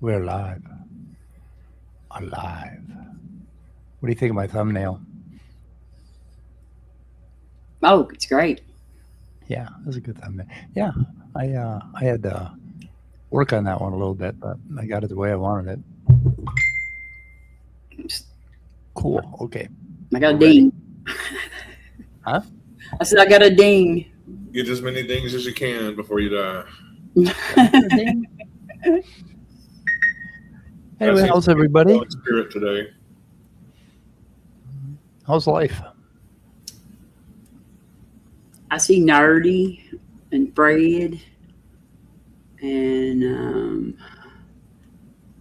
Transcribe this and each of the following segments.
We're live. Alive. What do you think of my thumbnail? Oh, it's great. Yeah, it was a good thumbnail. Yeah, I had to work on that one a little bit, but I got it the way I wanted it. Cool. Okay. I got a We're ready. ding. Huh? I said I got a ding. Get as many dings as you can before you die. Anyway, how's everybody? Spirit today. How's life? I see Nerdy and Fred and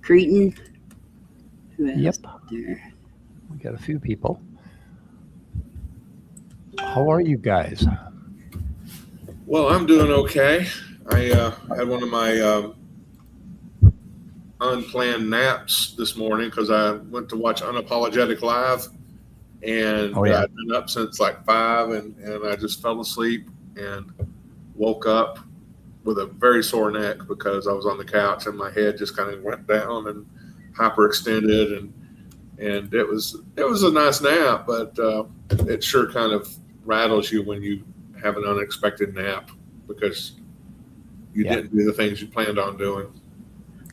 Cretan. Who else? Yep. There? We got a few people. How are you guys? Well, I'm doing okay. I had one of my unplanned naps this morning because I went to watch Unapologetic Live, and I'd been up since like 5, and I just fell asleep and woke up with a very sore neck because I was on the couch and my head just kind of went down and hyperextended, and it was a nice nap, but it sure kind of rattles you when you have an unexpected nap because you didn't do the things you planned on doing.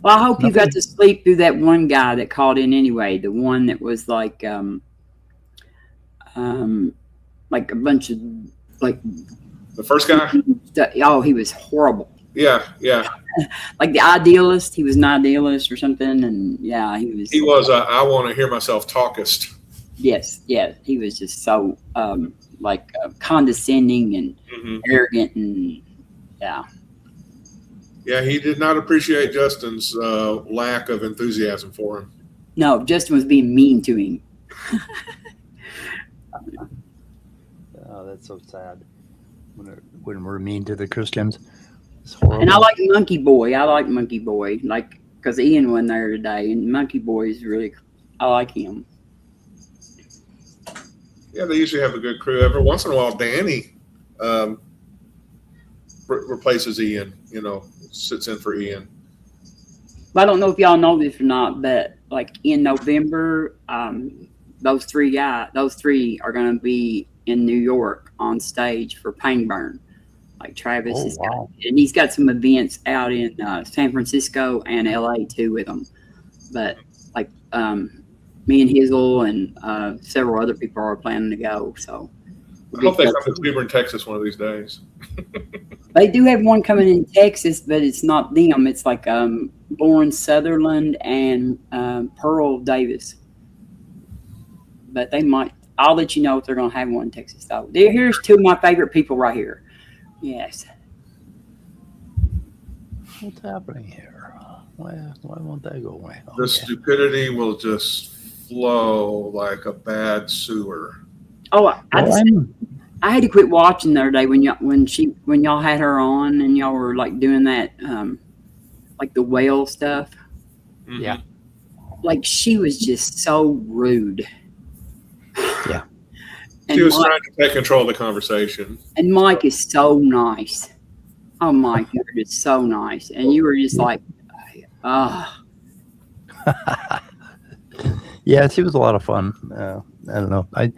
Well, I hope you got to sleep through that one guy that called in anyway. The one that was like a bunch of like. The first guy? Oh, he was horrible. Yeah. Like the idealist, he was an idealist or something, and yeah, he was. He was. I want to hear myself talkist. Yes, he was just so condescending and arrogant, and yeah. Yeah, he did not appreciate Justin's lack of enthusiasm for him. No, Justin was being mean to him. Oh, that's so sad. When we're mean to the Christians, it's horrible. And I like Monkey Boy. Like because Ian wasn't there today, and Monkey Boy is really. I like him. Yeah, they usually have a good crew. Every once in a while, Danny replaces Ian. Sits in for Ian. I don't know if y'all know this or not, but like in November, those three are going to be in New York on stage for Pain Burn. Like Travis and he's got some events out in San Francisco and LA too with them. But like me and Hizzle and several other people are planning to go. So I hope they come to Cleveland, Texas one of these days. They do have one coming in Texas, but it's not them. It's like Lauren Sutherland and Pearl Davis. But they might. I'll let you know if they're going to have one in Texas. Though. Here's two of my favorite people right here. Yes. What's happening here? Why won't that go away? The stupidity will just flow like a bad sewer. Oh, I had to quit watching the other day when y'all had her on and y'all were like doing that like the whale stuff. Yeah. Like she was just so rude. Yeah. She was trying to take control of the conversation. And Mike is so nice. Oh, Mike, you're just so nice. And you were just like, Yeah, she was a lot of fun. I don't know. I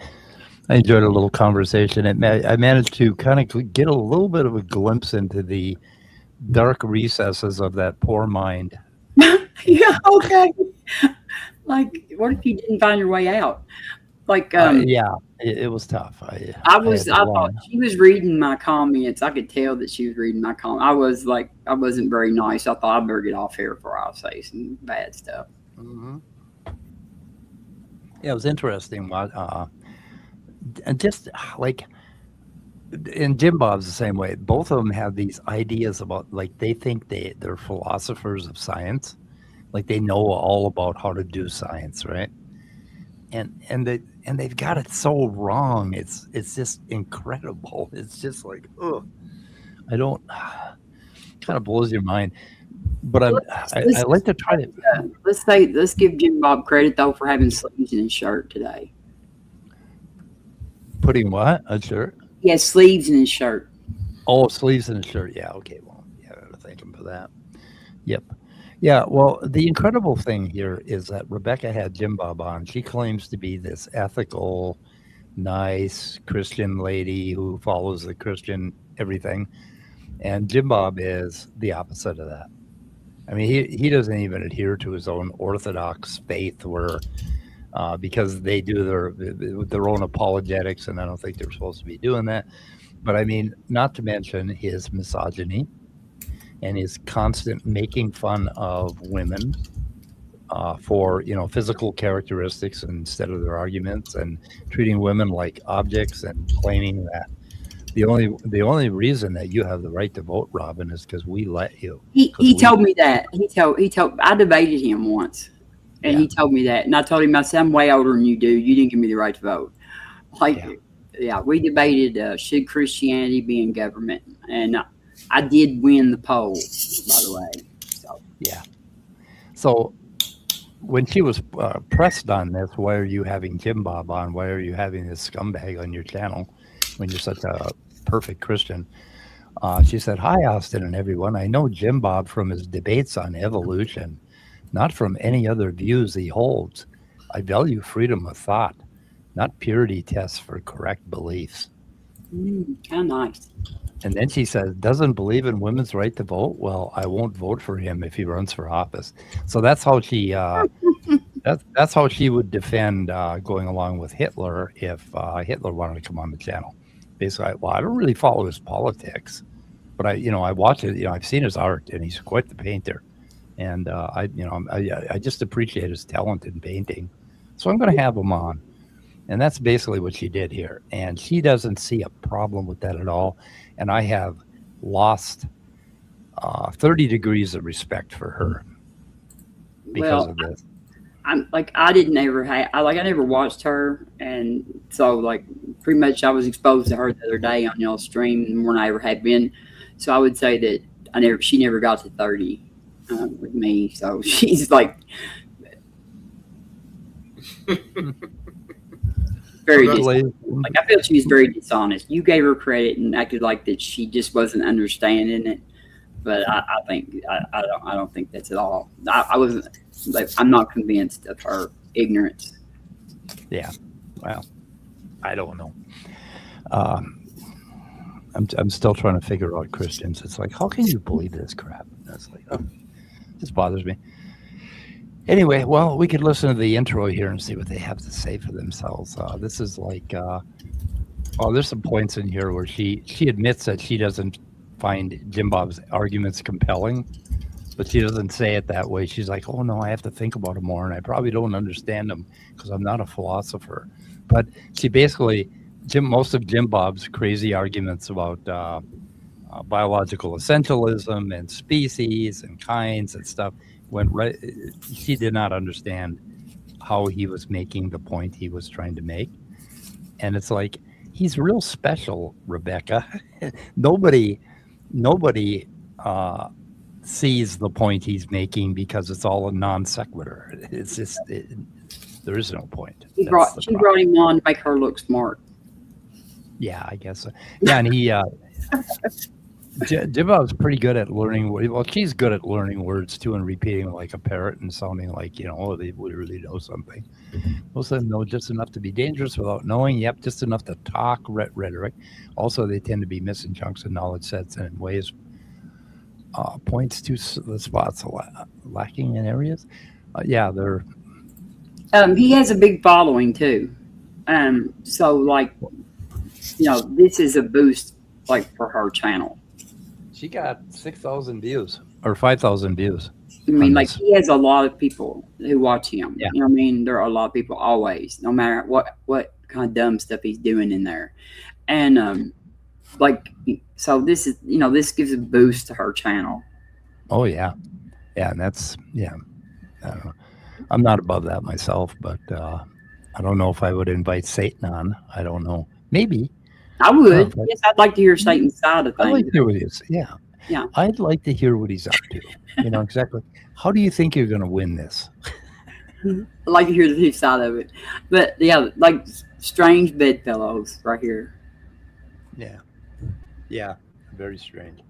enjoyed a little conversation. I managed to kind of get a little bit of a glimpse into the dark recesses of that poor mind. Yeah, okay. Like, what if you didn't find your way out? Like, yeah, it was tough. I thought she was reading my comments. I could tell that she was reading my comments. I was like, I wasn't very nice. I thought I'd better get off here before I say some bad stuff. Mm-hmm. Yeah, it was interesting. And just like, and JimBob's the same way. Both of them have these ideas about, like, they think they're philosophers of science, like they know all about how to do science, right? And they've got it so wrong. It's just incredible. It's just like, ugh. Kind of blows your mind. But I like to try to. Let's give JimBob credit though for having sleeves in his shirt today. Putting what? A shirt? Yeah, sleeves in his shirt. Oh, sleeves in his shirt. Yeah. Okay. Well, yeah, I gotta thank him for that. Yep. Yeah, well, the incredible thing here is that Rebekah had JimBob on. She claims to be this ethical, nice Christian lady who follows the Christian everything. And JimBob is the opposite of that. I mean, he doesn't even adhere to his own Orthodox faith, where because they do their own apologetics, and I don't think they're supposed to be doing that. But I mean, not to mention his misogyny and his constant making fun of women for physical characteristics instead of their arguments, and treating women like objects, and claiming that the only reason that you have the right to vote, Robin, is because we let you. He told me that. He told I debated him once, and he told me that, and I told him, I said, I'm way older than you do. You didn't give me the right to vote. We debated should Christianity be in government, and I did win the poll, by the way. So when she was pressed on this, why are you having JimBob on? Why are you having this scumbag on your channel when you're such a perfect Christian? She said, "Hi, Austin and everyone. I know JimBob from his debates on evolution, not from any other views he holds. I value freedom of thought, not purity tests for correct beliefs." How nice. And then she says, doesn't believe in women's right to vote? Well, I won't vote for him if he runs for office. So that's how she that's how she would defend going along with Hitler if Hitler wanted to come on the channel. Basically, well, I don't really follow his politics, but I watch it. I've seen his art, and he's quite the painter. And I just appreciate his talent in painting. So I'm going to have him on. And that's basically what she did here. And she doesn't see a problem with that at all. And I have lost 30 degrees of respect for her because of this. I'm like, I never watched her. And so pretty much I was exposed to her the other day on y'all's stream more than I ever had been. So I would say that she never got to 30 with me. So she's like, very I feel she's very dishonest. You gave her credit and acted like that she just wasn't understanding it, but I don't think that's at all. I'm not convinced of her ignorance. Yeah, well, I don't know. I'm still trying to figure out Christians. It's like, how can you believe this crap? That's like, this bothers me. Anyway, well, we could listen to the intro here and see what they have to say for themselves. This is like, there's some points in here where she admits that she doesn't find JimBob's arguments compelling, but she doesn't say it that way. She's like, oh no, I have to think about them more, and I probably don't understand them because I'm not a philosopher. But she basically, most of JimBob's crazy arguments about biological essentialism and species and kinds and stuff went right. She did not understand how he was making the point he was trying to make. And it's like, he's real special, Rebekah. Nobody sees the point he's making because it's all a non sequitur. It's just, there is no point. She brought him on to make her look smart. Yeah, I guess so. Yeah, and he JimBob's pretty good at learning. Well, she's good at learning words too and repeating like a parrot and sounding like, they really know something. Most of them know just enough to be dangerous without knowing. Yep, just enough to talk rhetoric. Also, they tend to be missing chunks of knowledge sets and in ways points to the spots lacking in areas. They're. He has a big following too. So this is a boost for her channel. She got 6,000 views or 5,000 views. I mean, he has a lot of people who watch him. Yeah. You know what I mean? There are a lot of people always, no matter what kind of dumb stuff he's doing in there. And so this is, this gives a boost to her channel. Oh yeah. Yeah. And that's, I don't know. I'm not above that myself, but I don't know if I would invite Satan on. I don't know. Maybe. I would. Yes, I'd like to hear Satan's side of things. I'd like to hear what he is. Yeah. Yeah. I'd like to hear what he's up to. Exactly. How do you think you're going to win this? I'd like to hear the his side of it. But yeah, strange bedfellows right here. Yeah. Yeah. Very strange.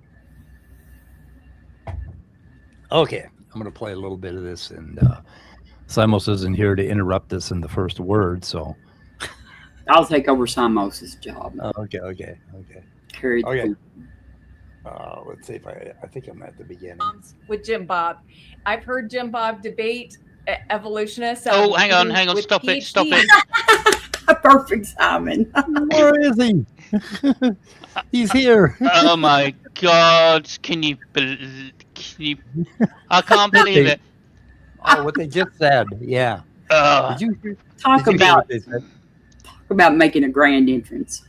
Okay. I'm going to play a little bit of this, and Simos isn't here to interrupt us in the first word, so. I'll take over Simos's job. Okay. Carry the Okay. food. Let's see if I think I'm at the beginning. With JimBob. I've heard JimBob debate evolutionists. Oh, hang on. Stop it. Perfect, Simon. Where is he? He's here. Oh my God! Can you? I can't believe it. Oh, what they just said. Yeah. Did you hear Talk what about they said? making a grand entrance.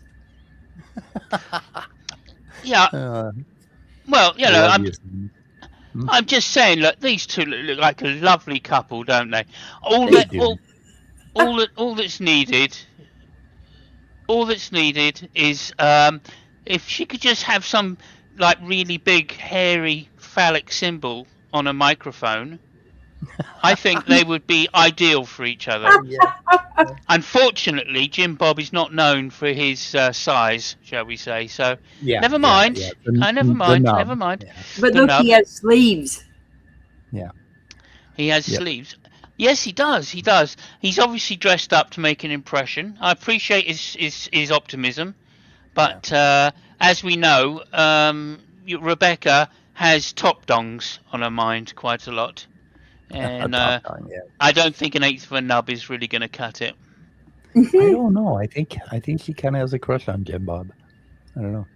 Yeah. Well, you know, I'm just saying. Look, these two look like a lovely couple, don't they? All that's needed is if she could just have some like really big hairy phallic symbol on a microphone. I think they would be ideal for each other. Yeah. Unfortunately, JimBob is not known for his size, shall we say? So Yeah. never mind. Yeah. Never mind. Yeah. But The look, nub. he has sleeves. He has Yep. sleeves. Yes, he does. He's obviously dressed up to make an impression. I appreciate his optimism, but as we know, Rebekah has top dongs on her mind quite a lot, and Top down, yeah. I don't think an eighth of a nub is really going to cut it. I don't know. I think she kind of has a crush on JimBob. I don't know.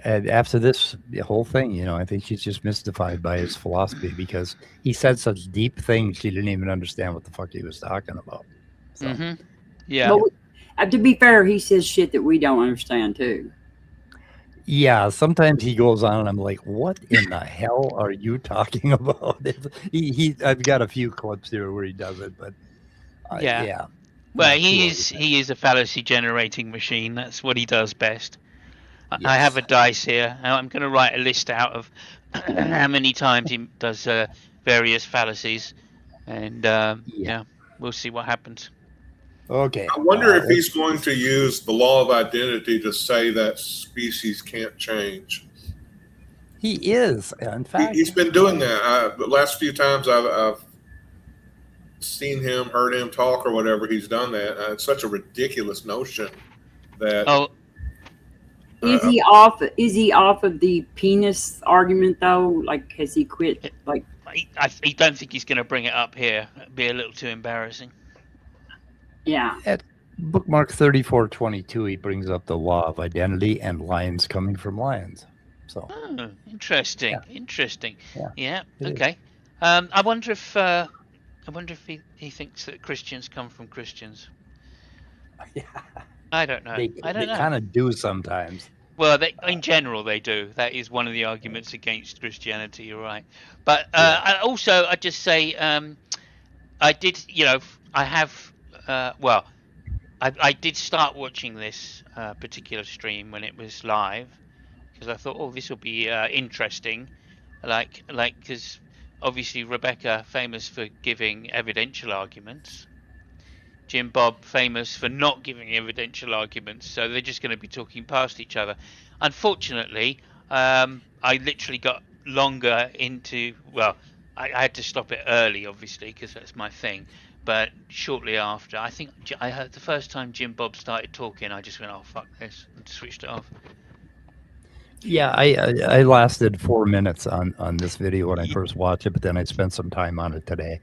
After the whole thing, you know, I think she's just mystified by his philosophy because he said such deep things she didn't even understand what the fuck he was talking about. So, Yeah. But to be fair, he says shit that we don't understand too. yeah, sometimes he goes on and I'm like, what in the hell are you talking about? I've got a few clips here where he does it, but yeah. Well, he is a fallacy generating machine. That's what he does best. I have a dice here. I'm going to write a list out of how many times he does various fallacies, and we'll see what happens. Okay. I wonder if he's going to use the law of identity to say that species can't change. He is. In fact, He's been doing that. The last few times I've seen him, heard him talk or whatever, he's done that. It's such a ridiculous notion that. Oh. Is he off? Is he off of the penis argument though? Like, has he quit? Like, I don't think he's going to bring it up here. It'd be a little too embarrassing. yeah. at bookmark 3422, he brings up the law of identity and lions coming from lions. So Oh, interesting. Yeah. Interesting. Yeah, it Okay. I wonder if he thinks that Christians come from Christians. yeah, I don't know. they kind of do sometimes. Well, in general, they do. That is one of the arguments against Christianity. You're right. But I'd just say, I did. You know, I have. I did start watching this particular stream when it was live because I thought, oh, this will be interesting. Like, because obviously Rebekah famous for giving evidential arguments. JimBob famous for not giving evidential arguments, so they're just going to be talking past each other. Unfortunately, I literally got longer into. Well, I had to stop it early, obviously, because that's my thing. But shortly after, I think I heard the first time JimBob started talking, I just went, "Oh fuck this," and switched it off. Yeah, I lasted 4 minutes on this video when I first watched it, but then I spent some time on it today.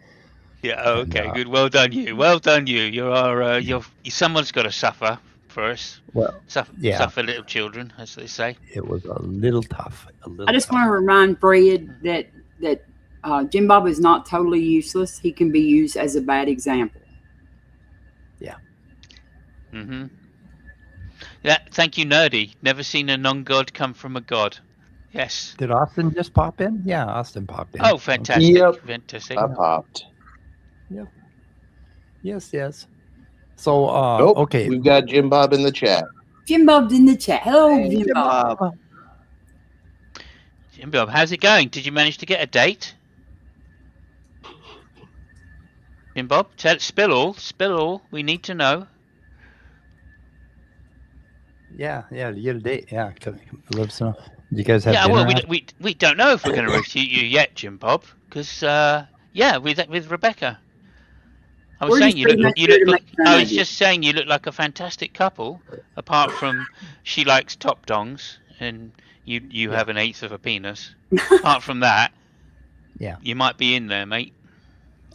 Yeah. Okay. Good. Well done, you. Well done, you. You're someone's got to suffer for us. Well, Suffer little children, as they say. it was a little tough. I just want to remind Fred that JimBob is not totally useless. He can be used as a bad example. Mm-hmm. Yeah. Thank you, Nerdy. Never seen a non-god come from a god. Yes. Did Austin just pop in? Yeah, Austin popped in. Oh, fantastic! Yep. Fantastic. I popped. Yes. So, Nope. okay. We've got JimBob in the chat. JimBob's in the chat. Hello, Hey, JimBob. JimBob, how's it going? Did you manage to get a date? JimBob, spill all. We need to know. Yeah, to get a date. Yeah, let us know. You guys have Yeah, dinner? well, we don't know if we're going to refute you yet, JimBob, because with Rebekah. I was We're saying just pretty much you here look. to make fun I of was you. just saying you look like a fantastic couple. Apart from she likes top dongs and you have an eighth of a penis. Apart from that, Yeah. you might be in there, mate.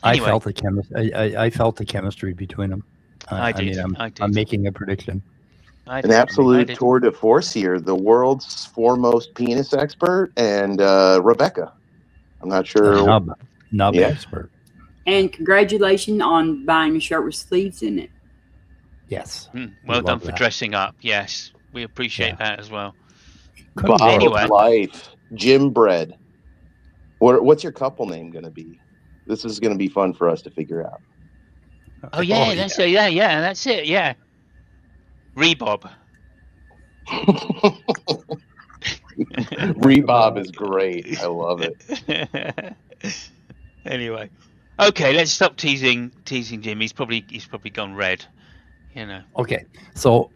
Anyway, I felt the chemistry. I felt the chemistry between them. I did. I'm making a prediction. An absolute tour de force here. The world's foremost penis expert and Rebekah. I'm not sure. A nub expert. And congratulations on buying a shirt with sleeves in it. Yes. Well done for dressing up. Yes, we appreciate that as well. Bob of Life, Jim Bread. What's your couple name going to be? This is going to be fun for us to figure out. Oh yeah, that's it. Yeah, that's it. Yeah, Rebob. Rebob is great. I love it. Anyway, okay, let's stop teasing Jim. He's probably gone red. You know. Okay, so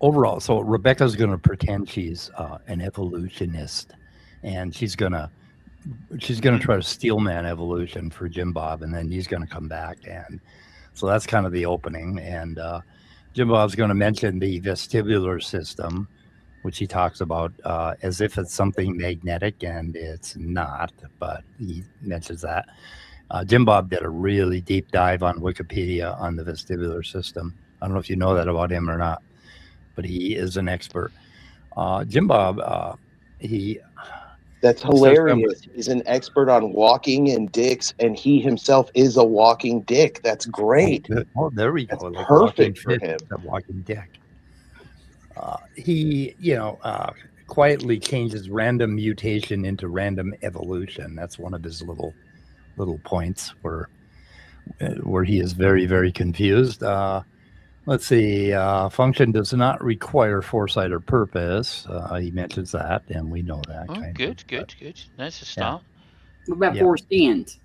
overall, so Rebekah's going to pretend she's an evolutionist, and she's going to try to steel man evolution for JimBob, and then he's going to come back, and so that's kind of the opening. And JimBob's going to mention the vestibular system, which he talks about as if it's something magnetic, and it's not, but he mentions that. JimBob did a really deep dive on Wikipedia on the vestibular system. I don't know if you know that about him or not, but he is an expert. JimBob, That's hilarious. He's an expert on walking and dicks, and he himself is a walking dick. That's great. Oh, there we go. That's perfect for him. A walking dick. He, quietly changes random mutation into random evolution. That's one of his little points where he is very, very confused. Let's see. Function does not require foresight or purpose. He mentions that, and we know that. Oh, good. That's a start. What about four skins?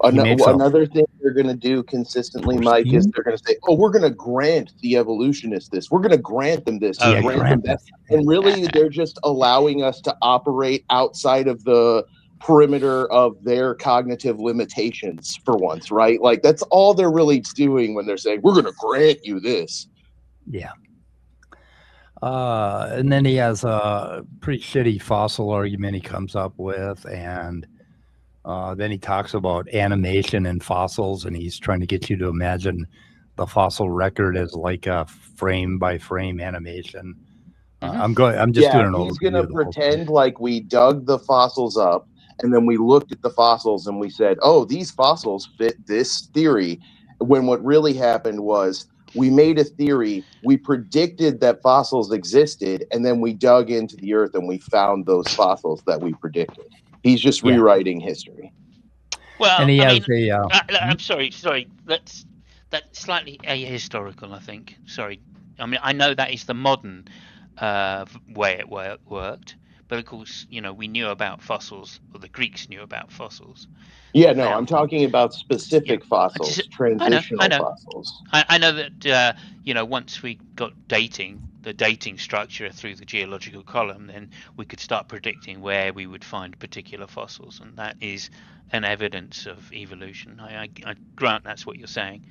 Another thing they're going to do consistently, Mike, is they're going to say, "Oh, we're going to grant the evolutionists this. We're going to grant them this, grant them that." And really, they're just allowing us to operate outside of the perimeter of their cognitive limitations for once, right? Like that's all they're really doing when they're saying we're going to grant you this. Yeah. And then he has a pretty shitty fossil argument he comes up with, and then he talks about animation and fossils, and he's trying to get you to imagine the fossil record as like a frame by frame animation. I'm just doing an overview. He's going to pretend like we dug the fossils up, and then we looked at the fossils and we said, "Oh, these fossils fit this theory." When what really happened was we made a theory, we predicted that fossils existed, and then we dug into the earth and we found those fossils that we predicted. He's just rewriting history. Well, and I'm sorry. That's slightly ahistorical, I think. Sorry. I mean, I know that is the modern way it worked. But of course, we knew about fossils, or the Greeks knew about fossils. Yeah, no, I'm talking about specific fossils, transitional fossils. I know that, once we got the dating structure through the geological column, then we could start predicting where we would find particular fossils. And that is an evidence of evolution. I grant that's what you're saying,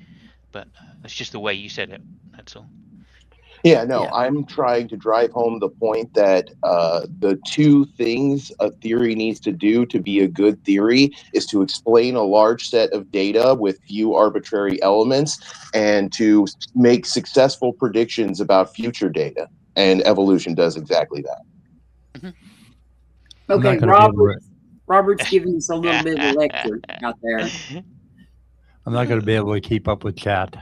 but that's just the way you said it. That's all. Yeah, no, I'm trying to drive home the point that the two things a theory needs to do to be a good theory is to explain a large set of data with few arbitrary elements and to make successful predictions about future data. And evolution does exactly that. Mm-hmm. Okay, Robert's giving us a little bit of a lecture out there. I'm not going to be able to keep up with chat.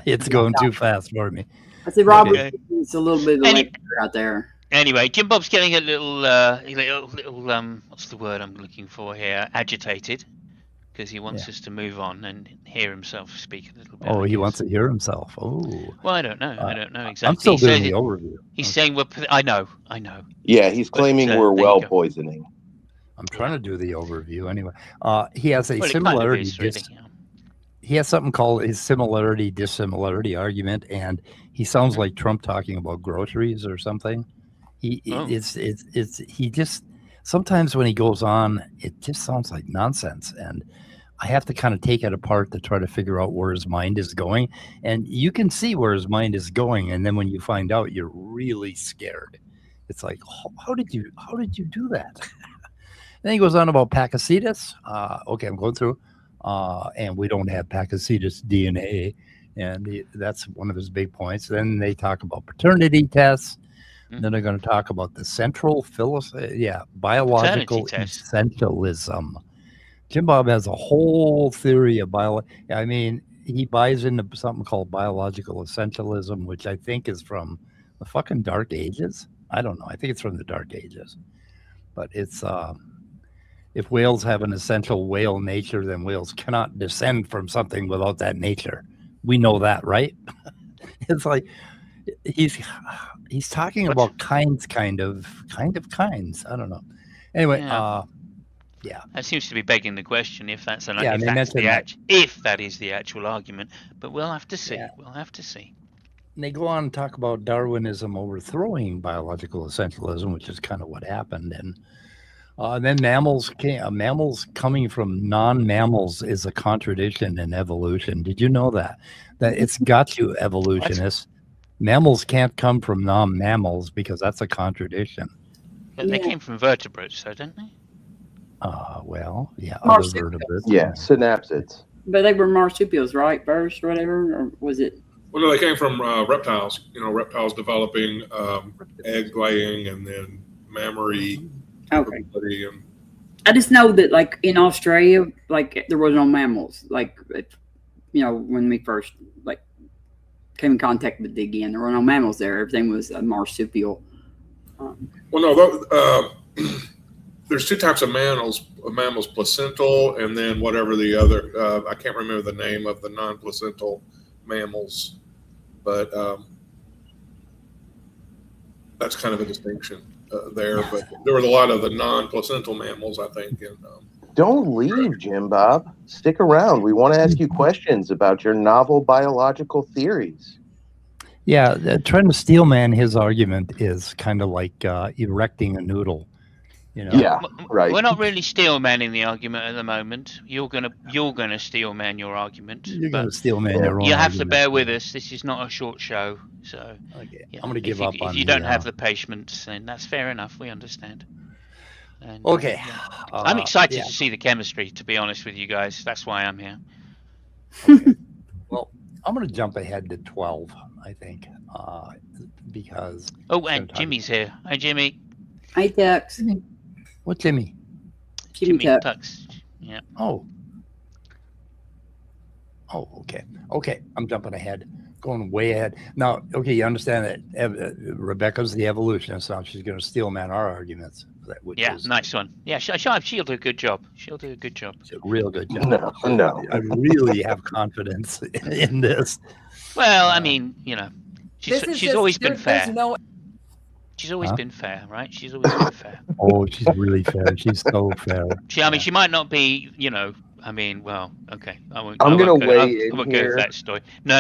It's going too fast for me. I said, Robert, it's a little bit of a lecture out there. Anyway, JimBob's getting a little, what's the word I'm looking for here? Agitated, because he wants us to move on and hear himself speak a little bit. Oh, he wants to hear himself. Oh. Well, I don't know exactly. I'm still doing the overview. He's saying I know. Yeah, he's claiming we're well poisoning. I'm trying to do the overview anyway. He has a similarity. He has something called his similarity-dissimilarity argument, and he sounds like Trump talking about groceries or something. He just sometimes when he goes on, it just sounds like nonsense, and I have to kind of take it apart to try to figure out where his mind is going. And you can see where his mind is going, and then when you find out, you're really scared. It's like, how did you do that? Then he goes on about Pakicetus. Okay, I'm going through, and we don't have Pakicetus DNA, and that's one of his big points. Then they talk about paternity tests. Then they're going to talk about the central biological essentialism. JimBob has a whole theory of I mean, he buys into something called biological essentialism, which I think is from the fucking Dark Ages. I don't know. I think it's from the Dark Ages. But it's if whales have an essential whale nature, then whales cannot descend from something without that nature. We know that, right? It's like he's talking about kinds. I don't know. Anyway, that seems to be begging the question if that is the actual argument. But we'll have to see. Yeah. We'll have to see. And they go on and talk about Darwinism overthrowing biological essentialism, which is kind of what happened. And then mammals coming from non-mammals is a contradiction in evolution. Did you know that? That it's got you, evolutionists. Mammals can't come from non-mammals because that's a contradiction. But they came from vertebrates, so didn't they? Well, yeah, other vertebrates. Yeah, synapsids. But they were marsupials, right? First, or whatever, or was it? Well, no, they came from reptiles. Reptiles developing egg laying and then mammary. Okay. I just know that, like in Australia, like there was no mammals. Like, when we first came in contact with it again, there were no mammals there. Everything was a marsupial. There's two types of mammals: placental, and then whatever the other. I can't remember the name of the non-placental mammals, but that's kind of a distinction there. But there was a lot of the non-placental mammals, I think. Don't leave, JimBob. Stick around. We want to ask you questions about your novel biological theories. Yeah, trying to steel man his argument is kind of like erecting a noodle. Yeah, right. We're not really steel manning the argument at the moment. You're gonna steel man your argument. You're gonna steel man your own. You have to bear with us. This is not a short show, so okay. I'm gonna give up on. If you don't have the patience, then that's fair enough. We understand. And, okay. I'm excited to see the chemistry. To be honest with you guys, that's why I'm here. Okay. Well, I'm gonna jump ahead to 12. I think because. Oh, and Jimmy's here. Hi, Jimmy. Hi, Tux. What Jimmy? Jimmy Tux. Yeah. Oh, okay. Okay, I'm jumping ahead, going way ahead. Now, okay, you understand that Rebekah's the evolutionist, now she's going to steel man our arguments. Nice one. Yeah, she'll do a good job. She'll do a good job. A real good job. No. I really have confidence in this. Well, I mean, she's always been fair. She's always been fair, right? She's always been fair. Oh, she's really fair. She's so fair. She might not be, well, okay. I'm going to weigh in I won't here. go with that story. No.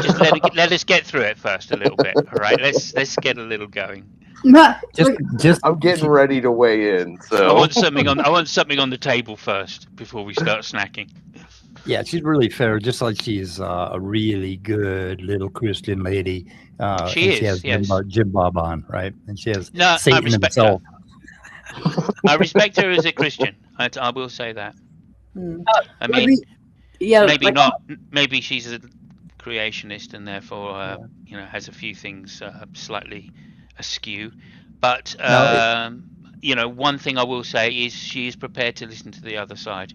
Just let us get through it first a little bit, all right? Let's get a little going. Just I'm getting ready to weigh in. So I want something on the table first before we start snacking. Yeah, she's really fair, just like she's a really good little Christian lady. She has JimBob on, right? And she has I Satan respect himself. her. I respect her as a Christian. I will say that. I mean, maybe not. Maybe she's a creationist and therefore, has a few things slightly askew. But one thing I will say is she is prepared to listen to the other side.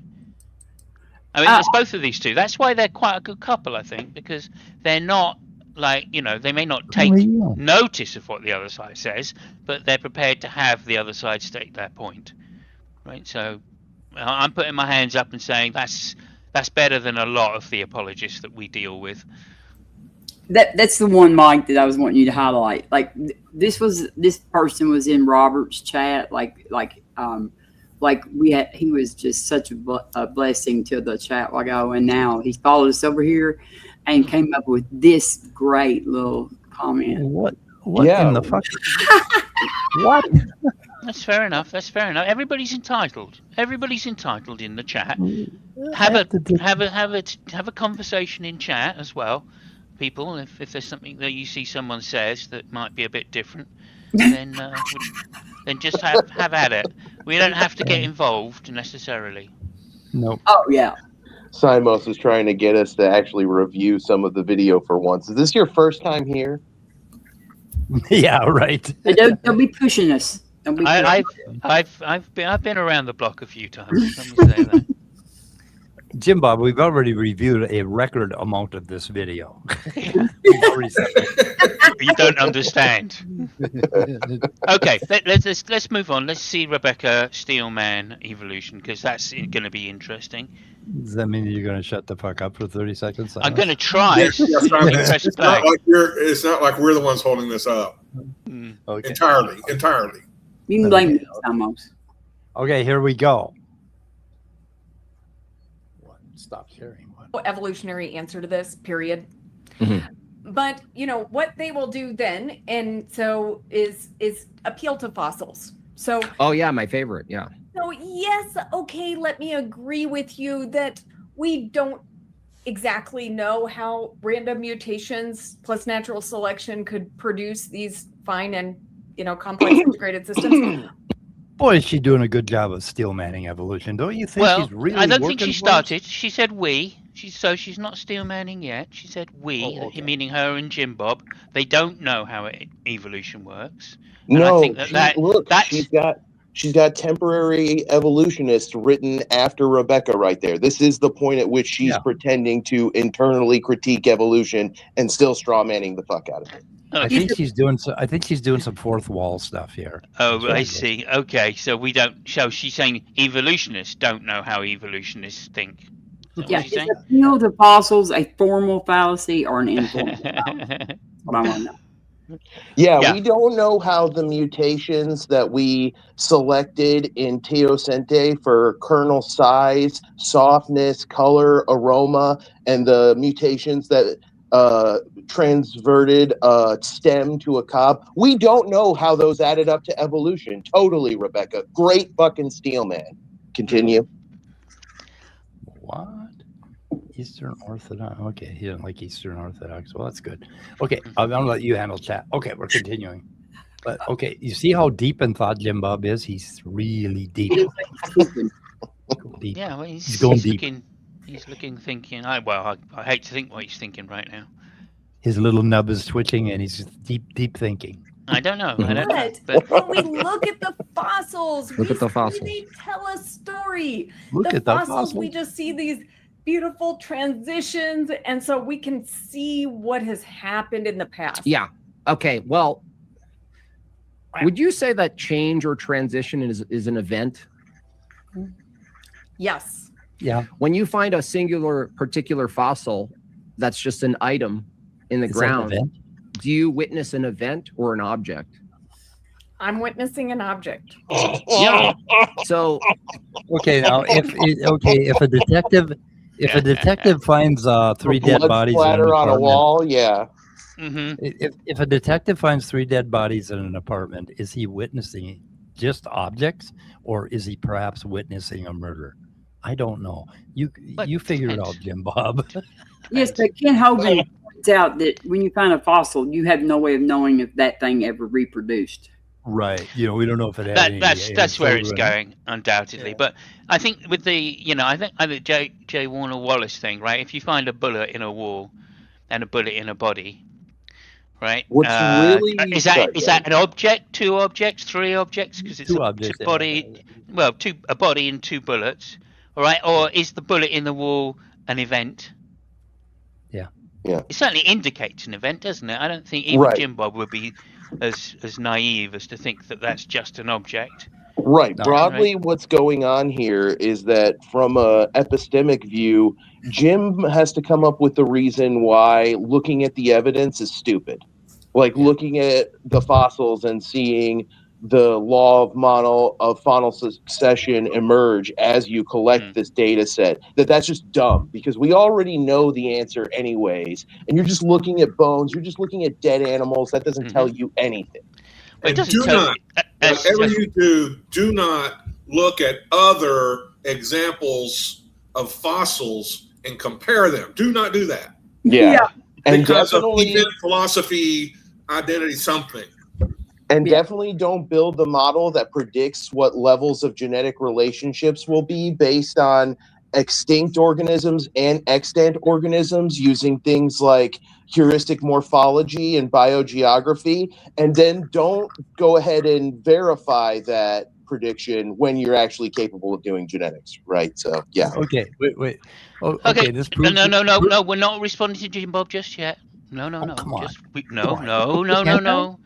I mean, it's both of these two. That's why they're quite a good couple, I think, because they're not they may not take notice of what the other side says, but they're prepared to have the other side state their point, right? So I'm putting my hands up and saying that's better than a lot of the apologists that we deal with. That's the one, Mike, that I was wanting you to highlight. Like this person was in Robert's chat, he was just such a blessing to the chat while ago, and now he's followed us over here and came up with this great little comment. What in the fuck? What? That's fair enough. That's fair enough. Everybody's entitled. Everybody's entitled in the chat. Have a conversation in chat as well, people. If there's something that you see someone says that might be a bit different, then just have at it. We don't have to get involved necessarily. Nope. Oh yeah. Simos is trying to get us to actually review some of the video for once. Is this your first time here? Yeah, right. Don't be pushing us. Don't be I've been around the block a few times. Let me say that. JimBob, we've already reviewed a record amount of this video. You don't understand. Okay, let's move on. Let's see Rebekah Steelman evolution, because that's going to be interesting. Does that mean you're going to shut the fuck up for 30 seconds? I'm going to try. It's not like we're the ones holding this up. Okay. Entirely. You can blame me almost. Okay, here we go. Stop sharing. Evolutionary answer to this, period. Mm-hmm. But what they will do then, and so is appeal to fossils. So my favorite. Yeah. So yes, okay, let me agree with you that we don't exactly know how random mutations plus natural selection could produce these fine and complex integrated systems. Boy, is she doing a good job of steel manning evolution, don't you think? She's really I don't think she started. She said we. She's not steel manning yet. She said we, meaning her and JimBob. They don't know how evolution works. No, she's got temporary evolutionists written after Rebekah right there. This is the point at which she's pretending to internally critique evolution and still straw manning the fuck out of it. I think she's doing some fourth wall stuff here. Oh, I see. Okay, so we don't. So she's saying evolutionists don't know how evolutionists think. Yeah, is appeal to fossils a formal fallacy or an informal fallacy? What I want to know. Yeah, we don't know how the mutations that we selected in Teosinte for kernel size, softness, color, aroma, and the mutations that transverted stem to a cob. We don't know how those added up to evolution. Totally, Rebekah. Great fucking steel man. Continue. What? Eastern Orthodox. Okay, he didn't like Eastern Orthodox. Well, that's good. Okay, I'm gonna let you handle chat. Okay, we're continuing. But okay, you see how deep in thought JimBob is? He's really deep. Yeah, well, he's going deep. He's looking, thinking. I hate to think what he's thinking right now. His little nub is twitching, and he's deep thinking. I don't know. But when we look at the fossils, they tell a story. Look at the fossils. We just see these beautiful transitions, and so we can see what has happened in the past. Yeah. Okay. Well, would you say that change or transition is an event? Yes. Yeah. When you find a particular fossil that's just an item in the ground, do you witness an event or an object? I'm witnessing an object. Yeah. So okay, now if a detective finds three dead bodies on a wall, yeah. Mm-hmm. If a detective finds 3 dead bodies in an apartment, is he witnessing just objects, or is he perhaps witnessing a murder? I don't know. You figure it out, JimBob. Yes, but Ken Hogan points out that when you find a fossil, you have no way of knowing if that thing ever reproduced. Right. We don't know if it had that's where it's going, undoubtedly. Yeah. But I think with the I think J. Warner Wallace thing, right? If you find a bullet in a wall and a bullet in a body, right? What's really is that an object, 2 objects, 3 objects? Because it's 2 objects, a body. Well, a body and 2 bullets. All right, or is the bullet in the wall an event? Yeah. It certainly indicates an event, doesn't it? I don't think even JimBob would be as naive as to think that that's just an object. Right. Broadly, what's going on here is that from a epistemic view, Jim has to come up with the reason why looking at the evidence is stupid. Like looking at the fossils and seeing the law of faunal succession emerge as you collect this data set, that's just dumb, because we already know the answer anyways, and you're just looking at bones, you're just looking at dead animals. That doesn't tell you anything. And do not, whatever you do not look at other examples of fossils and compare them. Do not do that. Yeah. And because of event philosophy, identity, something. And definitely don't build the model that predicts what levels of genetic relationships will be based on extinct organisms and extant organisms using things like heuristic morphology and biogeography. And then don't go ahead and verify that prediction when you're actually capable of doing genetics, right? So, yeah. Okay, wait. Oh, okay, this no. We're not responding to JimBob just yet. No. Come on. No.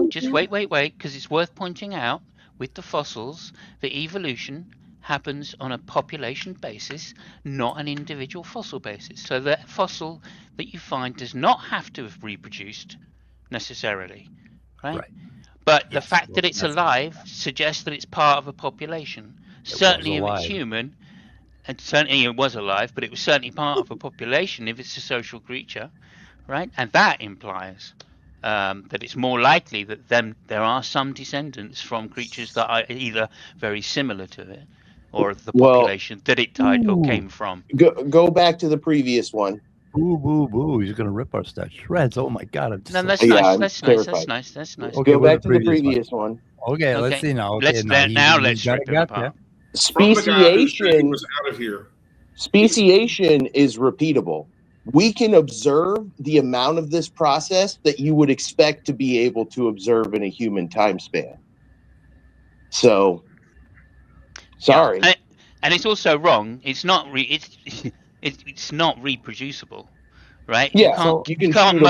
Just wait, because it's worth pointing out with the fossils, the evolution happens on a population basis, not an individual fossil basis. So the fossil that you find does not have to have reproduced necessarily, right? But the fact that it's alive suggests that it's part of a population. Certainly if it's human, and certainly it was alive, but it was certainly part of a population if it's a social creature, right? And that implies that it's more likely that there are some descendants from creatures that are either very similar to it or the population that it died or came from. Go back to the previous one. Boo. He's going to rip our stuff shreds. Oh, my God. That's nice. Okay, go back to the previous one. Okay, let's see now. Okay, let's rip it apart. Speciation was out of here. Speciation is repeatable. We can observe the amount of this process that you would expect to be able to observe in a human time span. So, sorry. Yeah, and it's also wrong. It's not it's not reproducible, right? Yeah, you can't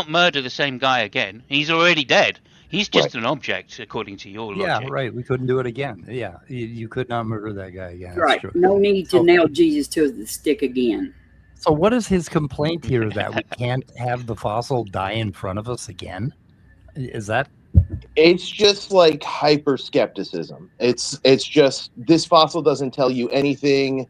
murder the same guy again. He's already dead. He's just an object, according to your logic. Yeah, right. We couldn't do it again. Yeah, you could not murder that guy again. Right. No need to nail Jesus to the stick again. So what is his complaint here, that we can't have the fossil die in front of us again? Is that? It's just like hyper skepticism. It's just, this fossil doesn't tell you anything,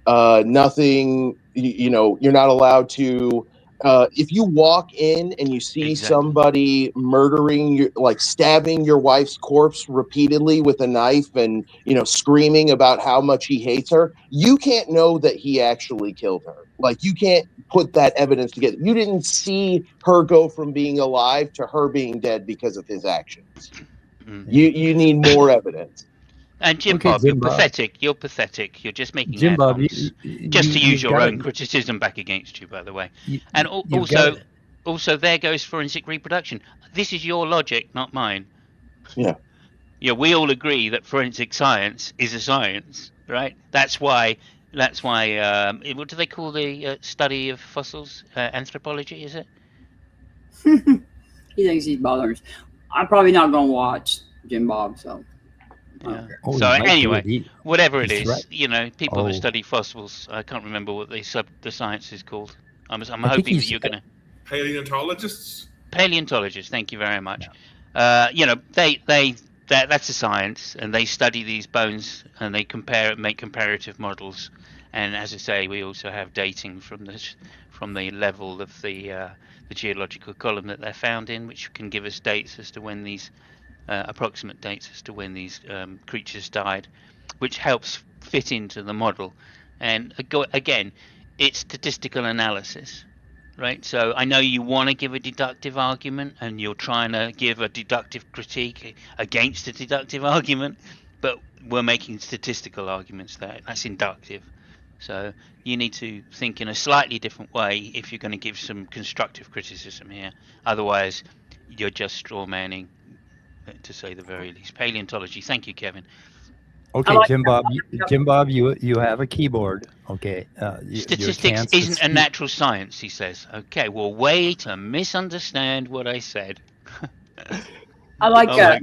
nothing. You're not allowed to. If you walk in and you see somebody murdering, stabbing your wife's corpse repeatedly with a knife and, screaming about how much he hates her, you can't know that he actually killed her. You can't put that evidence together. You didn't see her go from being alive to her being dead because of his actions. You need more evidence. And JimBob, you're pathetic. You're pathetic. You're just making JimBob, just to use your own criticism back against you, by the way. And also, there goes forensic reproduction. This is your logic, not mine. Yeah. Yeah, we all agree that forensic science is a science, right? That's why. What do they call the study of fossils? Anthropology, is it? He thinks he's bothering us. I'm probably not going to watch JimBob, so. Yeah. So anyway, whatever it is, people who study fossils, I can't remember what the science is called. I'm hoping that you're going to. Paleontologists. Paleontologists, thank you very much. That's a science, and they study these bones and they make comparative models. And as I say, we also have dating from the level of the geological column that they're found in, which can give us dates as to when these. Approximate dates as to when these creatures died, which helps fit into the model. And again, it's statistical analysis, right? So I know you want to give a deductive argument and you're trying to give a deductive critique against a deductive argument, but we're making statistical arguments there. That's inductive. So you need to think in a slightly different way if you're going to give some constructive criticism here. Otherwise, you're just straw manning, to say the very least. Paleontology. Thank you, Kevin. Okay, JimBob, you have a keyboard. Okay. Statistics isn't a natural science, he says. Okay, well, way to misunderstand what I said. I like how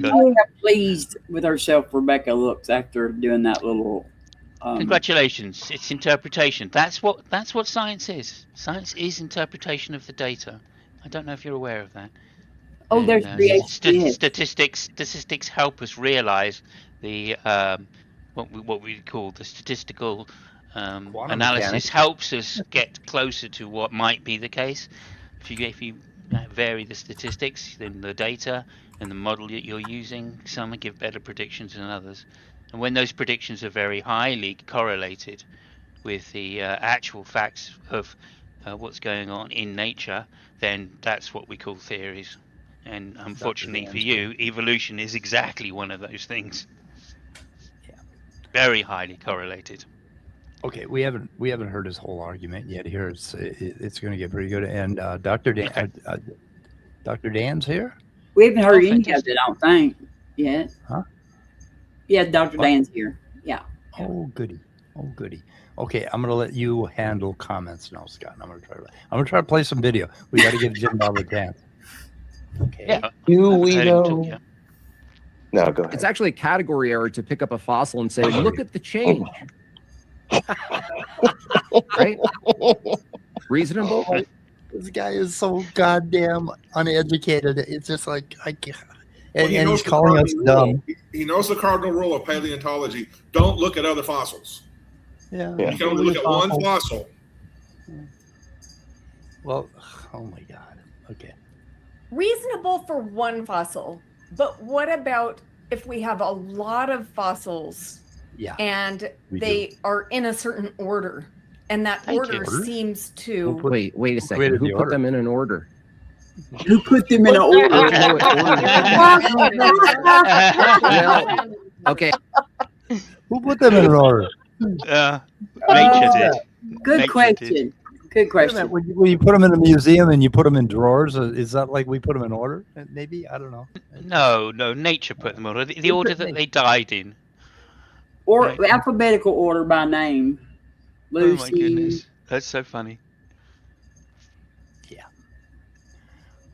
pleased with herself Rebekah looks after doing that little. Congratulations! It's interpretation. That's what science is. Science is interpretation of the data. I don't know if you're aware of that. Oh, there's creation. Statistics help us realize the what we call the statistical analysis mechanics. helps us get closer to what might be the case. If you vary the statistics, then the data and the model that you're using, some give better predictions than others. And when those predictions are very highly correlated with the actual facts of what's going on in nature, then that's what we call theories. And unfortunately for you, evolution is exactly one of those things. Yeah. Very highly correlated. Okay, we haven't heard his whole argument yet. Here, it's going to get pretty good. And Dr. Dan, Dr. Dan's here. We haven't heard any of it, I don't think, yet. Huh? Yeah, Dr. Dan's here. Yeah. Oh, goody. Oh, goody. Okay, I'm going to let you handle comments now, Scott. I'm going to try to play some video. We got to give JimBob a chance. Okay. Yeah. Do we know? Yeah. No, go ahead. It's actually a category error to pick up a fossil and say, look at the change. Right? Reasonable? This guy is so goddamn uneducated. It's just like, I can't. And he's calling us dumb. He knows the cardinal rule of paleontology. Don't look at other fossils. Yeah. You can only look at one fossil. Well, oh my God. Okay. Reasonable for one fossil, but what about if we have a lot of fossils? Yeah. And they are in a certain order, and that order seems to. Wait a second. Who put them in an order? Who put them in an order? Okay. Who put them in an order? Nature did. Good question. Good question. When you put them in a museum and you put them in drawers, is that like we put them in order? Maybe, I don't know. No. Nature put them in order. The order that they died in. Or alphabetical order by name. Lucy. Oh my goodness, that's so funny. Yeah.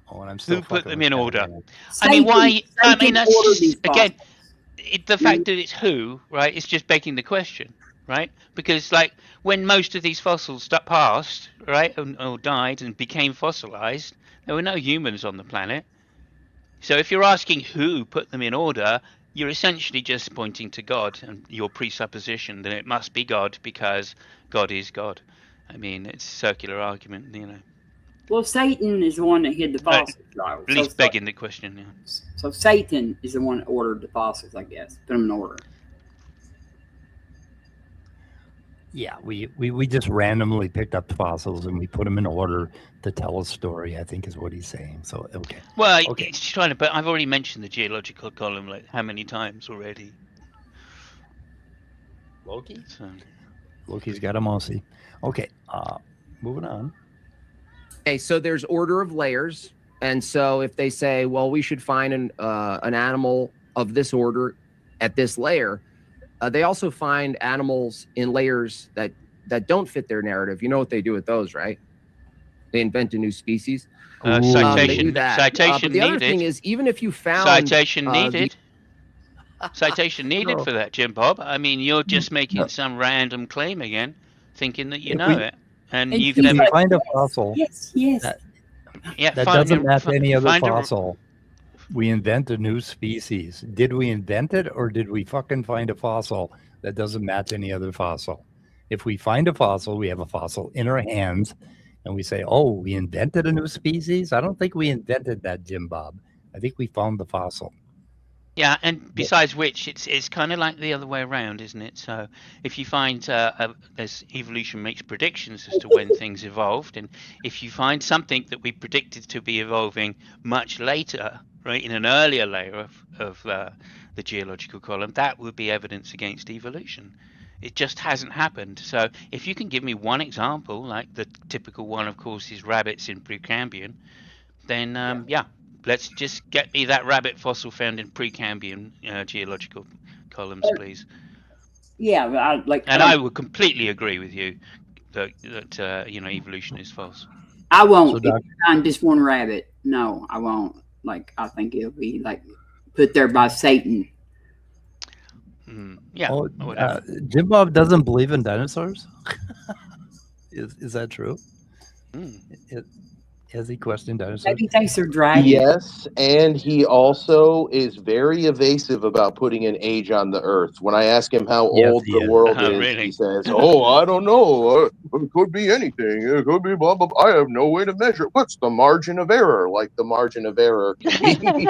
Oh, and I'm still. Who put them in order? Satan, I mean, why? I mean, that's again. The fact that it's who, right? It's just begging the question, right? Because like when most of these fossils passed, right, or died and became fossilized, there were no humans on the planet. So if you're asking who put them in order, you're essentially just pointing to God and your presupposition that it must be God because God is God. I mean, it's a circular argument, you know. Well, Satan is the one that hid the fossils, right? At least begging the question, yeah. So Satan is the one that ordered the fossils, I guess. Put them in order. Yeah, we just randomly picked up the fossils and we put them in order to tell a story, I think is what he's saying. So, okay. Well, he's trying to, but I've already mentioned the geological column like how many times already? Loki? So. Loki's got a mousy. Okay, moving on. Okay, so there's order of layers. And so if they say, well, we should find an animal of this order at this layer, they also find animals in layers that don't fit their narrative. You know what they do with those, right? They invent a new species. Citation, they do that. citation but the needed. other thing is, even if you found citation needed, citation needed for that, JimBob. I mean, you're just making some random claim again, thinking that you know it, and you've never find a fossil. Yes. That doesn't match any other fossil. We invent a new species. Did we invent it, or did we fucking find a fossil that doesn't match any other fossil? If we find a fossil, we have a fossil in our hands, and we say, oh, we invented a new species? I don't think we invented that, JimBob. I think we found the fossil. Yeah, and besides which, it's kind of like the other way around, isn't it? So if you find as evolution makes predictions as to when things evolved, and if you find something that we predicted to be evolving much later, right, in an earlier layer of the geological column, that would be evidence against evolution. It just hasn't happened. So if you can give me one example, like the typical one, of course, is rabbits in Precambrian, then let's just get me that rabbit fossil found in Precambrian geological columns, please. Yeah, I would completely agree with you that evolution is false. I won't. So, if you find just one rabbit, no, I won't. Like, I think it'll be like put there by Satan. Yeah. Oh, JimBob doesn't believe in dinosaurs. Is that true? Has he questioned dinosaurs? Maybe he thinks they're dragons. Yes, and he also is very evasive about putting an age on the Earth. When I ask him how old the world is, really? he says, "Oh, I don't know. It could be anything. It could be blah blah. I have no way to measure. What's the margin of error? Like the margin of error can be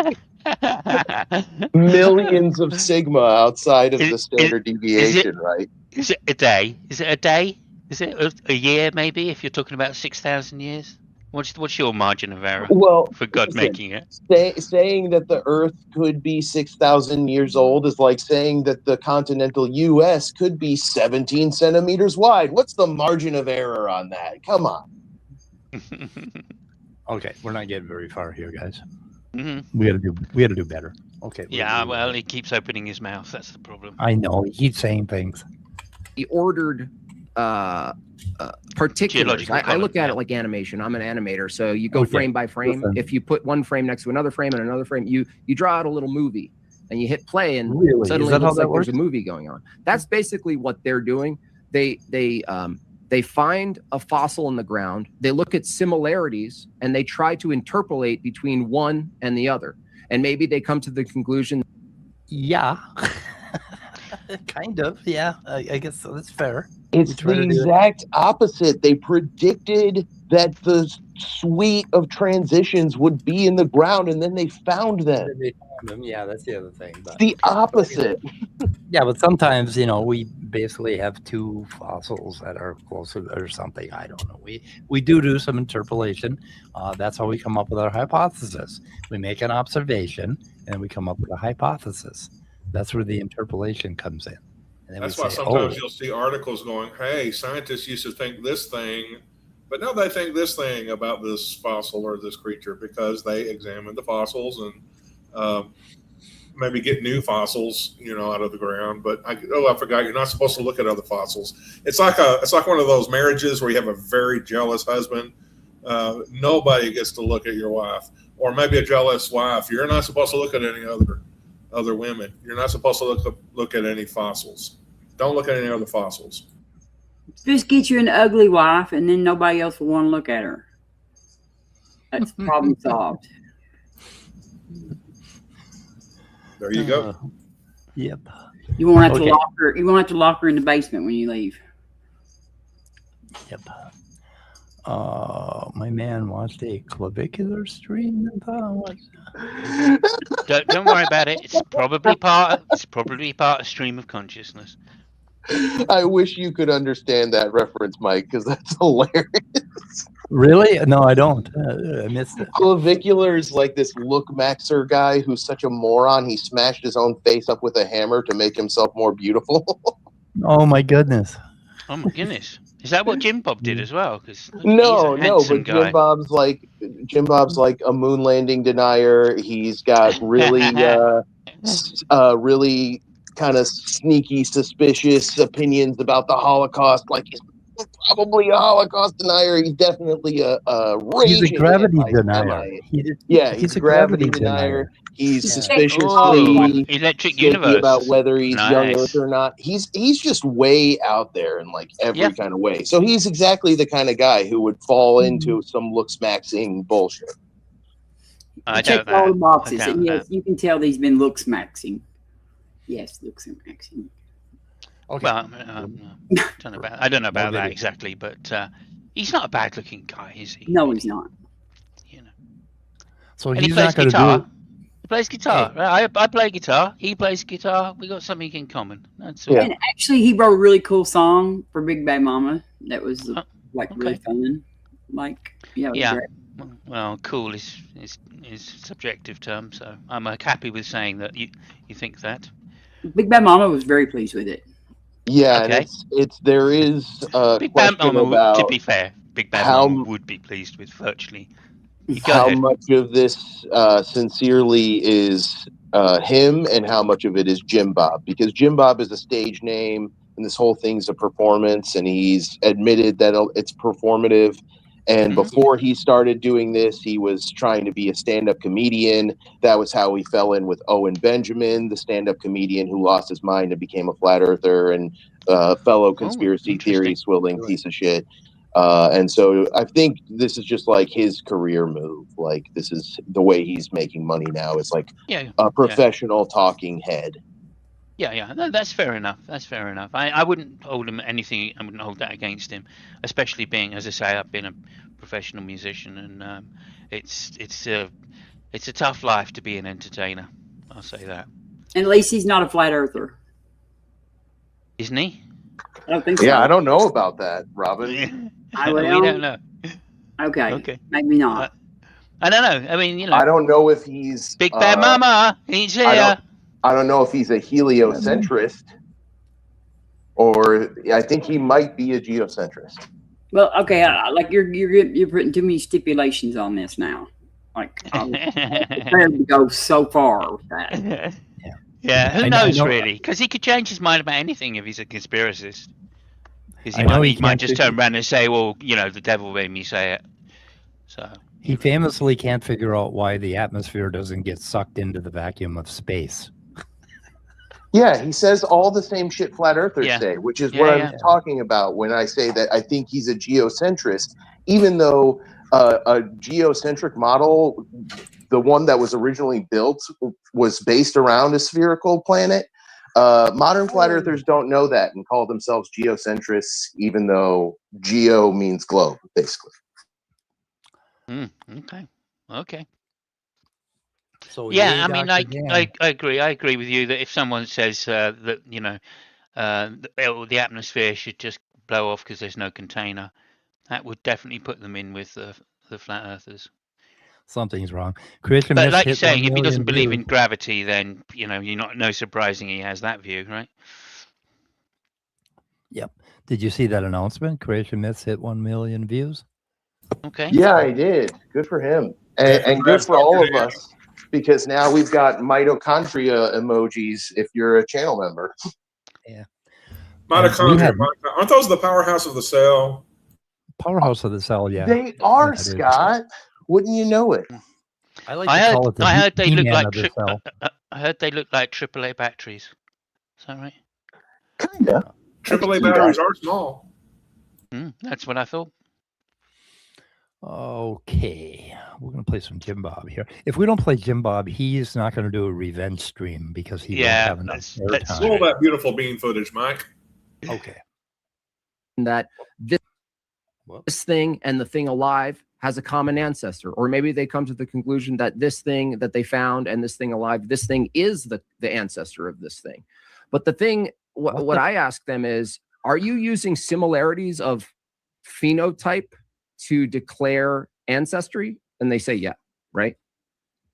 millions of sigma outside of the standard deviation, right? Is it a day? Is it a day? Is it a year? Maybe if you're talking about 6,000 years. What's your margin of error? Well, for God making it? Saying that the Earth could be 6,000 years old is like saying that the continental U.S. could be 17 centimeters wide. What's the margin of error on that? Come on. Okay, we're not getting very far here, guys. Mm-hmm. We gotta do better. Okay. Yeah, well, he keeps opening his mouth. That's the problem. I know he keeps saying things. He ordered particulars. I look at it like animation. I'm an animator, so you go frame by frame. Listen. If you put one frame next to another frame and another frame, you draw out a little movie, and you hit play, and suddenly it looks like there's a movie going on. That's basically what they're doing. They find a fossil in the ground. They look at similarities, and they try to interpolate between one and the other. And maybe they come to the conclusion. Yeah. Kind of. Yeah. I guess that's fair. It's the exact opposite. They predicted that the suite of transitions would be in the ground, and then they found them. Yeah, that's the other thing. But the opposite. Yeah, but sometimes, we basically have two fossils that are closer or something. I don't know. We do some interpolation. That's how we come up with our hypothesis. We make an observation, and we come up with a hypothesis. That's where the interpolation comes in. And that's why sometimes you'll see articles going, hey, scientists used to think this thing, but now they think this thing about this fossil or this creature because they examined the fossils and maybe get new fossils, out of the ground. But I forgot, you're not supposed to look at other fossils. It's like one of those marriages where you have a very jealous husband. Nobody gets to look at your wife, or maybe a jealous wife. You're not supposed to look at any other women. You're not supposed to look at any fossils. Don't look at any other fossils. Just get you an ugly wife, and then nobody else will want to look at her. That's problem solved. There you go. Yep. You won't have to lock her. You won't have to lock her in the basement when you leave. Yep. My man watched a clavicular stream. Don't worry about it. It's probably part of stream of consciousness. I wish you could understand that reference, Mike, because that's hilarious. Really? No, I don't. I missed it. Clavicular is like this look maxer guy who's such a moron. He smashed his own face up with a hammer to make himself more beautiful. Oh my goodness. Oh my goodness. Is that what JimBob did as well? No, but JimBob's like a moon landing denier. He's got really really kind of sneaky, suspicious opinions about the Holocaust. Like he's probably a Holocaust denier. He's definitely a he's a gravity denier. He's a gravity denier. He's suspiciously electric universe about whether he's young Earth or not. He's just way out there in like every kind of way. So he's exactly the kind of guy who would fall into some looks-maxing bullshit. I check all the boxes, and yes, you can tell he's been looks-maxing. Yes, looks-maxing. Okay. Well, I don't know about that exactly, but he's not a bad-looking guy, is he? No, he's not. So he's not going to do it. He plays guitar. I play guitar. He plays guitar. We got something in common. That's all. And actually, he wrote a really cool song for Big Bad Mama. That was really fun. Great. Well, cool is subjective term, so I'm happy with saying that you think that. Big Bad Mama was very pleased with it. Yeah, and there is a Big question Bad Mama, about to be fair, Big Bad Mama would be pleased with virtually. How much of this sincerely is him and how much of it is JimBob? Because JimBob is a stage name and this whole thing's a performance, and he's admitted that it's performative. And before he started doing this, he was trying to be a stand-up comedian. That was how he fell in with Owen Benjamin, the stand-up comedian who lost his mind and became a flat earther and fellow conspiracy theory swilling piece of shit. And so I think this is just like his career move. Like this is the way he's making money now. It's like a professional talking head. Yeah. No, that's fair enough. That's fair enough. I wouldn't hold him anything. I wouldn't hold that against him, especially being, as I say, I've been a professional musician, and it's a tough life to be an entertainer. I'll say that. At least he's not a flat earther, isn't he? I don't think so. Yeah, I don't know about that, Robin. We don't know. Okay. Maybe not. I don't know. I mean, I don't know if he's Big Bad Mama. He's here. I don't know if he's a heliocentrist, or I think he might be a geocentrist. Well, okay, like you're putting too many stipulations on this now. Like, I'm prepared to go so far with that. Yeah, who knows really? Because he could change his mind about anything if he's a conspiracist. Because he might just turn around and say, "Well, the devil made me say it." So he famously can't figure out why the atmosphere doesn't get sucked into the vacuum of space. Yeah, he says all the same shit flat earthers say, which is what I'm talking about when I say that I think he's a geocentrist, even though a geocentric model, the one that was originally built, was based around a spherical planet. Modern flat earthers don't know that and call themselves geocentrists, even though geo means globe, basically. Okay. So I mean, I agree. I agree with you that if someone says that the atmosphere should just blow off because there's no container, that would definitely put them in with the flat earthers. Something's wrong. But like you're saying, if he doesn't believe in gravity, then no surprising he has that view, right? Yep. Did you see that announcement? Creation Myths hit 1 million views. Okay. Yeah, I did. Good for him, and good for all of us, because now we've got mitochondria emojis if you're a channel member. Yeah. Mitochondria. Aren't those the powerhouse of the cell? Powerhouse of the cell, yeah. They are, Scott. Wouldn't you know it? I call it the I heard they look like I heard they look like AAA batteries. Is that right? Kinda. AAA batteries are small. That's what I thought. Okay, we're going to play some JimBob here. If we don't play JimBob, he's not going to do a revenge stream because he won't have enough let's roll that beautiful bean footage, Mike. Okay. That this thing and the thing alive has a common ancestor, or maybe they come to the conclusion that this thing that they found and this thing alive, this thing is the ancestor of this thing. But the thing, what I ask them is, are you using similarities of phenotype to declare ancestry? And they say, yeah, right?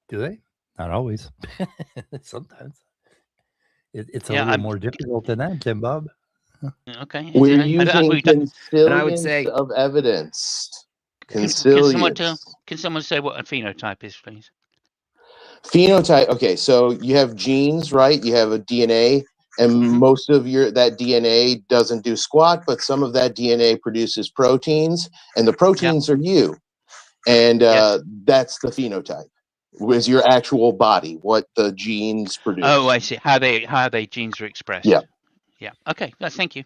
Do they? Not always. Sometimes. It's a little more difficult than that, JimBob. Okay. We're using consilience of evidence. Can someone say what a phenotype is, please? Phenotype. Okay, so you have genes, right? You have a DNA, and most of that DNA doesn't do squat, but some of that DNA produces proteins, and the proteins are you, and that's the phenotype. Was your actual body what the genes produce? Oh, I see. How they genes are expressed. Yeah. Okay. Thank you.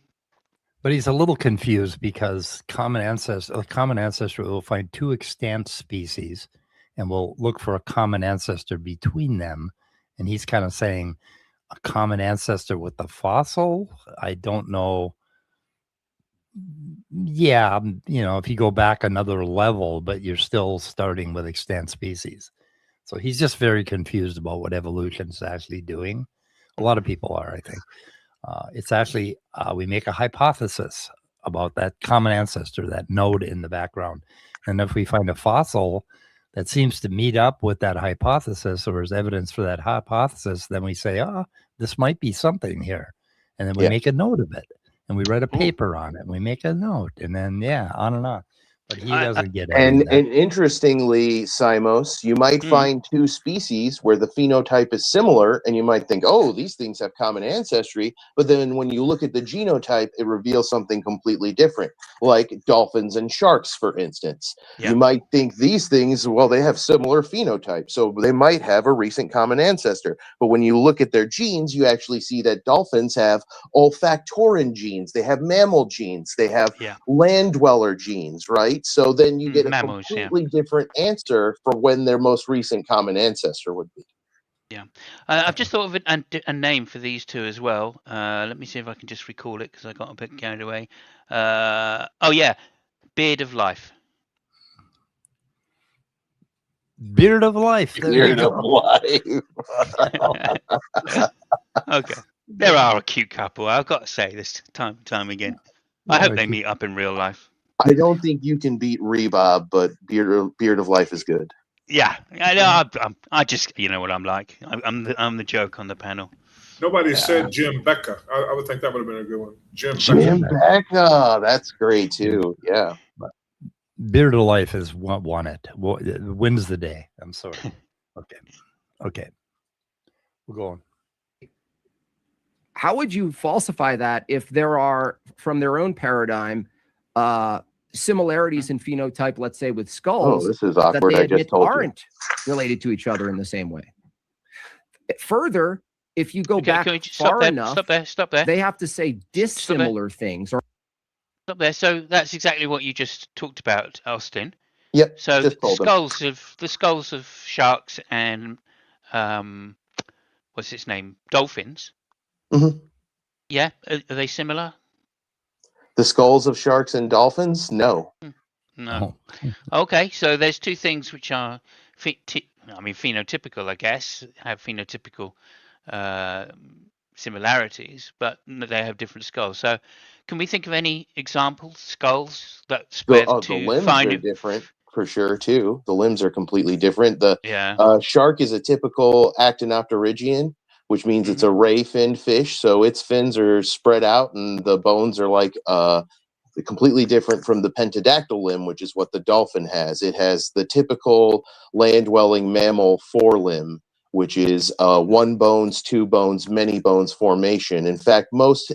But he's a little confused because a common ancestor will find two extant species and will look for a common ancestor between them. And he's kind of saying a common ancestor with the fossil. I don't know. Yeah, if you go back another level, but you're still starting with extant species. So he's just very confused about what evolution is actually doing. A lot of people are, I think. It's actually, we make a hypothesis about that common ancestor, that node in the background. And if we find a fossil that seems to meet up with that hypothesis, or is evidence for that hypothesis, then we say, this might be something here. And then we make a note of it. And we write a paper on it. And we make a note. And then, on and on. But he doesn't get it. And interestingly, Simos, you might find two species where the phenotype is similar, and you might think, oh, these things have common ancestry. But then when you look at the genotype, it reveals something completely different, like dolphins and sharks, for instance. Yeah. You might think these things, well, they have similar phenotypes, so they might have a recent common ancestor. But when you look at their genes, you actually see that dolphins have olfactorin genes, they have mammal genes, they have land dweller genes, right? So then you get a completely different answer for when their most recent common ancestor would be. Yeah. I've just thought of a name for these two as well. Let me see if I can just recall it because I got a bit carried away. Oh, yeah. Beard of Life. Beard of Life. Beard of Life. Okay. There are a cute couple. I've got to say this time and time again. I hope they meet up in real life. I don't think you can beat Rebekah, but Beard of Life is good. Yeah, I know. I just, you know what I'm like. I'm the joke on the panel. Nobody said JimBob. I would think that would have been a good one. JimBob. That's great too. Yeah. Beard of Life is won it. Wins the day. I'm sorry. Okay. We're going. How would you falsify that if there are, from their own paradigm, similarities in phenotype, let's say with skulls, this is awkward. that they I admit just told aren't related to each other in the same way? Further, if you go back far enough, stop there. They have to say dissimilar things. Or stop there. So that's exactly what you just talked about, Austin. Yep. So the skulls of sharks and what's its name? Dolphins. Mm-hmm. Yeah, are they similar? The skulls of sharks and dolphins? No. No. Okay, so there's two things which are, phenotypical, I guess, have phenotypical similarities, but they have different skulls. So can we think of any examples, skulls that spread the limbs are different for sure, too. The limbs are completely different. The shark is a typical actinopterygian, which means it's a ray-finned fish, so its fins are spread out, and the bones are like completely different from the pentadactyl limb, which is what the dolphin has. It has the typical land-dwelling mammal forelimb, which is one bones, two bones, many bones formation. In fact, most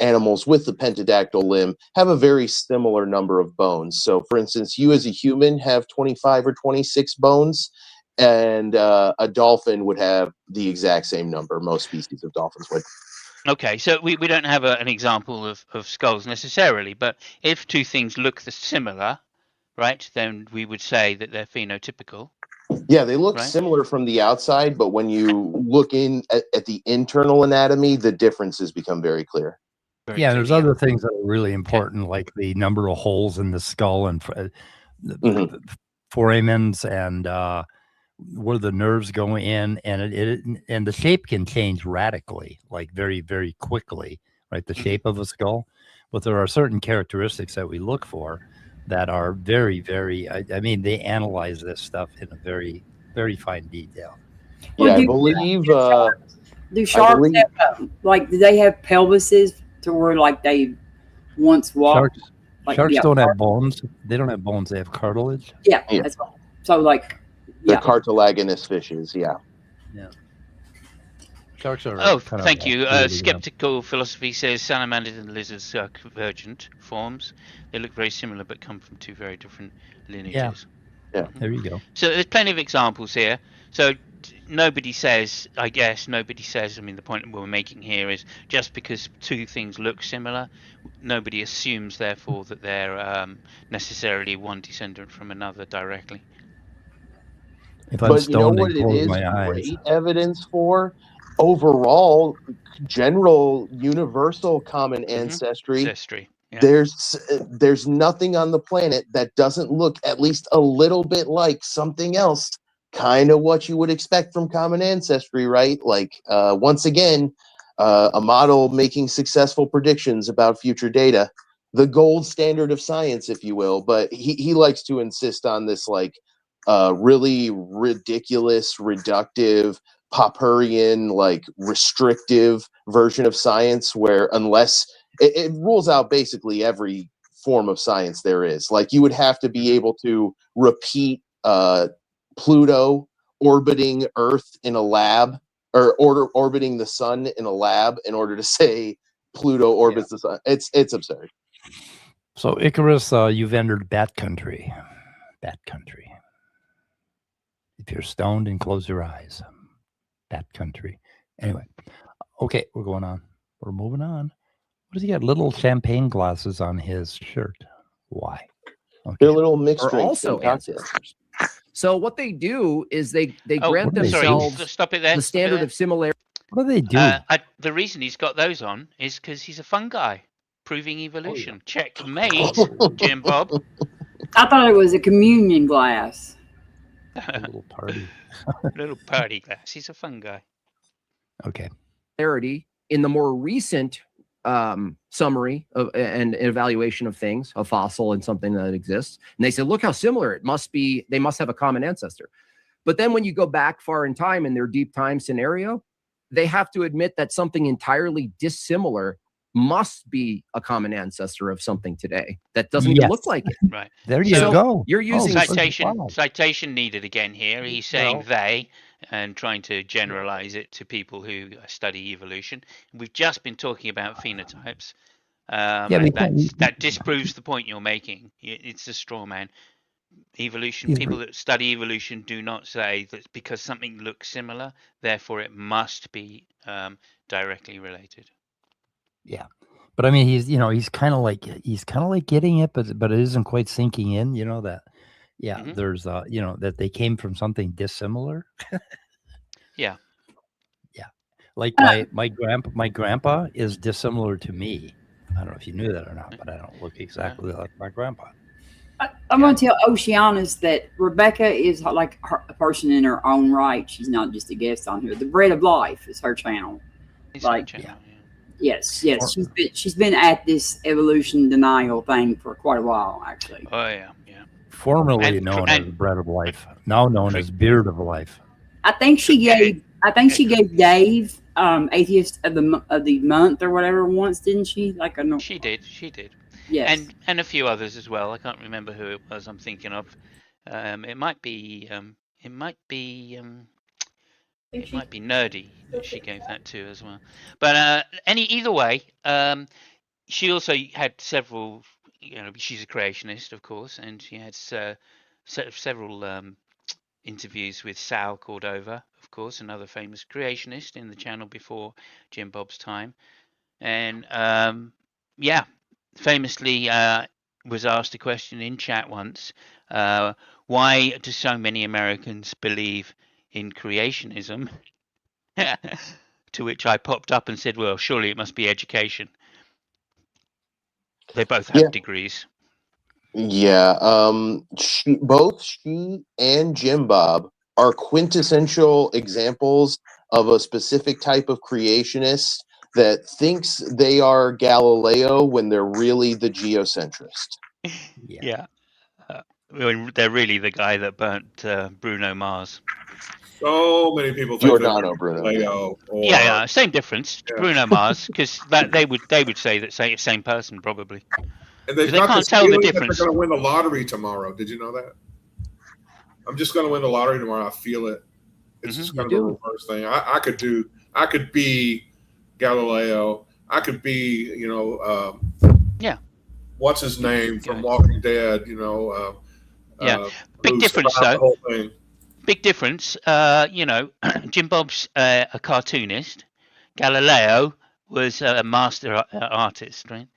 animals with the pentadactyl limb have a very similar number of bones. So, for instance, you as a human have 25 or 26 bones, and a dolphin would have the exact same number. Most species of dolphins would. Okay, so we don't have an example of skulls necessarily, but if two things look similar, right, then we would say that they're phenotypical. Yeah, they look similar from the outside, but when you look in at the internal anatomy, the differences become very clear. There's other things that are really important, like the number of holes in the skull and the foramens and where the nerves go in, and the shape can change radically, like very, very quickly, right? The shape of a skull. But there are certain characteristics that we look for that are very, very, they analyze this stuff in a very, very fine detail. Yeah, I believe. Do sharks have, do they have pelvises to where like they once walked? Sharks don't have bones. They don't have bones. They have cartilage. Yeah. That's right. So like. They're cartilaginous fishes, yeah. Sharks are. Oh, thank you. Skeptical Philosophy says salamanders and lizards are convergent forms. They look very similar, but come from two very different lineages. Yeah. There you go. So there's plenty of examples here. So nobody says, the point we're making here is just because two things look similar, nobody assumes, therefore, that they're necessarily one descendant from another directly. But you know what it is great evidence for? Overall, general, universal common ancestry. Yeah. There's nothing on the planet that doesn't look at least a little bit like something else. Kind of what you would expect from common ancestry, right? Like, once again, a model making successful predictions about future data. The gold standard of science, if you will. But he likes to insist on this, like, really ridiculous, reductive, Popperian, like restrictive version of science where unless it rules out basically every form of science there is. Like, you would have to be able to repeat Pluto orbiting Earth in a lab, or orbiting the sun in a lab, in order to say Pluto orbits the sun. It's absurd. So Icarus, you've entered Bat Country. Bat Country. If you're stoned and close your eyes. Bat Country. Anyway, okay, we're going on. We're moving on. What does he got? Little champagne glasses on his shirt. Why? Okay. They're little mixed Are drinks also and cocktails. ancestors. So what they do is they grant themselves Stop it there. the standard of similarity. What do they do? The reason he's got those on is because he's a fungi, proving evolution. Oh, Checkmate, JimBob. I thought it was a communion glass. A little party. Little party glass. He's a fungi. Okay. In the more recent summary of and evaluation of things, a fossil and something that exists, and they said, look how similar it must be. They must have a common ancestor. But then when you go back far in time in their deep time scenario, they have to admit that something entirely dissimilar must be a common ancestor of something today that doesn't even look like it. Right. There you go. You're using citation needed again here. He's saying they and trying to generalize it to people who study evolution. We've just been talking about phenotypes. That disproves the point you're making. It's a straw man. Evolution. People that study evolution do not say that because something looks similar, therefore it must be directly related. Yeah, but I mean, he's kind of like getting it, but it isn't quite sinking in. That. Yeah, there's that they came from something dissimilar. Yeah. Yeah, like my grandpa is dissimilar to me. I don't know if you knew that or not, but I don't look exactly like my grandpa. I'm going to tell Oceanus that Rebekah is like a person in her own right. She's not just a guest on here. The Bread of Life is her channel. Yes. She's been at this evolution denial thing for quite a while, actually. Oh yeah. Formerly known as Bread of Life, now known as Beard of Life. I think she gave Dave Atheist of the Month or whatever once, didn't she? She did. Yes. And a few others as well. I can't remember who it was I'm thinking of. It might be Nerdy that she gave that to as well. But either way, she also had several. She's a creationist, of course, and she had several interviews with Sal Cordova, of course, another famous creationist in the channel before JimBob's time, and famously was asked a question in chat once: why do so many Americans believe in creationism? To which I popped up and said, well, surely it must be education. They both have degrees. Yeah. Both she and JimBob are quintessential examples of a specific type of creationist that thinks they are Galileo when they're really the geocentrist. Yeah. They're really the guy that burnt Bruno Mars. So many people think Giordano Bruno. Yeah, same difference. Yeah. Bruno Mars, because they would say that same person probably. And they can't tell the difference. They're going to win the lottery tomorrow. Did you know that? I'm just going to win the lottery tomorrow. I feel it. It's just going to be the reverse thing. I could be Galileo. I could be, what's his name from Walking Dead? Big difference though. Big difference. JimBob's a cartoonist. Galileo was a master artist, right?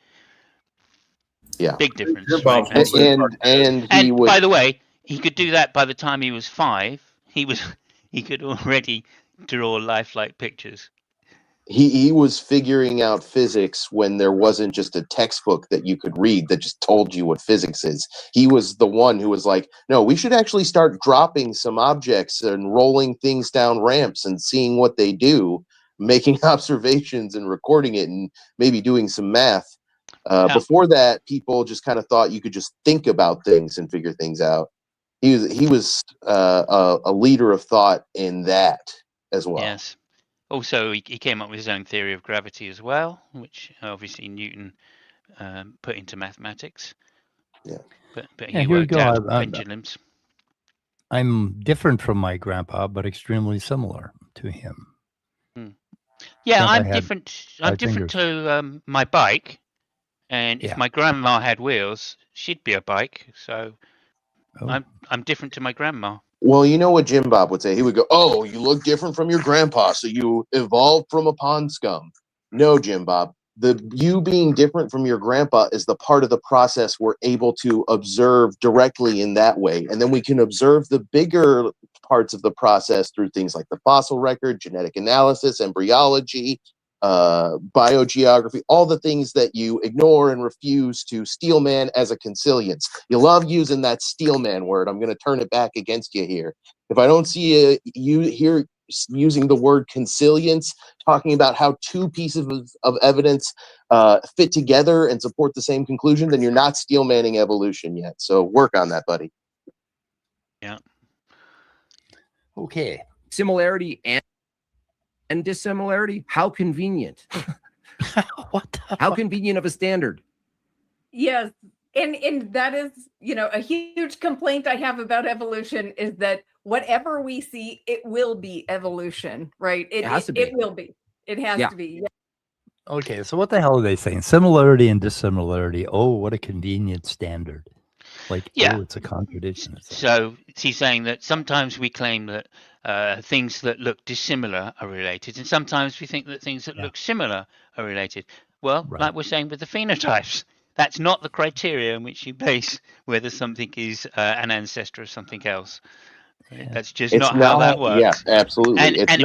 Yeah. Big difference. Right? And by the way, he could do that by the time he was 5. He could already draw lifelike pictures. He was figuring out physics when there wasn't just a textbook that you could read that just told you what physics is. He was the one who was like, no, we should actually start dropping some objects and rolling things down ramps and seeing what they do, making observations and recording it and maybe doing some math. Before that, people just kind of thought you could just think about things and figure things out. He was a leader of thought in that as well. Yes. Also, he came up with his own theory of gravity as well, which obviously Newton put into mathematics. Yeah. But Yeah, he here you worked go. out pendulums. I'm different from my grandpa, but extremely similar to him. Yeah, Grandpa I'm had different. I'm 5 different fingers. to my bike, and Yeah. if my grandma had wheels, she'd be a bike. So Oh. I'm different to my grandma. Well, you know what JimBob would say? He would go, "Oh, you look different from your grandpa, so you evolved from a pond scum." No, JimBob. You being different from your grandpa is the part of the process we're able to observe directly in that way. And then we can observe the bigger parts of the process through things like the fossil record, genetic analysis, embryology, biogeography, all the things that you ignore and refuse to steelman as a consilience. You love using that steelman word. I'm going to turn it back against you here. If I don't see you here using the word consilience, talking about how two pieces of evidence fit together and support the same conclusion, then you're not steelmanning evolution yet. So work on that, buddy. Yeah. Okay. Similarity and dissimilarity. How convenient. What the How fuck? convenient of a standard. Yes. And that is, a huge complaint I have about evolution is that whatever we see, it will be evolution, right? It has to be. It will be. It has to be. Yeah. Okay, so what the hell are they saying? Similarity and dissimilarity. Oh, what a convenient standard. Like, Yeah. oh, it's a contradiction. So he's saying that sometimes we claim that things that look dissimilar are related, and sometimes we think that things that look similar are related. Well, Right. like we're saying with the phenotypes, that's not the criteria in which you base whether something is an ancestor of something else. Right? That's just not how that works. Yeah, absolutely. And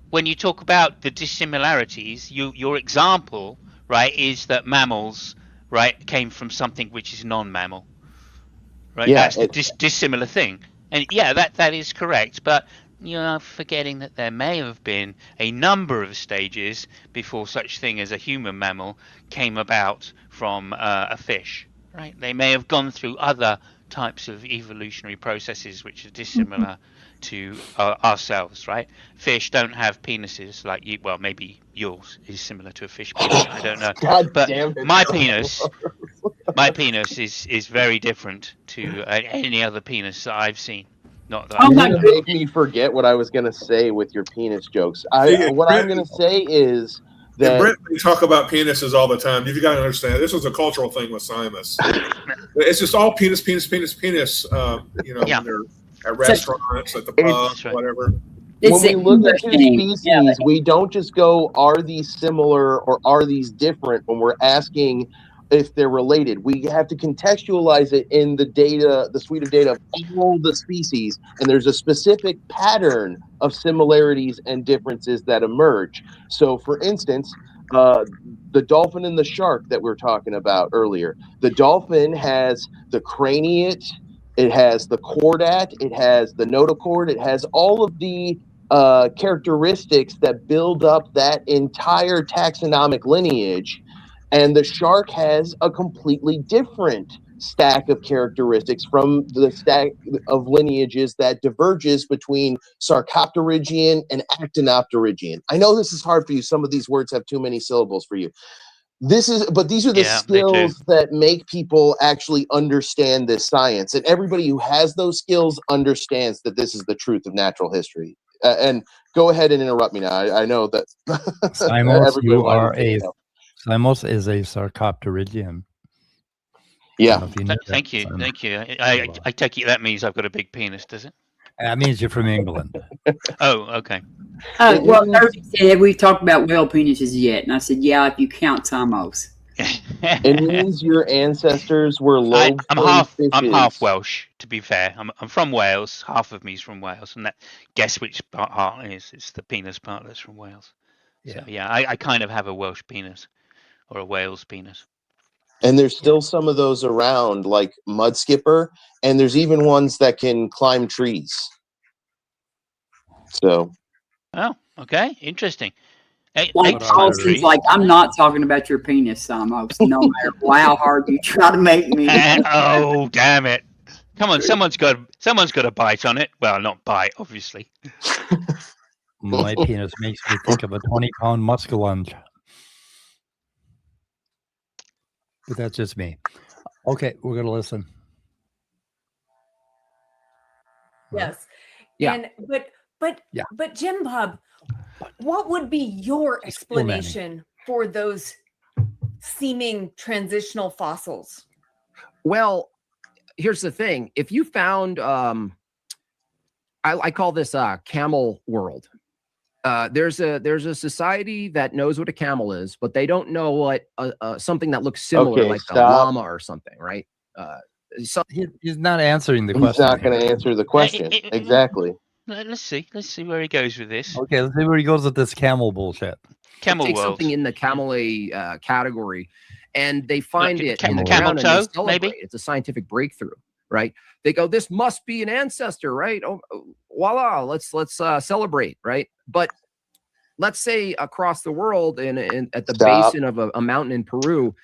when you talk about the dissimilarities, your example, right, is that mammals, right, came from something which is non-mammal. Right, Yeah, that's the dissimilar thing, and yeah, that is correct. But you're forgetting that there may have been a number of stages before such thing as a human mammal came about from a fish. Right, they may have gone through other types of evolutionary processes which are dissimilar to ourselves. Right, fish don't have penises like you. Well, maybe yours is similar to a fish penis. I don't know. God But damn it. my penis is very different to any other penis that I've seen. Not that You're my gonna make me forget what I was gonna say with your penis jokes. What I'm gonna say is that Brent, we talk about penises all the time. You've got to understand this was a cultural thing with Simus. It's just all penis. When they're at restaurants, at the pub, right. whatever. When we look at two species, we don't just go, are these similar or are these different when we're asking if they're related. We have to contextualize it in the data, the suite of data of all the species, and there's a specific pattern of similarities and differences that emerge. So, for instance, the dolphin and the shark that we were talking about earlier. The dolphin has the craniate, it has the chordat, it has the notochord, it has all of the characteristics that build up that entire taxonomic lineage. And the shark has a completely different stack of characteristics from the stack of lineages that diverges between Sarcopterygian and Actinopterygian. I know this is hard for you. Some of these words have too many syllables for you. These are the skills that make people actually understand this science. And everybody who has those skills understands that this is the truth of natural history. And go ahead and interrupt me now. I know that Simos is a Sarcopterygian. Yeah. Thank you. I take it that means I've got a big penis, does it? That means you're from England. Oh, okay. Well, Thursday said, we've talked about whale penises yet, and I said, yeah, if you count Simos. It means your ancestors were low. I'm half Welsh, to be fair. I'm from Wales. Half of me's from Wales, and guess which part it is? It's the penis part that's from Wales. Yeah. So yeah, I kind of have a Welsh penis or a Wales penis. And there's still some of those around, like mud skipper, and there's even ones that can climb trees. So. Oh, okay, interesting. Like Austin's like, I'm not talking about your penis, Simos, no matter how hard you try to make me. Oh, damn it! Come on, someone's got a bite on it. Well, not bite, obviously. My penis makes me think of a 20-pound muscle lunge. But that's just me. Okay, we're gonna listen. Yes. Yeah. And but JimBob, what would be your explanation for those seeming transitional fossils? Well, here's the thing. If you found I call this camel world. There's a society that knows what a camel is, but they don't know what something that looks similar, like a llama or something, right? He's not answering the question. He's not going to answer the question. Exactly. Let's see where he goes with this. Okay, let's see where he goes with this camel bullshit. Camel take world. Something in the camel category, and they find it in the camel ground toe, and they celebrate. maybe? It's a scientific breakthrough, right? They go, this must be an ancestor, right? Oh, voila, let's celebrate, right? But let's say across the world and at the basin of a mountain in Peru,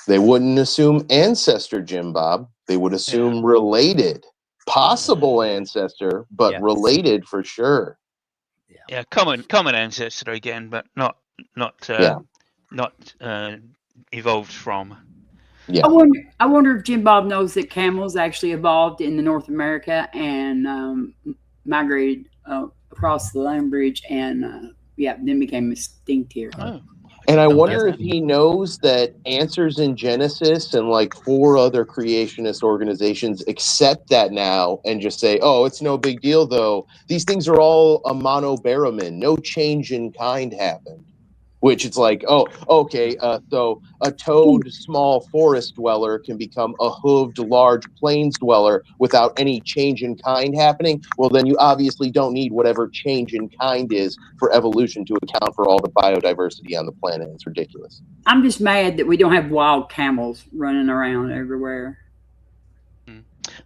they wouldn't assume ancestor, JimBob. They would assume related, possible ancestor, but related for sure. Yeah, common ancestor again, but not evolved from. Yeah. I wonder if JimBob knows that camels actually evolved in the North America and migrated across the land bridge and then became extinct here. Oh. And I wonder if he knows that Answers in Genesis and like 4 other creationist organizations accept that now and just say, oh, it's no big deal, though. These things are all a monobaromen. No change in kind happened. Which it's like, oh, okay, so a toad small forest dweller can become a hooved large plains dweller without any change in kind happening. Well, then you obviously don't need whatever change in kind is for evolution to account for all the biodiversity on the planet. It's ridiculous. I'm just mad that we don't have wild camels running around everywhere.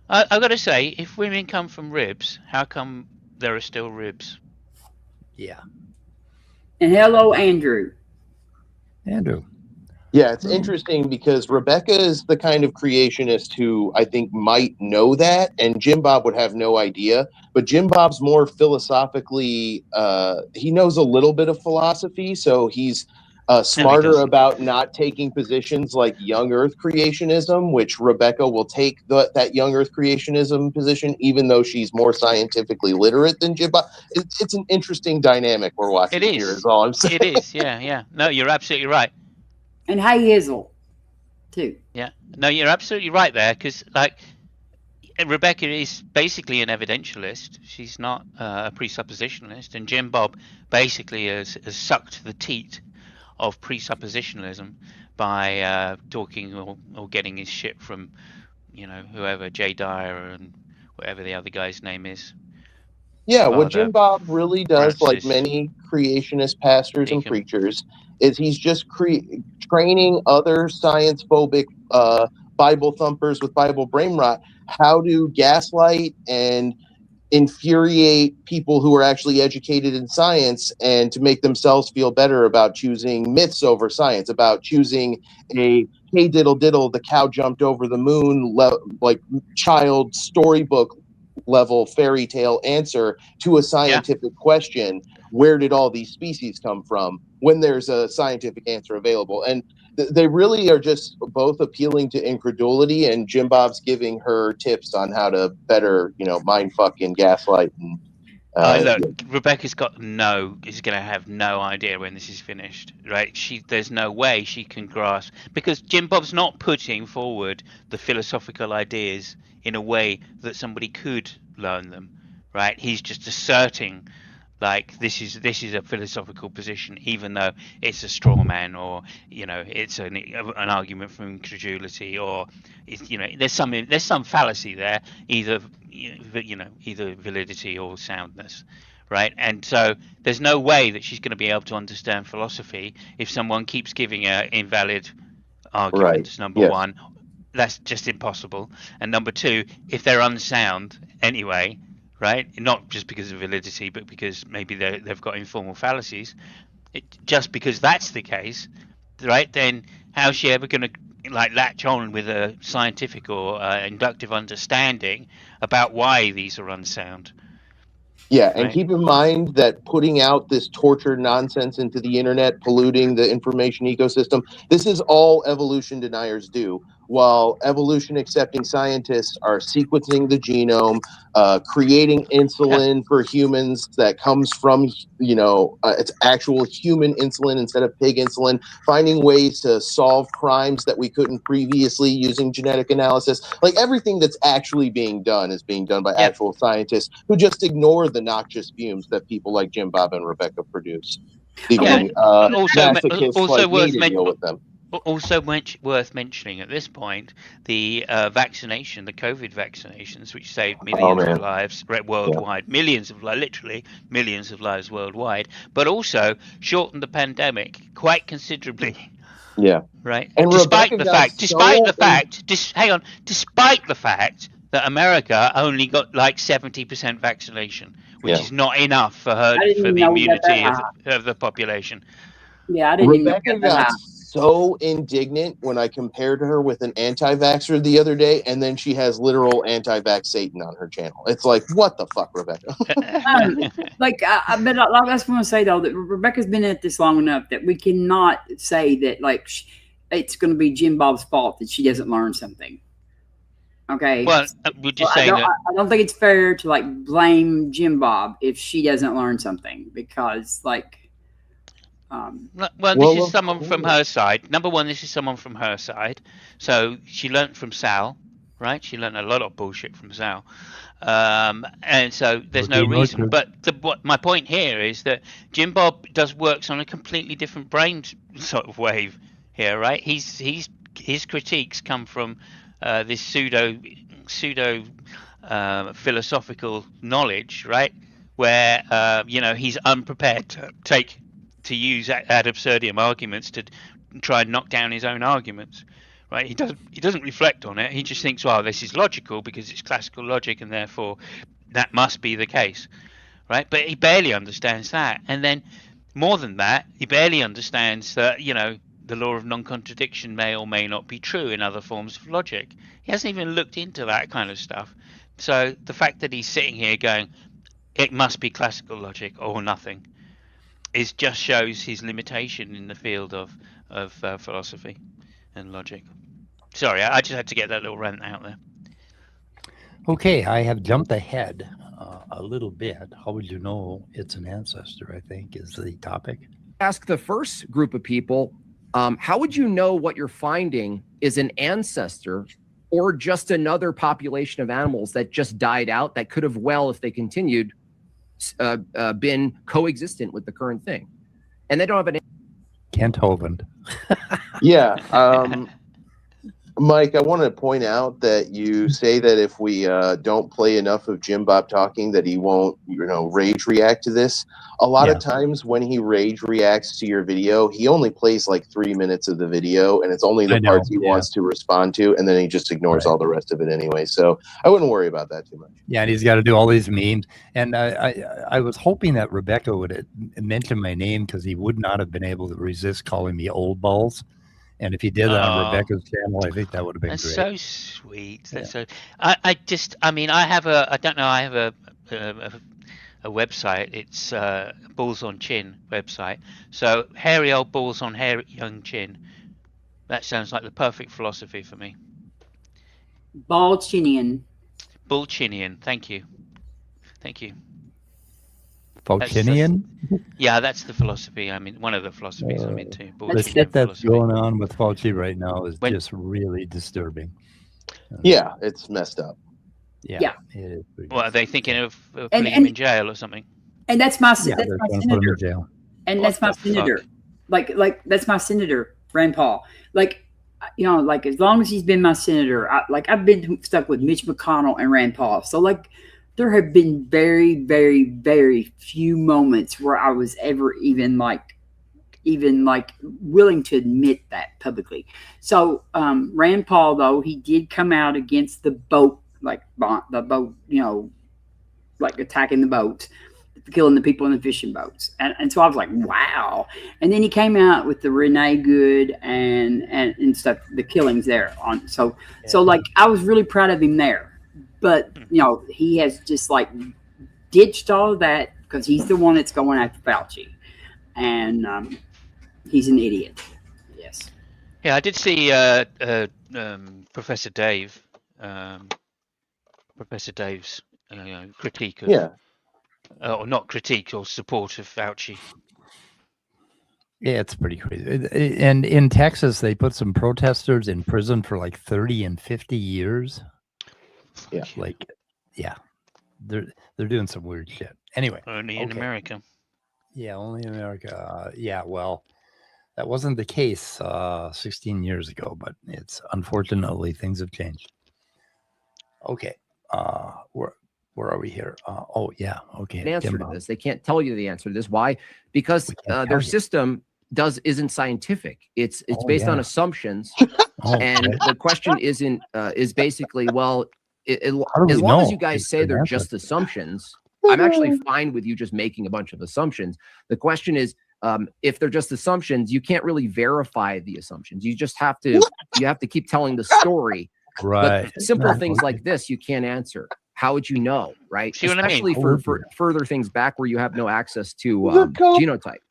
I've got to say, if women come from ribs, how come there are still ribs? Yeah. And hello, Andrew. Yeah, it's interesting because Rebekah is the kind of creationist who I think might know that, and JimBob would have no idea. But JimBob's more philosophically, he knows a little bit of philosophy, so he's smarter about not taking positions like young Earth creationism, which Rebekah will take that young Earth creationism position, even though she's more scientifically literate than JimBob. It's an interesting dynamic we're watching here, is all I'm saying. It is, yeah. No, you're absolutely right. And Hey Hizzle, too. Yeah. No, you're absolutely right there, because, like, Rebekah is basically an evidentialist. She's not a presuppositionalist, and JimBob basically has sucked the teat of presuppositionalism by talking or getting his shit from, whoever, Jay Dyer and whatever the other guy's name is. Yeah, what JimBob really does, like many creationist pastors and preachers, is he's just training other science-phobic Bible thumpers with Bible brain rot how to gaslight and infuriate people who are actually educated in science and to make themselves feel better about choosing myths over science, about choosing a hey diddle diddle, the cow jumped over the moon, like child storybook level fairy tale answer to a scientific question. Where did all these species come from, when there's a scientific answer available? And they really are just both appealing to incredulity, and JimBob's giving her tips on how to better, mind fuck and gaslight. And, look, Rebekah's going to have no idea when this is finished, right? There's no way she can grasp, because JimBob's not putting forward the philosophical ideas in a way that somebody could learn them, right? He's just asserting, like, this is a philosophical position, even though it's a straw man, or it's an argument from incredulity, or there's some fallacy there, either validity or soundness, right? And so there's no way that she's going to be able to understand philosophy if someone keeps giving her invalid arguments. Number one, that's just impossible, and number two, if they're unsound anyway. Right, not just because of validity, but because maybe they've got informal fallacies. Just because that's the case, right? Then how's she ever going to latch on with a scientific or inductive understanding about why these are unsound? Yeah, and Right. keep in mind that putting out this tortured nonsense into the internet, polluting the information ecosystem, this is all evolution deniers do. While evolution accepting scientists are sequencing the genome, creating insulin for humans that comes from, it's actual human insulin instead of pig insulin, finding ways to solve crimes that we couldn't previously using genetic analysis. Like everything that's actually being done is being done by actual scientists who just ignore the noxious fumes that people like JimBob and Rebekah produce, leaving masochists like me to deal with them. Also worth mentioning at this point, the vaccination, the COVID vaccinations, which saved millions of lives worldwide, literally millions of lives worldwide, but also shortened the pandemic quite considerably. Yeah. Right. And despite the fact that America only got like 70% vaccination, which is not enough for the immunity of the population. Yeah, I didn't Rebekah even know got so indignant when I compared her with an anti-vaxxer the other day, and then she has literal anti-vax Satan on her channel. It's like, what the fuck, Rebekah? But I just want to say though that Rebekah's been at this long enough that we cannot say that like it's going to be JimBob's fault that she doesn't learn something. Okay. Well, would you say that? I don't think it's fair to like blame JimBob if she doesn't learn something because like. This is someone from her side. Number one, this is someone from her side. So she learned from Sal, right? She learned a lot of bullshit from Sal. And so there's no reason. But my point here is that JimBob works on a completely different brain sort of wave here, right? His critiques come from this pseudo philosophical knowledge, right? Where he's unprepared to use ad absurdum arguments to try and knock down his own arguments, right? He doesn't reflect on it. He just thinks, well, this is logical because it's classical logic and therefore that must be the case, right? But he barely understands that. And then more than that, he barely understands that, the law of non-contradiction may or may not be true in other forms of logic. He hasn't even looked into that kind of stuff. So the fact that he's sitting here going, it must be classical logic or nothing, just shows his limitation in the field of philosophy and logic. Sorry, I just had to get that little rant out there. Okay, I have jumped ahead a little bit. How would you know it's an ancestor, I think, is the topic. Ask the first group of people, how would you know what you're finding is an ancestor or just another population of animals that just died out that could have if they continued, been coexistent with the current thing, and they don't have an. Kent Hovind. Yeah, Mike, I want to point out that you say that if we don't play enough of JimBob talking, that he won't, rage react to this. A lot of times when he rage reacts to your video, he only plays like 3 minutes of the video, and it's only the parts he wants to respond to, and then he just ignores all the rest of it anyway. So I wouldn't worry about that too much. Yeah, and he's got to do all these memes. And I was hoping that Rebekah would mention my name because he would not have been able to resist calling me old balls. And if he did that on Rebekah's channel, I think that would have been great. That's so sweet. That's so. I have a website. It's Balls on Chin website. So hairy old balls on hairy young chin. That sounds like the perfect philosophy for me. Ball-chinian. Bull-chinian. Thank you. Falcinian? Yeah, that's the philosophy. I mean, one of the philosophies I'm into. The shit that's going on with Fauci right now is just really disturbing. Yeah, it's messed up. Yeah. It is. Well, are they thinking of putting him in jail or something? And that's my senator. And that's my senator. Like that's my senator, Rand Paul. Like as long as he's been my senator, I've been stuck with Mitch McConnell and Rand Paul. So there have been very, very, very few moments where I was ever even willing to admit that publicly. So Rand Paul, though, he did come out against the boat, attacking the boats, killing the people in the fishing boats. And so I was like, wow. And then he came out with the Renee Good and stuff, the killings there on. So I was really proud of him there. But he has just ditched all of that because he's the one that's going after Fauci, and he's an idiot. Yes. Yeah, I did see Professor Dave's critique of, or not critique, or support of Fauci. Yeah, it's pretty crazy. And in Texas, they put some protesters in prison for like 30 and 50 years. Yeah. Like, yeah, they're doing some weird shit. Anyway. Only in America. Yeah, only in America. Yeah, well, that wasn't the case 16 years ago, but it's unfortunately things have changed. Okay. Where are we here? Oh, yeah. Okay. An answer to this. They can't tell you the answer to this. Why? Because their system isn't scientific. It's based on assumptions. And the question is basically, well, as long as you guys say they're just assumptions, I'm actually fine with you just making a bunch of assumptions. The question is, if they're just assumptions, you can't really verify the assumptions. You just have to keep telling the story. Right. But simple things like this, you can't answer. How would you know, right? See what I mean? Especially for further things back where you have no access to genotype.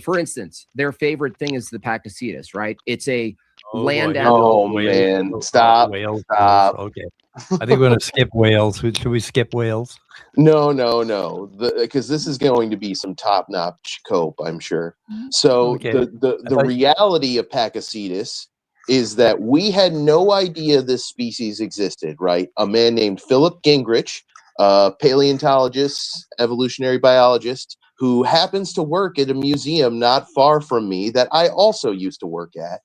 For instance, their favorite thing is the Pakicetus, right? It's a land animal. Oh, man. Stop. Whales. Stop. Okay. I think we're going to skip whales. Should we skip whales? No. Because this is going to be some top-notch cope, I'm sure. So the reality of Pakicetus is that we had no idea this species existed, right? A man named Philip Gingrich, paleontologist, evolutionary biologist, who happens to work at a museum not far from me that I also used to work at.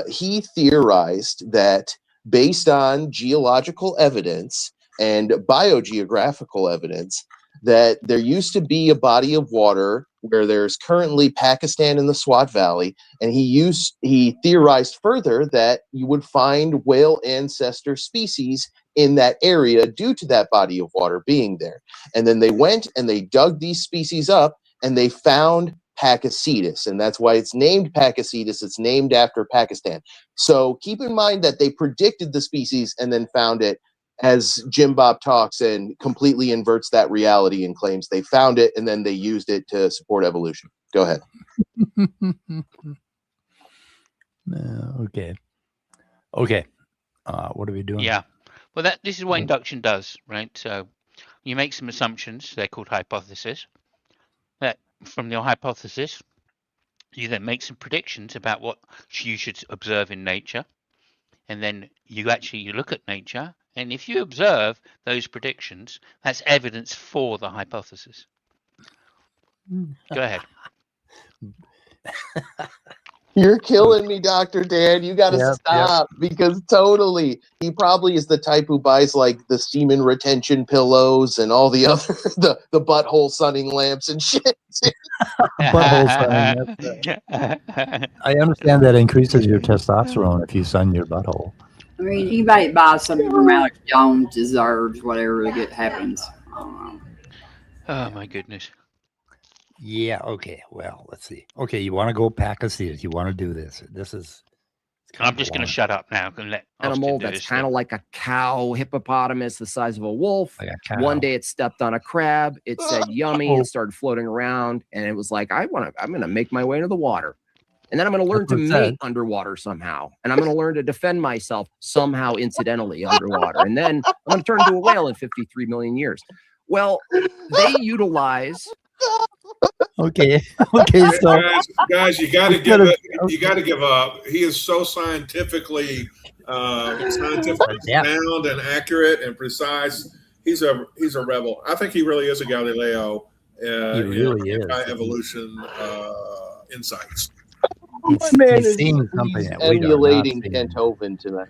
He theorized that based on geological evidence and biogeographical evidence, that there used to be a body of water where there's currently Pakistan in the Swat Valley, and he theorized further that you would find whale ancestor species in that area due to that body of water being there. And then they went and they dug these species up, and they found Pakicetus, and that's why it's named Pakicetus. It's named after Pakistan. So keep in mind that they predicted the species and then found it, as JimBob talks and completely inverts that reality and claims they found it and then they used it to support evolution. Go ahead. Okay. What are we doing? Yeah. Well, this is what induction does, right? So you make some assumptions. They're called hypotheses. That from your hypothesis, you then make some predictions about what you should observe in nature. And then you look at nature. And if you observe those predictions, that's evidence for the hypothesis. Go ahead. You're killing me, Dr. Dan. You got to stop because totally. He probably is the type who buys like the semen retention pillows and all the other, the butthole sunning lamps and shit. Butthole sunning. I understand that increases your testosterone if you sun your butthole. I mean, he might buy something from Alex Jones, deserves whatever happens. I don't know. Oh, my goodness. Yeah, okay. Well, let's see. Okay, you want to go Pakicetus. You want to do this. I'm just going to shut up now and let animal that's kind of like a cow, hippopotamus the size of a wolf. Like a cow. One day it stepped on a crab. It said yummy and started floating around. And it was like, I'm going to make my way into the water. And then I'm going to learn to mate underwater somehow. And I'm going to learn to defend myself somehow incidentally underwater. And then I'm going to turn into a whale in 53 million years. Well, they utilize. Okay. So guys, you got to give it. You got to give up. He is so scientifically sound and accurate and precise. He's a rebel. I think he really is a Galileo. He really is. Evolution insights. He's seeing something that we emulating Kent Hovind tonight.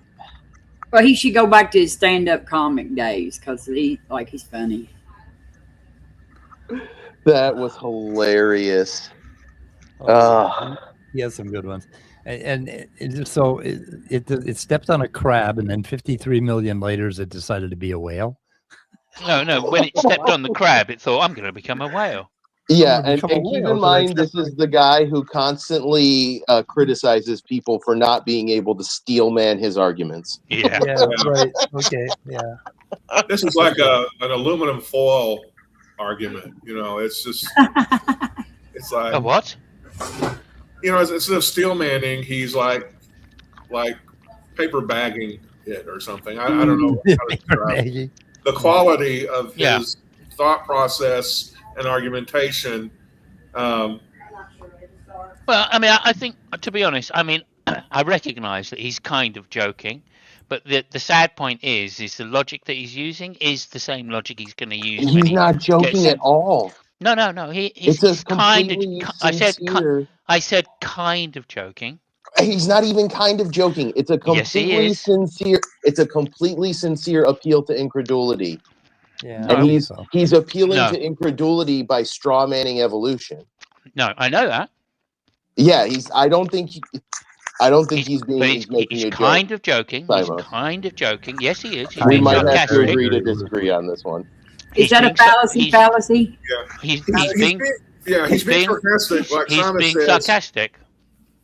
Well, he should go back to his stand-up comic days because he's funny. That was hilarious. He has some good ones. And so it stepped on a crab, and then 53 million later, it decided to be a whale. No. When it stepped on the crab, it thought, I'm going to become a whale. Yeah, and keep in mind, this is the guy who constantly criticizes people for not being able to steel man his arguments. Yeah. Right. Okay. Yeah. This is like an aluminum foil argument. You know, it's just, it's like A what? You know, instead of steel manning, he's like paper bagging it or something. I don't know how to describe it. The quality of his thought process and argumentation. Well, I mean, I think, to be honest, I mean, I recognise that he's kind of joking, but the sad point is the logic that he's using is the same logic he's going to use. He's not joking at all. No. He's kind of. I said kind of joking. He's not even kind of joking. It's a completely sincere. It's a completely sincere appeal to incredulity. Yeah, and he's appealing to incredulity by straw manning evolution. No, I know that. Yeah, I don't think he's making a joke. Kind of joking. He's kind of joking. Yes, he is. We might have to agree to disagree on this one. Is that a fallacy? Yeah. He's being sarcastic, like Simon says. Sarcastic.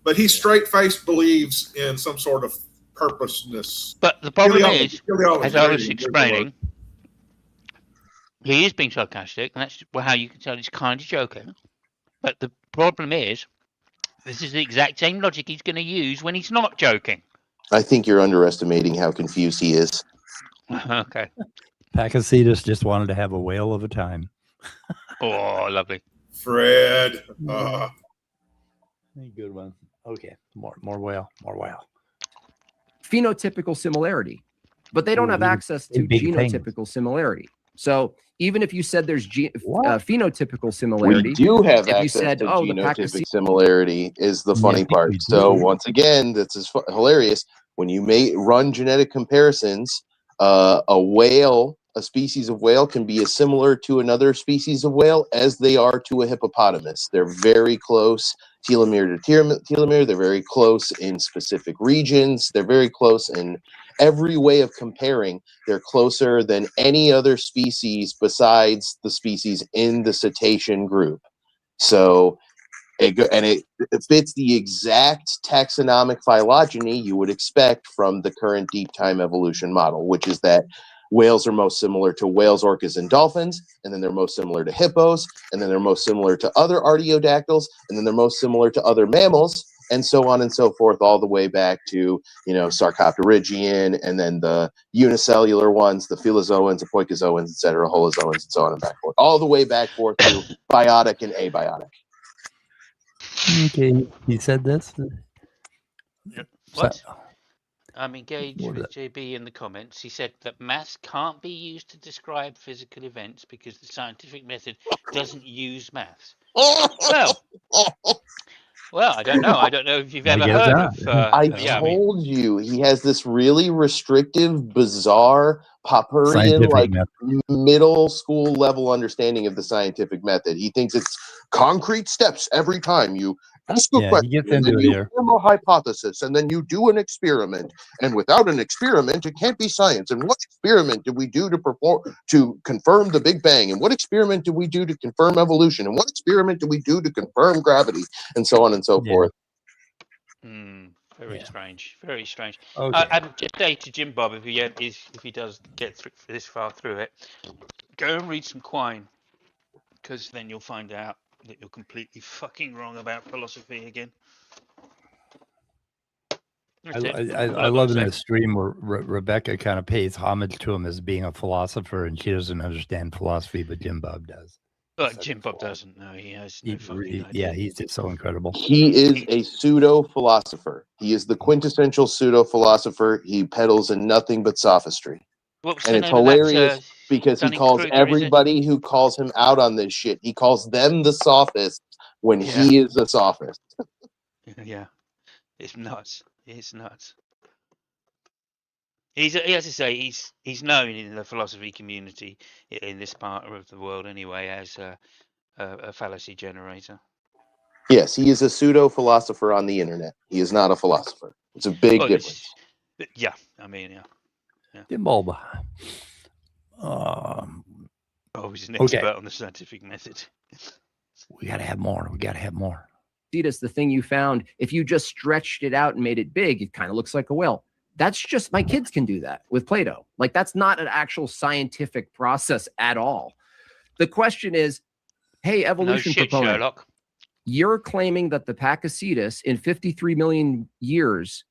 But he straight-faced believes in some sort of purposeness. But the problem is, as I was explaining, he is being sarcastic, and that's how you can tell he's kind of joking. But the problem is, this is the exact same logic he's going to use when he's not joking. I think you're underestimating how confused he is. Okay. Pacacetus just wanted to have a whale of a time. Oh, lovely. Fred. Good one. Okay. More whale. Phenotypical similarity. But they don't have access to genotypical similarity. So even if you said there's phenotypical similarity, we do have access to genotypic similarity is the funny part. So once again, this is hilarious. When you run genetic comparisons, a species of whale can be as similar to another species of whale as they are to a hippopotamus. They're very close telomere to telomere. They're very close in specific regions. They're very close in every way of comparing. They're closer than any other species besides the species in the cetacean group. So it fits the exact taxonomic phylogeny you would expect from the current deep time evolution model, which is that whales are most similar to whales, orcas, and dolphins, and then they're most similar to hippos, and then they're most similar to other artiodactyls, and then they're most similar to other mammals, and so on and so forth, all the way back to, Sarcopterygian, and then the unicellular ones, the philozoans, the poikizoans, etc., holozoans, and so on and back forth, all the way back forth to biotic and abiotic. Okay, he said this. What? I'm engaged with JB in the comments. He said that maths can't be used to describe physical events because the scientific method doesn't use maths. Well, I don't know. I don't know if you've ever heard of. I told you he has this really restrictive, bizarre, Popperian, middle school level understanding of the scientific method. He thinks it's concrete steps every time you ask a question, and then you form a hypothesis, and then you do an experiment. And without an experiment, it can't be science. And what experiment did we do to confirm the Big Bang? And what experiment did we do to confirm evolution? And what experiment did we do to confirm gravity? And so on and so forth. Very strange. Very strange. Okay. I'd just say to JimBob, if he does get this far through it, go and read some Quine, because then you'll find out that you're completely fucking wrong about philosophy again. I love in that stream where Rebekah kind of pays homage to him as being a philosopher, and she doesn't understand philosophy, but JimBob does. But JimBob doesn't know. He has no fucking idea. Yeah, he's just so incredible. He is a pseudo-philosopher. He is the quintessential pseudo-philosopher. He peddles in nothing but sophistry. And it's hilarious because he calls everybody who calls him out on this shit, he calls them the sophists when he is a sophist. Yeah. It's nuts. It's nuts. He has to say, he's known in the philosophy community in this part of the world anyway as a fallacy generator. Yes, he is a pseudo-philosopher on the internet. He is not a philosopher. It's a big difference. Yeah, I mean, yeah. JimBob. He's an expert on the scientific method. We gotta have more. The thing you found, if you just stretched it out and made it big, it kind of looks like a whale. That's just, my kids can do that with Play-Doh. Like, that's not an actual scientific process at all. The question is, hey, evolution proponent, Sherlock. You're claiming that the Pakicetus in 53 million years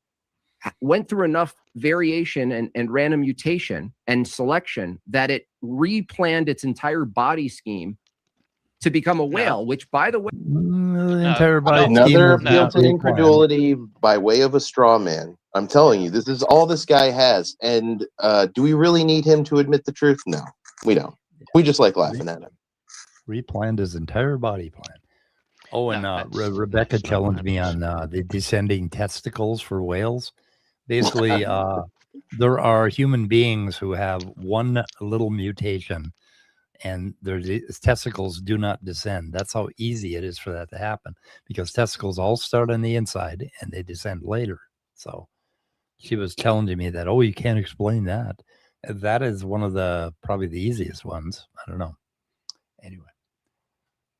went through enough variation and random mutation and selection that it replanned its entire body scheme to become a whale, which, by the way, entire body another appeal to incredulity by way of a straw man. I'm telling you, this is all this guy has. And do we really need him to admit the truth? No, we don't. We just like laughing at him. Replanned his entire body plan. Oh, and Rebekah challenged me on the descending testicles for whales. Basically, there are human beings who have one little mutation and their testicles do not descend. That's how easy it is for that to happen, because testicles all start on the inside and they descend later. So she was challenging me that, oh, you can't explain that. That is one of the probably the easiest ones. I don't know. Anyway,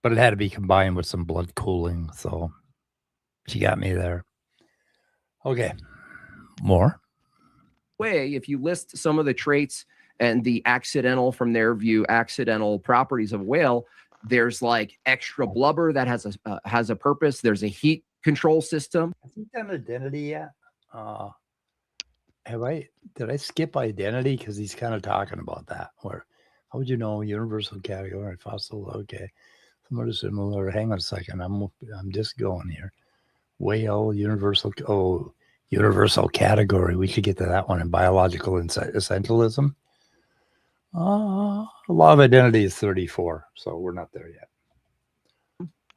but it had to be combined with some blood cooling. So she got me there. Okay. More. Way, if you list some of the traits and the accidental, from their view, accidental properties of a whale, there's like extra blubber that has a purpose. There's a heat control system. Have you done identity yet? Did I skip identity? Because he's kind of talking about that. Where, how would you know universal category, fossil? Okay, somewhat similar. Hang on a second. I'm just going here. Whale, universal. Oh, universal category. We should get to that one in biological essentialism. Law of identity is 34, so we're not there yet.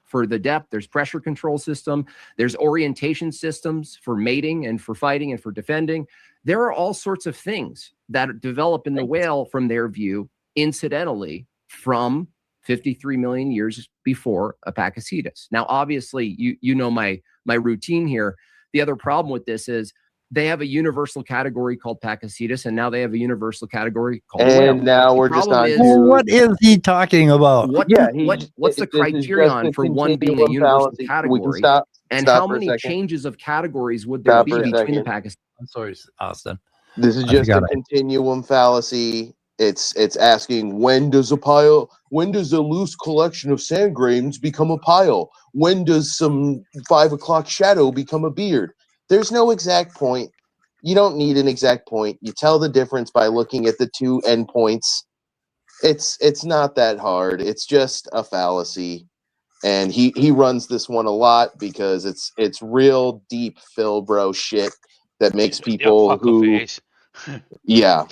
For the depth, there's pressure control system. There's orientation systems for mating and for fighting and for defending. There are all sorts of things that develop in the whale from their view, incidentally, from 53 million years before a Pakicetus. Now, obviously, you know my routine here. The other problem with this is they have a universal category called Pakicetus, and now they have a universal category called whale. And now we're just on. What is he talking about? What's the criterion for one being a universal category? And how many changes of categories would there be between the Pakicetus? I'm sorry, Austin. This is just a continuum fallacy. It's asking, when does a loose collection of sand grains become a pile? When does some 5 o'clock shadow become a beard? There's no exact point. You don't need an exact point. You tell the difference by looking at the two endpoints. It's not that hard. It's just a fallacy. And he runs this one a lot because it's real deep Phil bro shit that makes people who yeah.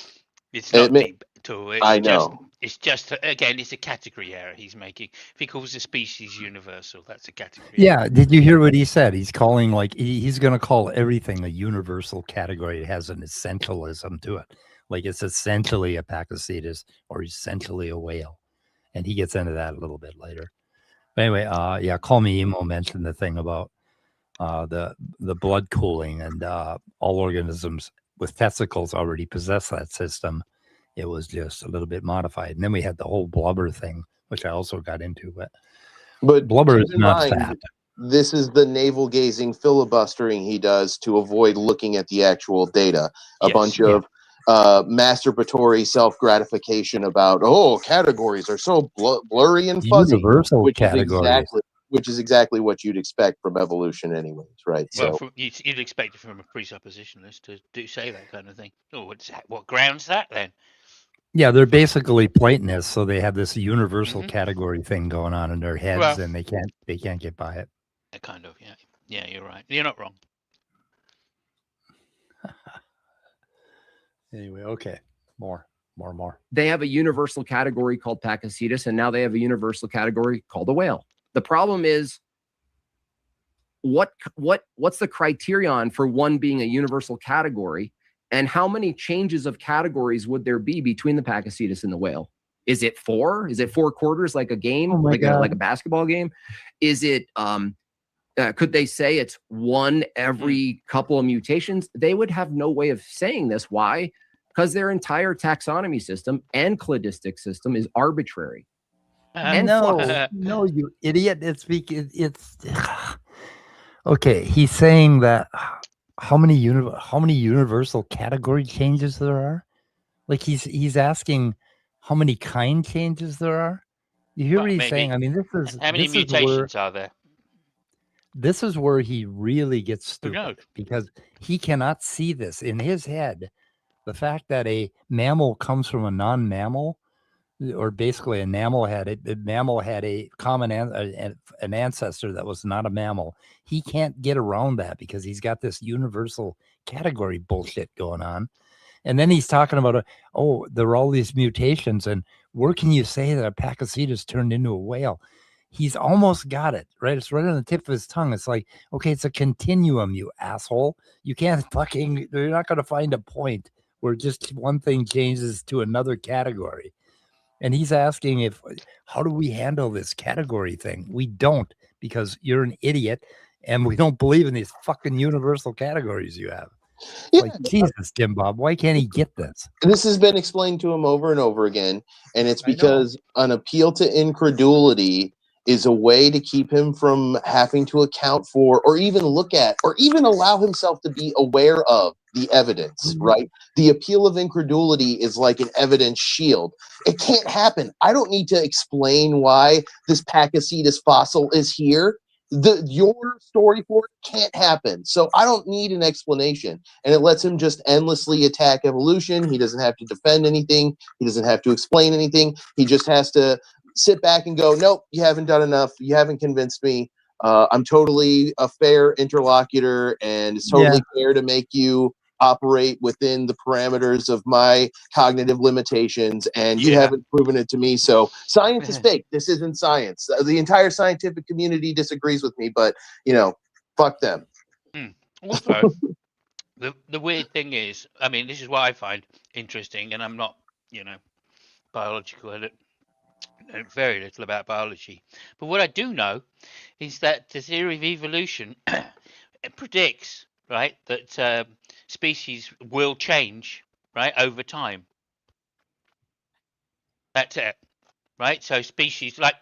It's not deep at all. I know. It's just, again, it's a category error he's making. If he calls the species universal, that's a category error. Did you hear what he said? He's calling, like, he's going to call everything a universal category. It has an essentialism to it. Like, it's essentially a Pakicetus or essentially a whale. And he gets into that a little bit later. But anyway, Call Me Emo mentioned the thing about the blood cooling, and all organisms with testicles already possess that system. It was just a little bit modified. And then we had the whole blubber thing, which I also got into. But blubber is not fat. This is the navel-gazing filibustering he does to avoid looking at the actual data. A bunch of masturbatory self-gratification about, categories are so blurry and fuzzy. Universal categories. Which is exactly what you'd expect from evolution anyways, right? Well, you'd expect it from a presuppositionalist to say that kind of thing. Oh, what grounds that then? Yeah, they're basically Platonists, so they have this universal category thing going on in their heads, and they can't get by it. Kind of, yeah. Yeah, you're right. You're not wrong. Anyway, okay. More. They have a universal category called Pakicetus, and now they have a universal category called a whale. The problem is, what's the criterion for one being a universal category, and how many changes of categories would there be between the Pakicetus and the whale? Is it 4? Is it 4 quarters, like a game, like a basketball game? Is it could they say it's 1 every couple of mutations? They would have no way of saying this. Why? Because their entire taxonomy system and cladistic system is arbitrary. No, you idiot! It's okay. He's saying that how many universal category changes there are? Like he's asking how many kind changes there are. You hear what he's saying? I mean, how many mutations are there? This is where he really gets stupid because he cannot see this in his head. The fact that a mammal comes from a non-mammal, or basically a mammal had a common an ancestor that was not a mammal. He can't get around that because he's got this universal category bullshit going on. And then he's talking about, there are all these mutations, and where can you say that a Pachycetus turned into a whale? He's almost got it, right? It's right on the tip of his tongue. It's like, okay, it's a continuum, you asshole. You can't you're not going to find a point where just one thing changes to another category. And he's asking how do we handle this category thing? We don't, because you're an idiot, and we don't believe in these fucking universal categories you have. Yeah. Like, Jesus, JimBob, why can't he get this? This has been explained to him over and over again, and it's because an appeal to incredulity is a way to keep him from having to account for, or even look at, or even allow himself to be aware of the evidence, right? The appeal of incredulity is like an evidence shield. It can't happen. I don't need to explain why this Pachycetus fossil is here. Your story for it can't happen. So I don't need an explanation. And it lets him just endlessly attack evolution. He doesn't have to defend anything. He doesn't have to explain anything. He just has to sit back and go, nope, you haven't done enough. You haven't convinced me. I'm totally a fair interlocutor, and it's totally fair to make you operate within the parameters of my cognitive limitations, and you haven't proven it to me. So science is fake. This isn't science. The entire scientific community disagrees with me, but fuck them. Also, the weird thing is, I mean, this is what I find interesting, and I'm not, biological. I know very little about biology, but what I do know is that the theory of evolution it predicts, right, that species will change, right, over time. That's it, right? So species, like,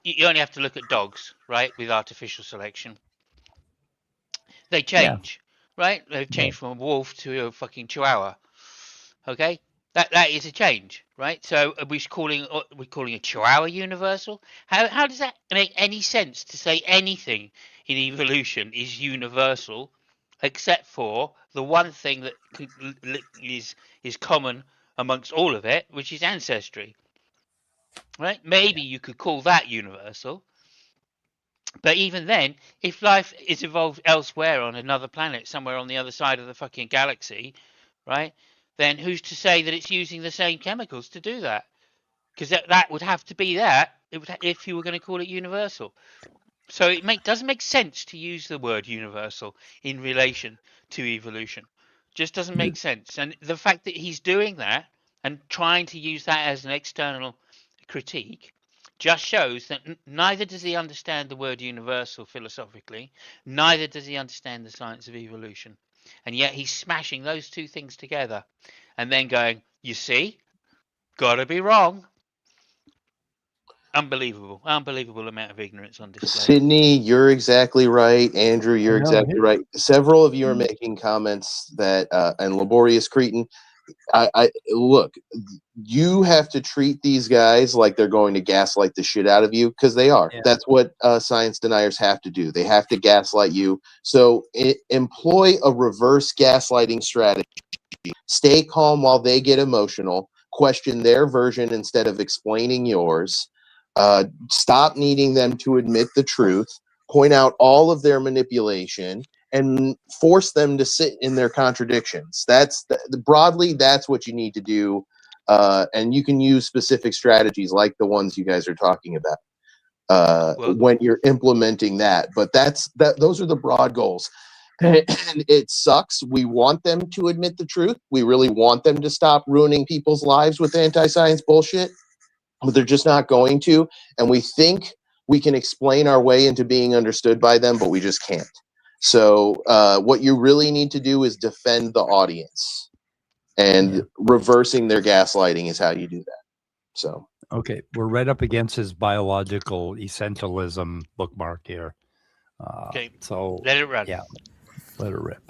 you only have to look at dogs, right, with artificial selection. They change, right? They've changed from a wolf to a fucking chihuahua. Okay, that is a change, right? So we're calling a chihuahua universal. How does that make any sense to say anything in evolution is universal, except for the one thing that is common amongst all of it, which is ancestry, right? Maybe you could call that universal. But even then, if life is evolved elsewhere on another planet, somewhere on the other side of the fucking galaxy, right, then who's to say that it's using the same chemicals to do that? Because that would have to be that if you were going to call it universal. So it doesn't make sense to use the word universal in relation to evolution. Just doesn't make sense. And the fact that he's doing that and trying to use that as an external critique just shows that neither does he understand the word universal philosophically, neither does he understand the science of evolution. And yet he's smashing those two things together and then going, you see, gotta be wrong. Unbelievable amount of ignorance on display. Sydney, you're exactly right. Andrew, you're exactly right. Several of you are making comments that, and Laborious Cretan, I look, you have to treat these guys like they're going to gaslight the shit out of you, because they are. Yeah. That's what science deniers have to do. They have to gaslight you. So employ a reverse gaslighting strategy. Stay calm while they get emotional. Question their version instead of explaining yours. Stop needing them to admit the truth. Point out all of their manipulation and force them to sit in their contradictions. Broadly, that's what you need to do. And you can use specific strategies like the ones you guys are talking about when you're implementing that. But those are the broad goals. And it sucks. We want them to admit the truth. We really want them to stop ruining people's lives with anti-science bullshit. But they're just not going to. And we think we can explain our way into being understood by them, but we just can't. So what you really need to do is defend the audience, and reversing their gaslighting is how you do that. So okay, we're right up against his biological essentialism bookmark here. Okay, so let it run. Yeah, let it rip.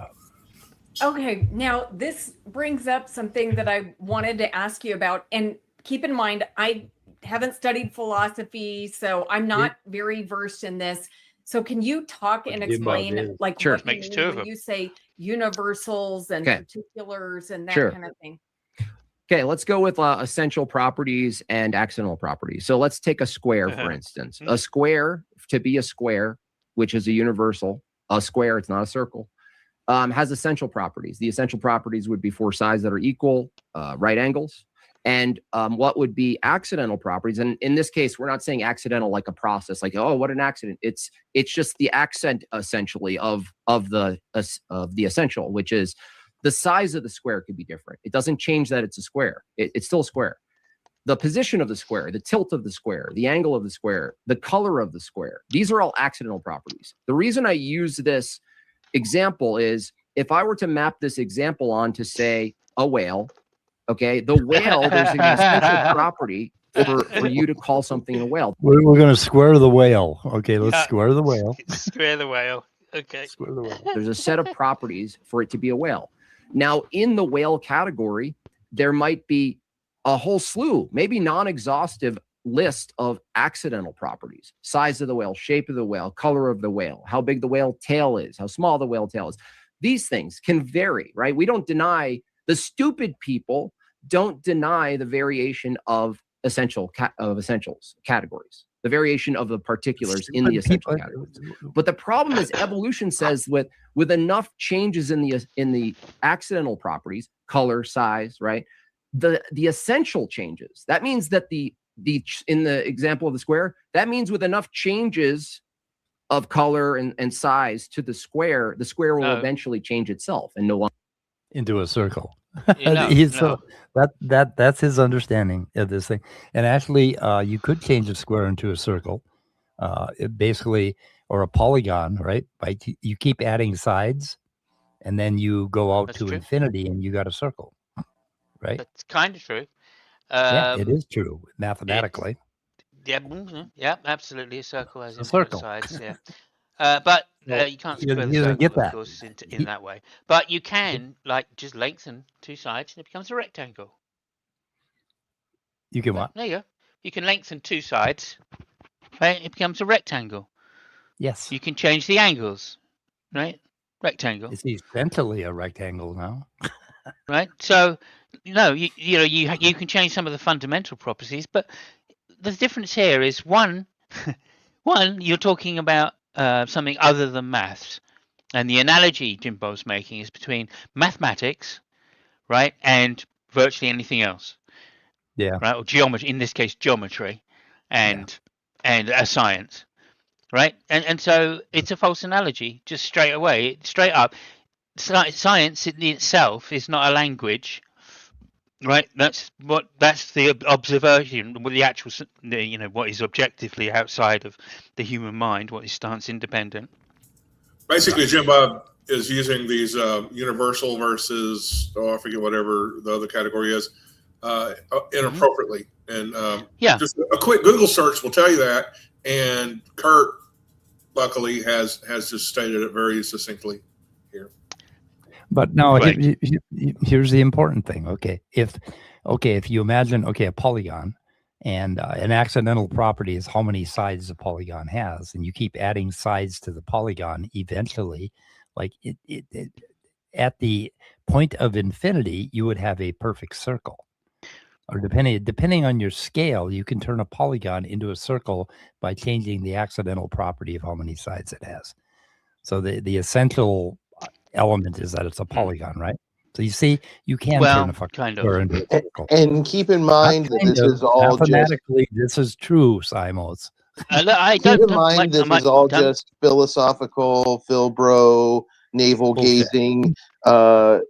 Okay, now this brings up something that I wanted to ask you about. And keep in mind, I haven't studied philosophy, so I'm not very versed in this. So can you talk and explain like Sure. what you Makes mean two of when them. you say universals and Okay. particulars and that Sure. kind of thing? Okay, let's go with essential properties and accidental properties. So let's take a square, for instance. A square, to be a square, which is a universal, a square, it's not a circle, has essential properties. The essential properties would be 4 sides that are equal, right angles. And what would be accidental properties? And in this case, we're not saying accidental like a process, like, oh, what an accident. It's just the accent essentially of the essential, which is the size of the square could be different. It doesn't change that it's a square. It's still a square. The position of the square, the tilt of the square, the angle of the square, the color of the square. These are all accidental properties. The reason I use this example is if I were to map this example onto, say, a whale, okay, the whale, there's an essential property for you to call something a whale. We're going to square the whale. Okay, let's square the whale. Square the whale. Okay. Square the whale. There's a set of properties for it to be a whale. Now, in the whale category, there might be a whole slew, maybe non-exhaustive list of accidental properties: size of the whale, shape of the whale, color of the whale, how big the whale tail is, how small the whale tail is. These things can vary, right? We don't deny, the stupid people don't deny the variation of essentials categories, the variation of the particulars in the essential categories. But the problem is evolution says with enough changes in the accidental properties, color, size, right? The essential changes. That means that the in the example of the square, that means with enough changes of color and size to the square will eventually change itself and no longer into a circle. So that's his understanding of this thing. And actually, you could change a square into a circle, basically, or a polygon, right? You keep adding sides, and then you go out to infinity, and you got a circle, right? That's kind of true. Yeah, it is true mathematically. Yeah, absolutely. A circle has infinite sides. Yeah. But you can't square the circle, of course, in that way. But you can, like, just lengthen 2 sides, and it becomes a rectangle. You can what? There you go. You can lengthen 2 sides, right? It becomes a rectangle. Yes. You can change the angles, right? Rectangle. It's essentially a rectangle now. Right. So, you can change some of the fundamental properties, but the difference here is one, you're talking about something other than maths, and the analogy JimBob's making is between mathematics, right, and virtually anything else. Yeah. Right. Or geometry, in this case, geometry, and a science, right? And so it's a false analogy, just straight up. Science in itself is not a language. Right, that's the observation, the actual, what is objectively outside of the human mind, what is stance independent. Basically, JimBob is using these universal versus, I forget whatever the other category is, inappropriately. And just a quick Google search will tell you that. And Kurt, luckily, has just stated it very succinctly here. But no, here's the important thing. If you imagine, a polygon, and an accidental property is how many sides the polygon has, and you keep adding sides to the polygon, eventually, like it at the point of infinity, you would have a perfect circle. Or depending on your scale, you can turn a polygon into a circle by changing the accidental property of how many sides it has. So the essential element is that it's a polygon, right? So you see, you can turn a fucking square into a circle. And keep in mind that this is all mathematically, this is true, Simos. Keep in mind this is all just philosophical, Philbro, navel gazing, that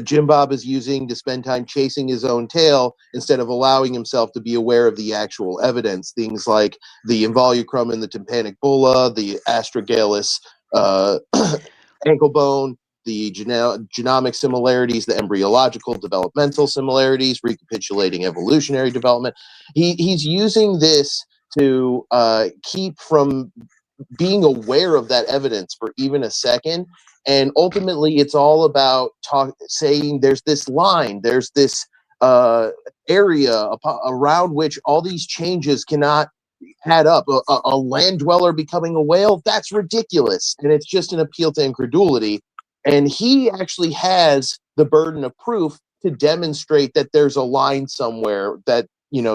JimBob is using to spend time chasing his own tail instead of allowing himself to be aware of the actual evidence. Things like the involucrum in the tympanic bulla, the astragalus ankle bone, the genomic similarities, the embryological developmental similarities, recapitulating evolutionary development. He's using this to keep from being aware of that evidence for even a second And ultimately, it's all about saying there's this line, there's this area around which all these changes cannot add up. A land dweller becoming a whale, that's ridiculous. And it's just an appeal to incredulity. And he actually has the burden of proof to demonstrate that there's a line somewhere that,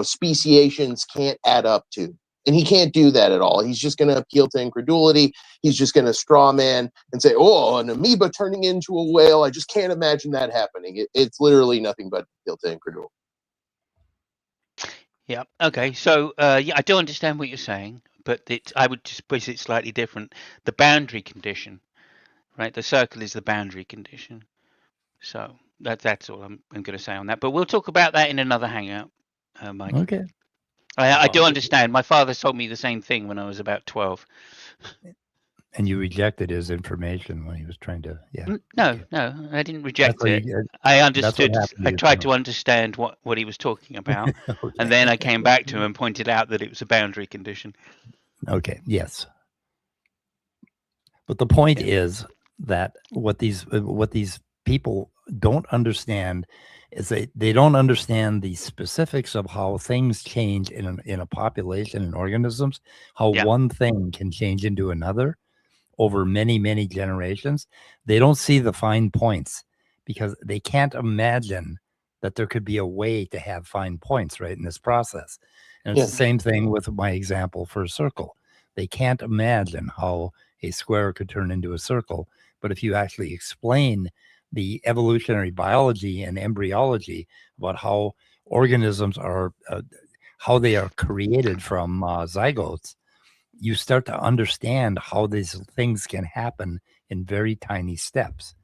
speciations can't add up to. And he can't do that at all. He's just going to appeal to incredulity. He's just going to straw man and say, oh, an amoeba turning into a whale. I just can't imagine that happening. It's literally nothing but appeal to incredulity. Yeah. Okay. So, yeah, I do understand what you're saying, but I would just put it slightly different. The boundary condition, right? The circle is the boundary condition. So that's all I'm going to say on that. But we'll talk about that in another hangout, Mike. Okay. I do understand. My father told me the same thing when I was about 12. And you rejected his information when he was trying to, No, I didn't reject it. I understood. I tried to understand what he was talking about. Okay. And then I came back to him and pointed out that it was a boundary condition. Okay, yes. But the point is that what these people don't understand is they don't understand the specifics of how things change in a population and organisms, how one thing can change into another over many, many generations. They don't see the fine points because they can't imagine that there could be a way to have fine points right in this process. And it's the same thing with my example for a circle. They can't imagine how a square could turn into a circle. But if you actually explain the evolutionary biology and embryology about how organisms are, how they are created from zygotes, you start to understand how these things can happen in very tiny steps,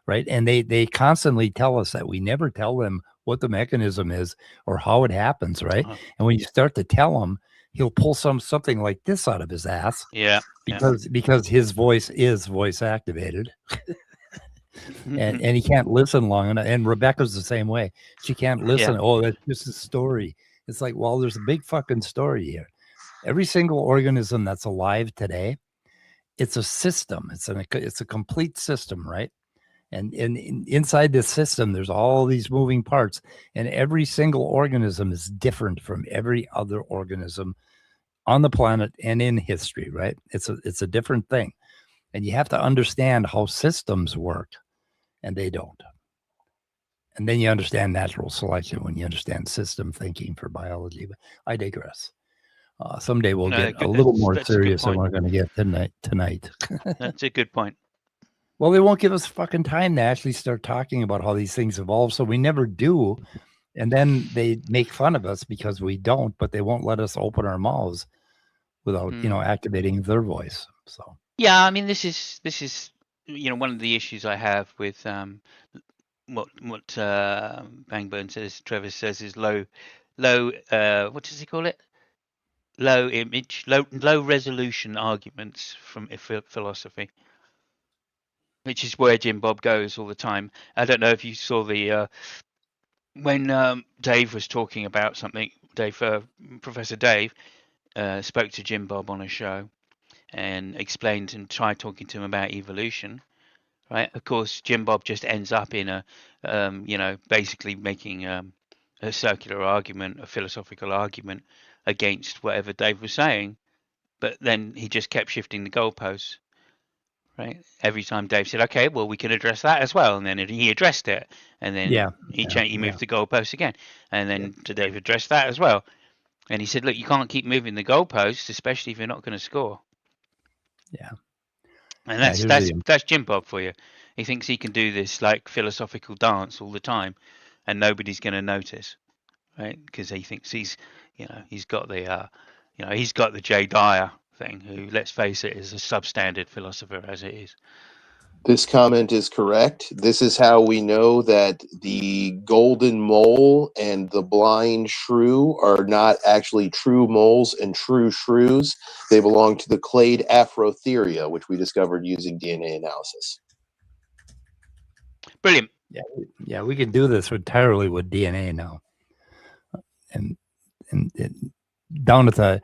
right? And they constantly tell us that we never tell them what the mechanism is or how it happens, right? And when you start to tell him, he'll pull something like this out of his ass. Yeah. Because his voice is voice activated. and he can't listen long enough. And Rebekah's the same way. She can't listen. Oh, that's just a story. It's like, well, there's a big fucking story here. Every single organism that's alive today, it's a system. It's a complete system, right? And inside this system, there's all these moving parts, and every single organism is different from every other organism on the planet and in history, right? It's a different thing. And you have to understand how systems work, and they don't. And then you understand natural selection when you understand system thinking for biology. But I digress. Someday we'll get a little more serious than we're going to get tonight. That's a good point. Well, they won't give us fucking time to actually start talking about how these things evolve, so we never do. And then they make fun of us because we don't, but they won't let us open our mouths without, activating their voice. So yeah, I mean, this is one of the issues I have with what Bangburn says, Trevor says is low. What does he call it? Low image, low resolution arguments from philosophy, which is where JimBob goes all the time. I don't know if you saw the when Dave was talking about something. Professor Dave spoke to JimBob on a show and explained and tried talking to him about evolution. Right. Of course, JimBob just ends up in a basically making a circular argument, a philosophical argument against whatever Dave was saying, but then he just kept shifting the goalposts, right? Every time Dave said, okay, well, we can address that as well, and then he addressed it, and then he moved the goalposts again, and then Dave addressed that as well, and he said, look, you can't keep moving the goalposts, especially if you're not going to score. And that's JimBob for you. He thinks he can do this like philosophical dance all the time, and nobody's going to notice, right? Because he thinks he's got the Jay Dyer thing, who, let's face it, is a substandard philosopher as it is. This comment is correct. This is how we know that the golden mole and the blind shrew are not actually true moles and true shrews. They belong to the clade Afrotheria, which we discovered using DNA analysis. Brilliant. Yeah, we can do this entirely with DNA now. And down at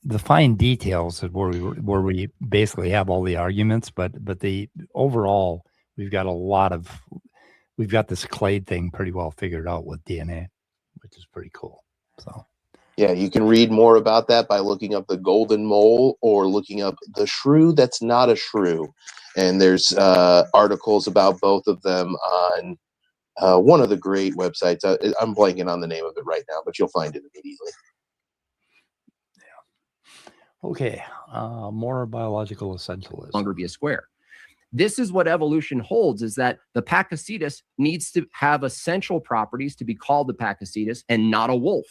the fine details is where we basically have all the arguments, but the overall we've got this clade thing pretty well figured out with DNA, which is pretty cool. So yeah, you can read more about that by looking up the golden mole or looking up the shrew that's not a shrew. And there's articles about both of them on one of the great websites. I'm blanking on the name of it right now, but you'll find it immediately. Yeah. Okay. More biological essentialism. Longer be a square. This is what evolution holds, is that the Pakicetus needs to have essential properties to be called the Pakicetus and not a wolf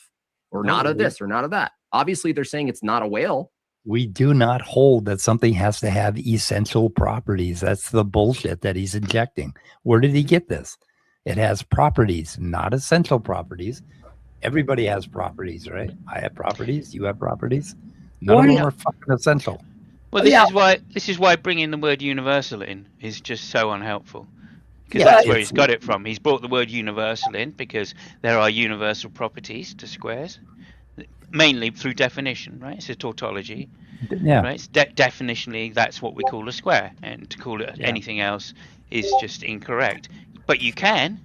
or not a this or not a that. Obviously, they're saying it's not a whale. We do not hold that something has to have essential properties. That's the bullshit that he's injecting. Where did he get this? It has properties, not essential properties. Everybody has properties, right? I have properties. You have properties. None of them are fucking essential. Well, this is why bringing the word universal in is just so unhelpful. Because that's where he's got it from. He's brought the word universal in because there are universal properties to squares, mainly through definition, right? It's a tautology. Yeah. Right? It's definitionally, that's what we call a square, and to call it anything else is just incorrect. But you can,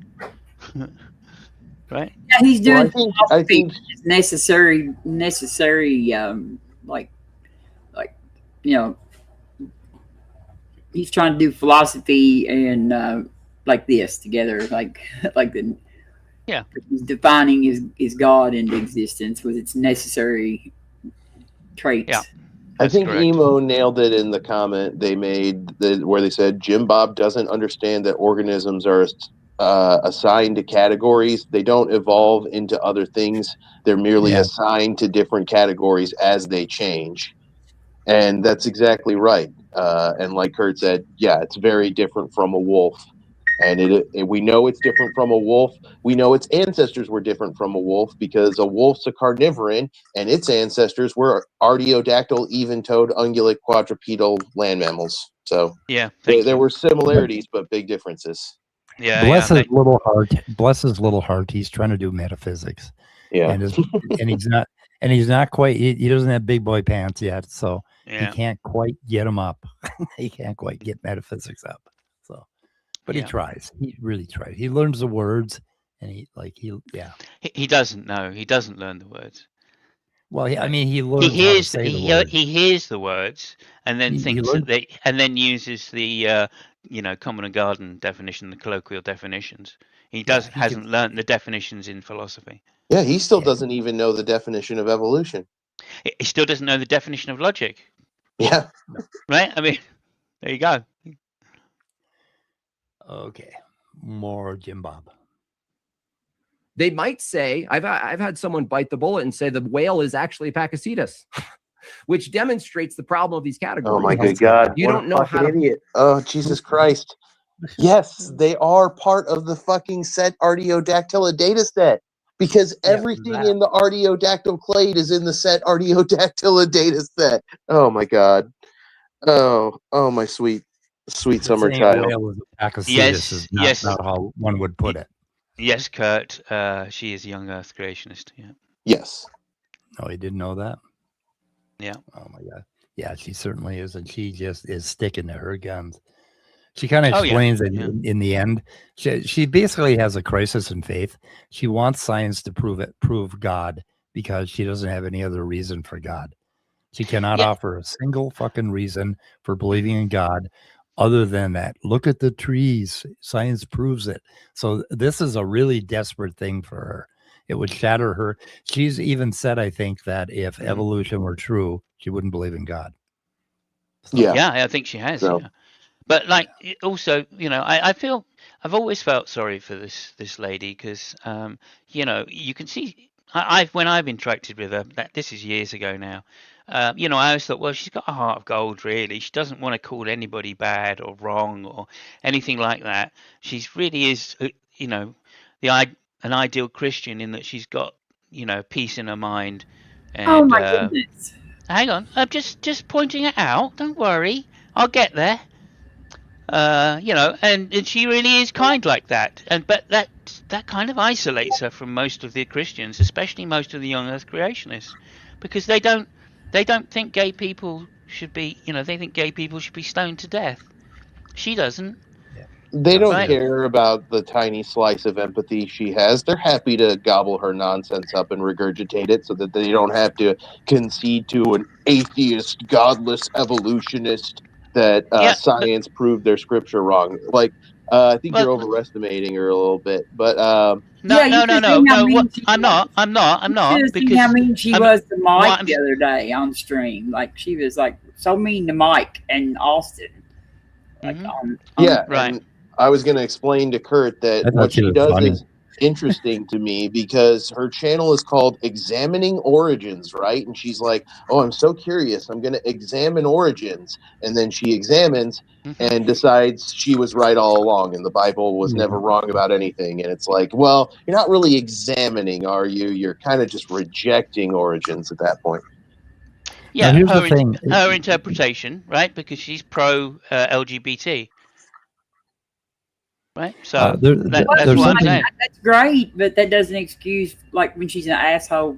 right? Yeah, he's doing. Well, I think necessary. Like, you know, he's trying to do philosophy and like this together, like the. Yeah. He's defining his God into existence with its necessary traits. Yeah. I think correct. Emo nailed it in the comment they made where they said JimBob doesn't understand that organisms are assigned to categories. They don't evolve into other things. They're merely assigned to different categories as they change. And that's exactly right. And like Kurt said, yeah, it's very different from a wolf. And we know it's different from a wolf. We know its ancestors were different from a wolf because a wolf's a carnivoran, and its ancestors were artiodactyl, even-toed, ungulate, quadrupedal land mammals. So there were similarities, but big differences. Yeah. Bless his little heart. Bless his little heart. He's trying to do metaphysics. Yeah. And he's not quite. He doesn't have big boy pants yet, so he can't quite get them up. He can't quite get metaphysics up. So. But he tries. He really tries. He learns the words, and he doesn't know. He doesn't learn the words. Well, he learns. He hears the words, and then and then uses the common and garden definition, the colloquial definitions. He hasn't learned the definitions in philosophy. Yeah, he still doesn't even know the definition of evolution. He still doesn't know the definition of logic. Yeah. Right. I mean, there you go. Okay, more JimBob. They might say, I've had someone bite the bullet and say the whale is actually a Pakicetus, which demonstrates the problem of these categories. Oh my good God! You don't know how to. Idiot. Oh Jesus Christ! Yes, they are part of the fucking set Artiodactyla data set because everything in the Artiodactyl clade is in the set Artiodactyla data set. Oh my God! Oh my sweet summer child. Yes, is not how one would put it. Yes, Kurt. She is a young Earth creationist. Yeah. Yes. Oh, you didn't know that? Yeah. Oh my God. Yeah, she certainly is, and she just is sticking to her guns. She kind of explains it in the end. She basically has a crisis in faith. She wants science to prove God because she doesn't have any other reason for God. She cannot offer a single fucking reason for believing in God other than that. Look at the trees. Science proves it. So this is a really desperate thing for her. It would shatter her. She's even said, I think, that if evolution were true, she wouldn't believe in God. So, yeah, I think she has. So. Yeah. But like, also, I've always felt sorry for this lady because, you can see, when I've interacted with her, this is years ago now. I always thought, well, she's got a heart of gold, really. She doesn't want to call anybody bad or wrong or anything like that. She really is, an ideal Christian in that she's got, peace in her mind. And, oh my goodness! Hang on, I'm just pointing it out. Don't worry, I'll get there. And she really is kind like that. But that kind of isolates her from most of the Christians, especially most of the young Earth creationists, because they don't They don't think gay people should be, they think gay people should be stoned to death. She doesn't. They don't Right. care about the tiny slice of empathy she has. They're happy to gobble her nonsense up and regurgitate it so that they don't have to concede to an atheist, godless evolutionist that science proved their scripture wrong. Like, I think you're overestimating her a little bit. But no. I'm not. You should Because how mean she was to Mike the other day on stream. Like, she was like so mean to Mike and Austin. Like, right. And I was going to explain to Kurt that what she does is interesting to me because her channel is called Examining Origins, right? And she's like, oh, I'm so curious. I'm going to examine origins. And then she examines and decides she was right all along and the Bible was never wrong about anything. And it's like, well, you're not really examining, are you? You're kind of just rejecting origins at that point. Yeah, her interpretation, right? Because she's pro LGBT. Right, so that's what I'm saying. That's great, but that doesn't excuse like when she's an asshole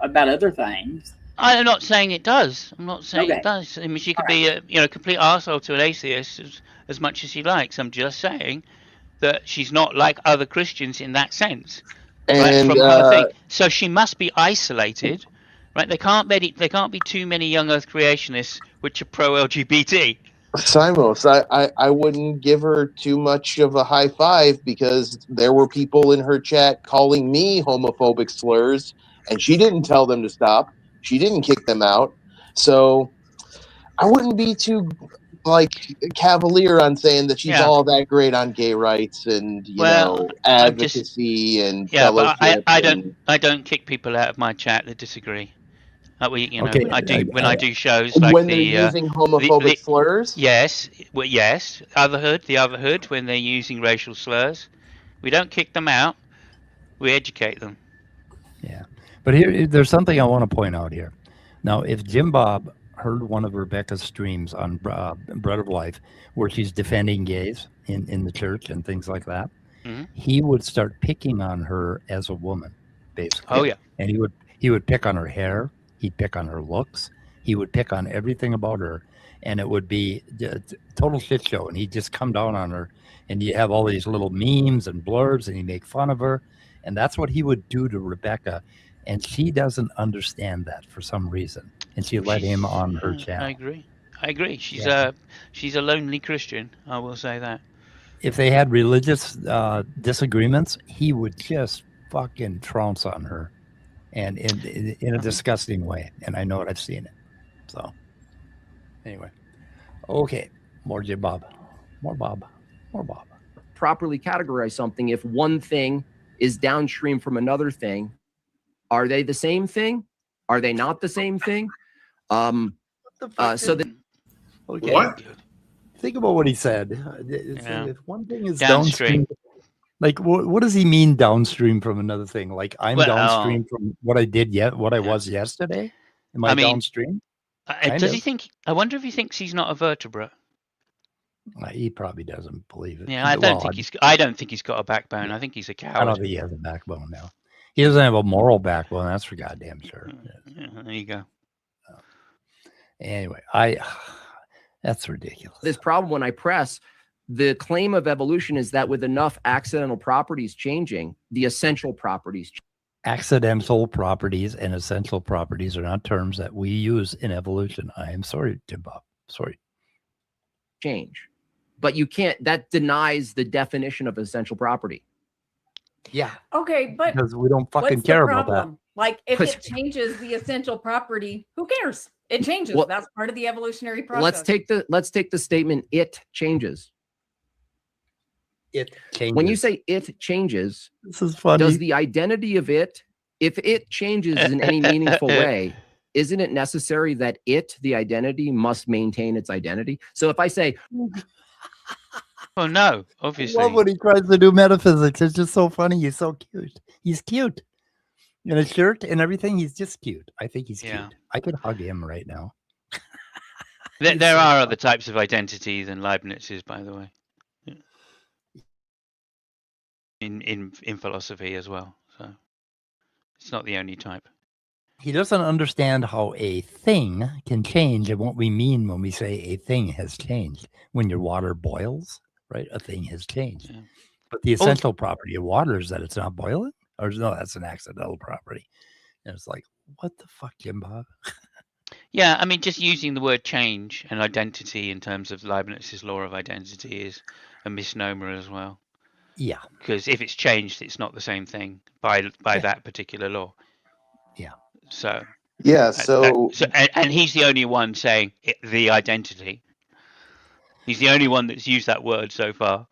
about other things. I'm not saying it does. I'm not saying it does. I mean, she could be a complete arsehole to an atheist as much as she likes. I'm just saying that she's not like other Christians in that sense. And from her thing, so she must be isolated, right? There can't be too many young Earth creationists which are pro LGBT. Simos, I wouldn't give her too much of a high five because there were people in her chat calling me homophobic slurs, and she didn't tell them to stop. She didn't kick them out. So I wouldn't be too cavalier on saying that she's all that great on gay rights and advocacy and fellowship. I don't kick people out of my chat that disagree. When I do shows like when they're using homophobic slurs. Yes, the other hood when they're using racial slurs, we don't kick them out. We educate them. Yeah, but there's something I want to point out here. Now, if JimBob heard one of Rebekah's streams on Bread of Life, where she's defending gays in the church and things like that, he would start picking on her as a woman, basically. Oh yeah, and he would pick on her hair. He'd pick on her looks. He would pick on everything about her, and it would be a total shit show. And he'd just come down on her, and you have all these little memes and blurbs, and he'd make fun of her. And that's what he would do to Rebekah. And she doesn't understand that for some reason. And she let him on her channel. I agree. She's a lonely Christian. I will say that. If they had religious disagreements, he would just fucking trounce on her. And in a disgusting way. And I know it. I've seen it. So, anyway. Okay. More JimBob. More Bob. Properly categorize something. If one thing is downstream from another thing, are they the same thing? Are they not the same thing? Okay. What? Think about what he said. If one thing is downstream like, what does he mean downstream from another thing? Like, I'm downstream from what I did what I was yesterday? Am I downstream? Does he think? I wonder if he thinks he's not a vertebrate. He probably doesn't believe it. Yeah, I don't think he's got a backbone. I think he's a coward. I don't think he has a backbone now. He doesn't have a moral backbone. That's for goddamn sure. Yeah, there you go. Anyway, that's ridiculous. This problem when I press. The claim of evolution is that with enough accidental properties changing, the essential properties change. Accidental properties and essential properties are not terms that we use in evolution. I am sorry, JimBob. Sorry. Change. But you can't, that denies the definition of essential property. Yeah. Okay, but because we don't fucking care about that. Like, if it changes the essential property, who cares? It changes. Well, that's part of the evolutionary process. Let's take the statement, it changes. It changes. When you say it changes, this is funny. Does the identity of it, if it changes in any meaningful way, isn't it necessary that the identity, must maintain its identity? So if I say, oh no, obviously. I love when he tries to do metaphysics. It's just so funny. He's so cute. He's cute. In a shirt and everything, he's just cute. I think he's cute. I could hug him right now. There are other types of identity than Leibniz's, by the way. In philosophy as well, so it's not the only type. he doesn't understand how a thing can change and what we mean when we say a thing has changed. When your water boils, right, a thing has changed. Yeah. But the essential property of water is that it's not boiling? Or no, that's an accidental property. And it's like, what the fuck, JimBob? Yeah, I mean, just using the word change and identity in terms of Leibniz's law of identity is a misnomer as well. Yeah. Because if it's changed, it's not the same thing by that particular law. Yeah. So. Yeah. And he's the only one saying the identity. He's the only one that's used that word so far.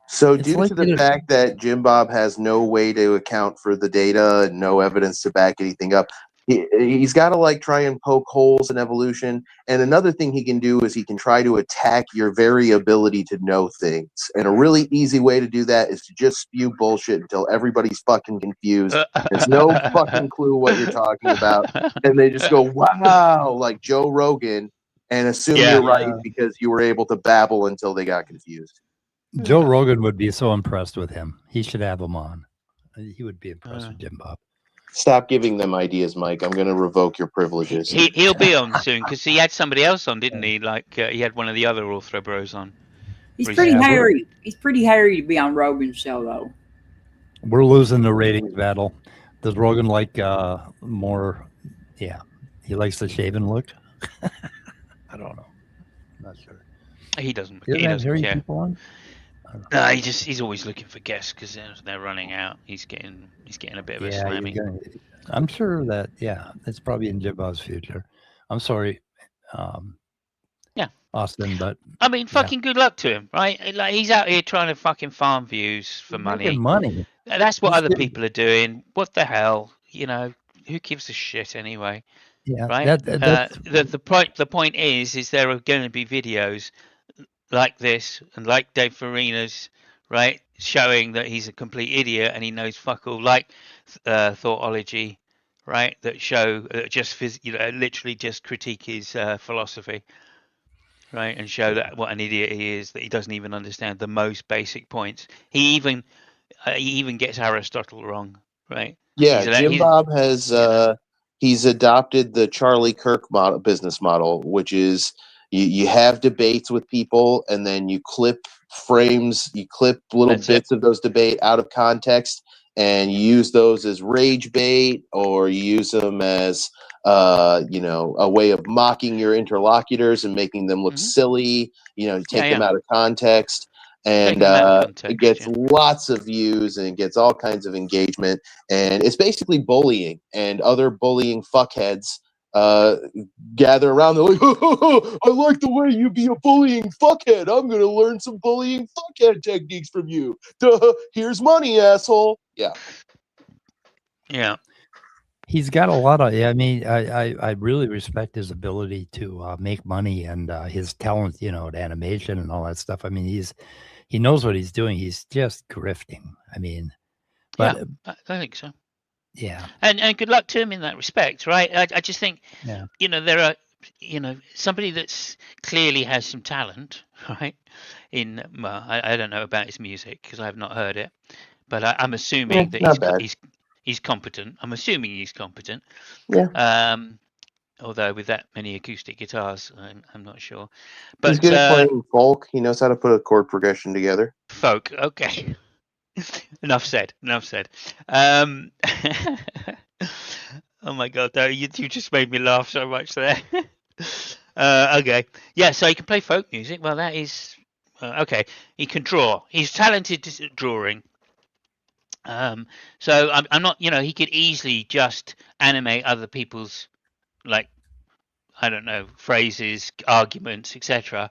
So due to the fact that JimBob has no way to account for the data and no evidence to back anything up, he's got to like try and poke holes in evolution. And another thing he can do is he can try to attack your very ability to know things. And a really easy way to do that is to just spew bullshit until everybody's fucking confused. There's no fucking clue what you're talking about. And they just go, wow, like Joe Rogan, and assume you're right because you were able to babble until they got confused. Joe Rogan would be so impressed with him. He should have him on. He would be impressed with JimBob. Stop giving them ideas, Mike. I'm going to revoke your privileges. He'll be on soon because he had somebody else on, didn't he? Like he had one of the other Ortho Bros on. He's pretty hairy. He's pretty hairy to be on Rogan's show, though. We're losing the ratings battle. Does Rogan like more? Yeah, he likes the shaven look. I don't know. I'm not sure. He doesn't. He doesn't care. People on? No, he's always looking for guests because they're running out. He's getting a bit of a slammy. I'm sure that it's probably in JimBob's future. I'm sorry, Austin, but I mean, fucking good luck to him, right? Like he's out here trying to fucking farm views for money. Money. That's what other people are doing. What the hell? You know, who gives a shit anyway? Yeah. Right. The point is there are going to be videos like this and like Dave Farina's, right, showing that he's a complete idiot and he knows fuck all, like Thoughtology, right, that show just literally just critique his philosophy, right, and show that what an idiot he is, that he doesn't even understand the most basic points. He even gets Aristotle wrong, right? Yeah, JimBob has he's adopted the Charlie Kirk business model, which is you have debates with people and then you clip little bits of those debate out of context and you use those as rage bait, or you use them as a way of mocking your interlocutors and making them look silly. You take them out of context, and it gets lots of views and it gets all kinds of engagement, and it's basically bullying, and other bullying fuckheads gather around. They're like, I like the way you be a bullying fuckhead. I'm gonna learn some bullying fuckhead techniques from you. Duh, here's money, asshole. Yeah. He's got a lot of. I mean, I really respect his ability to make money and his talent, at animation and all that stuff. I mean, he knows what he's doing. He's just grifting. I mean, but I think so. Yeah. And good luck to him in that respect, right? I just think, there are, somebody that's clearly has some talent, right? I don't know about his music because I have not heard it, but I'm assuming that he's competent. I'm assuming he's competent. Yeah. Although with that many acoustic guitars, I'm not sure. But he's good at playing folk. He knows how to put a chord progression together. Folk, okay. Enough said. Oh my god, you just made me laugh so much there. Okay, yeah. So he can play folk music. Well, that is okay. He can draw. He's talented at drawing. So I'm not. He could easily just animate other people's, like, I don't know, phrases, arguments, etc.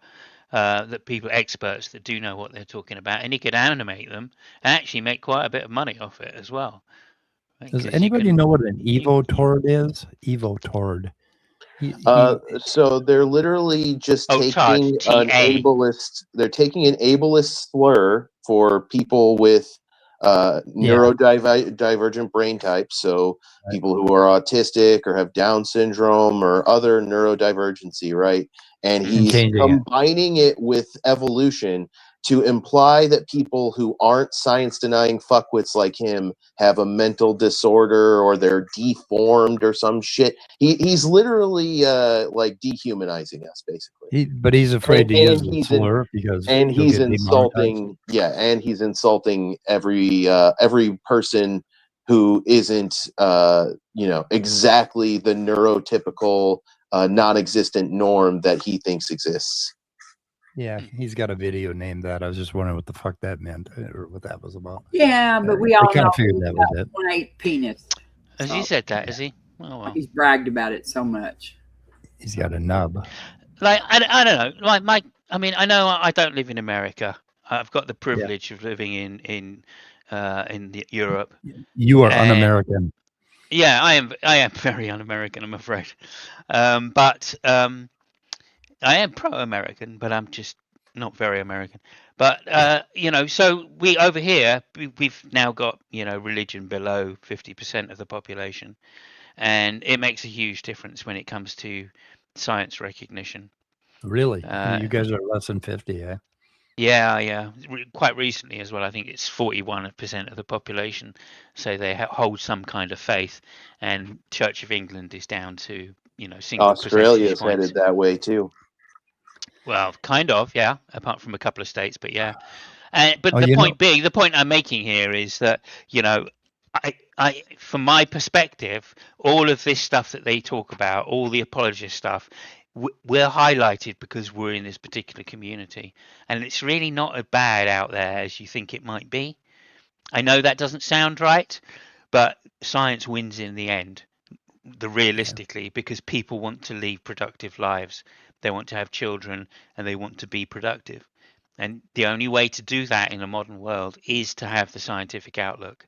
That people, experts that do know what they're talking about, and he could animate them and actually make quite a bit of money off it as well. Right? Does anybody know what an evotord is? Evotord. So they're literally just taking an ableist. They're taking an ableist slur for people with neurodivergent brain types. So people who are autistic or have Down syndrome or other neurodivergency, right? And he's combining it with evolution to imply that people who aren't science-denying fuckwits like him have a mental disorder or they're deformed or some shit. He's literally like dehumanizing us, basically. But he's afraid to use the slur because he's insulting. Yeah, and he's insulting every person who isn't exactly the neurotypical non-existent norm that he thinks exists. Yeah, he's got a video named that. I was just wondering what the fuck that meant or what that was about. Yeah, but we all kind know of figured that was it. 1/8 penis. Has he said that? Has he? Oh, well. He's bragged about it so much. He's got a nub. Like I don't know. Like I mean, I know I don't live in America. I've got the privilege of living in Europe. You are un-American. Yeah, I am very un-American, I'm afraid. But I am pro-American, but I'm just not very American. But so we over here we've now got religion below 50% of the population, and it makes a huge difference when it comes to science recognition. Really, you guys are less than 50, eh? Yeah. Quite recently as well. I think it's 41% of the population say they hold some kind of faith, and Church of England is down to single. Australia's headed that way too. Well, kind of, yeah. Apart from a couple of states, but yeah. But the point I'm making here is that I, from my perspective, all of this stuff that they talk about, all the apologist stuff, we're highlighted because we're in this particular community, and it's really not as bad out there as you think it might be. I know that doesn't sound right, but science wins in the end, realistically, because people want to lead productive lives. They want to have children, and they want to be productive. And the only way to do that in a modern world is to have the scientific outlook.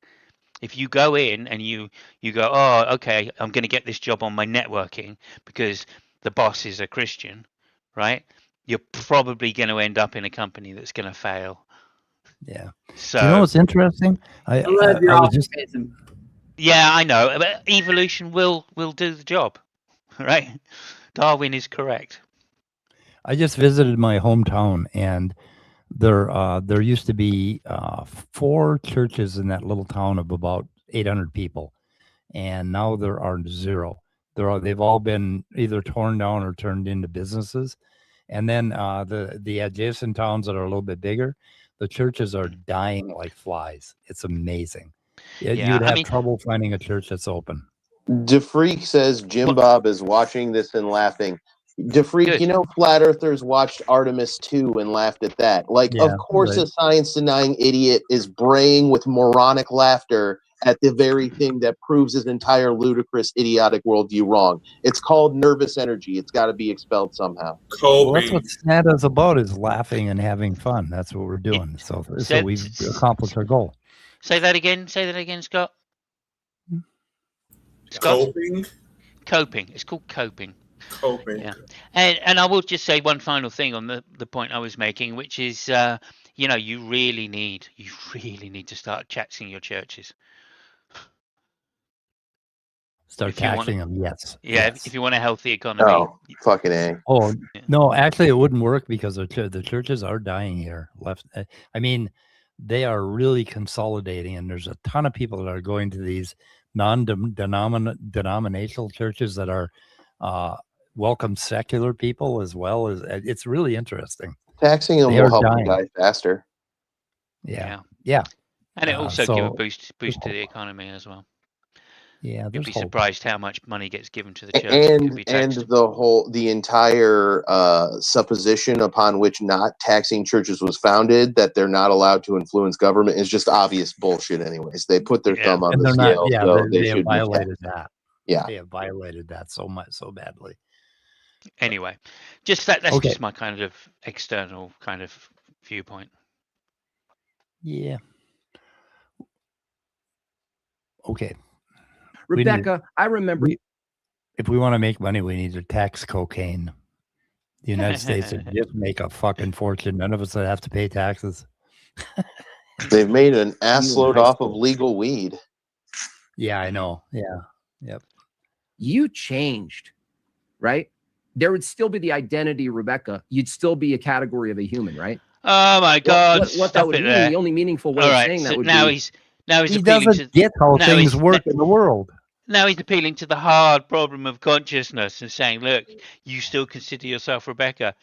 If you go in and you go, oh, okay, I'm going to get this job on my networking because the boss is a Christian, right? You're probably going to end up in a company that's going to fail. Yeah. So what's interesting? I love your optimism. Yeah, I know. But evolution will do the job, right? Darwin is correct. I just visited my hometown, and there used to be 4 churches in that little town of about 800 people, and now there are 0. They've all been either torn down or turned into businesses. And then the adjacent towns that are a little bit bigger, the churches are dying like flies. It's amazing. You would have trouble finding a church that's open. DeFreak says JimBob is watching this and laughing. DeFreak, flat earthers watched Artemis 2 and laughed at that. Of course, a science-denying idiot is braying with moronic laughter at the very thing that proves his entire ludicrous, idiotic worldview wrong. It's called nervous energy. It's got to be expelled somehow. Well, that's what SNATA is about, is laughing and having fun. That's what we're doing. So we've accomplished our goal. Say that again, Scott. Coping. It's called coping. Coping. Yeah. And I will just say one final thing on the point I was making, which is, you really need to start taxing your churches. Start taxing them, yes. Yeah, yes. If you want a healthy economy. Oh, fucking A. Oh, no, actually it wouldn't work because the churches are dying here. I mean, they are really consolidating, and there's a ton of people that are going to these non-denominational churches that are welcome secular people as well. It's really interesting. Taxing them will help them die faster. Yeah. And it also give a boost to the economy as well. Yeah, you'd be surprised how much money gets given to the church. And the entire supposition upon which not taxing churches was founded, that they're not allowed to influence government, is just obvious bullshit. Anyways, they put their thumb on the scale. They have violated that. Yeah, they have violated that so badly. Anyway, that's just my kind of external kind of viewpoint. Yeah. Okay. Rebekah, I remember. If we want to make money, we need to tax cocaine. The United States would just make a fucking fortune. None of us would have to pay taxes. They've made an assload off of legal weed. Yeah, I know. Yeah. Yep. You changed, right? There would still be the identity, Rebekah. You'd still be a category of a human, right? Oh my God! What that would mean? There. The only meaningful way All of right, saying so that would now be he's he appealing doesn't to get how now things he's work in the world. now he's appealing to the hard problem of consciousness and saying, look, you still consider yourself Rebekah.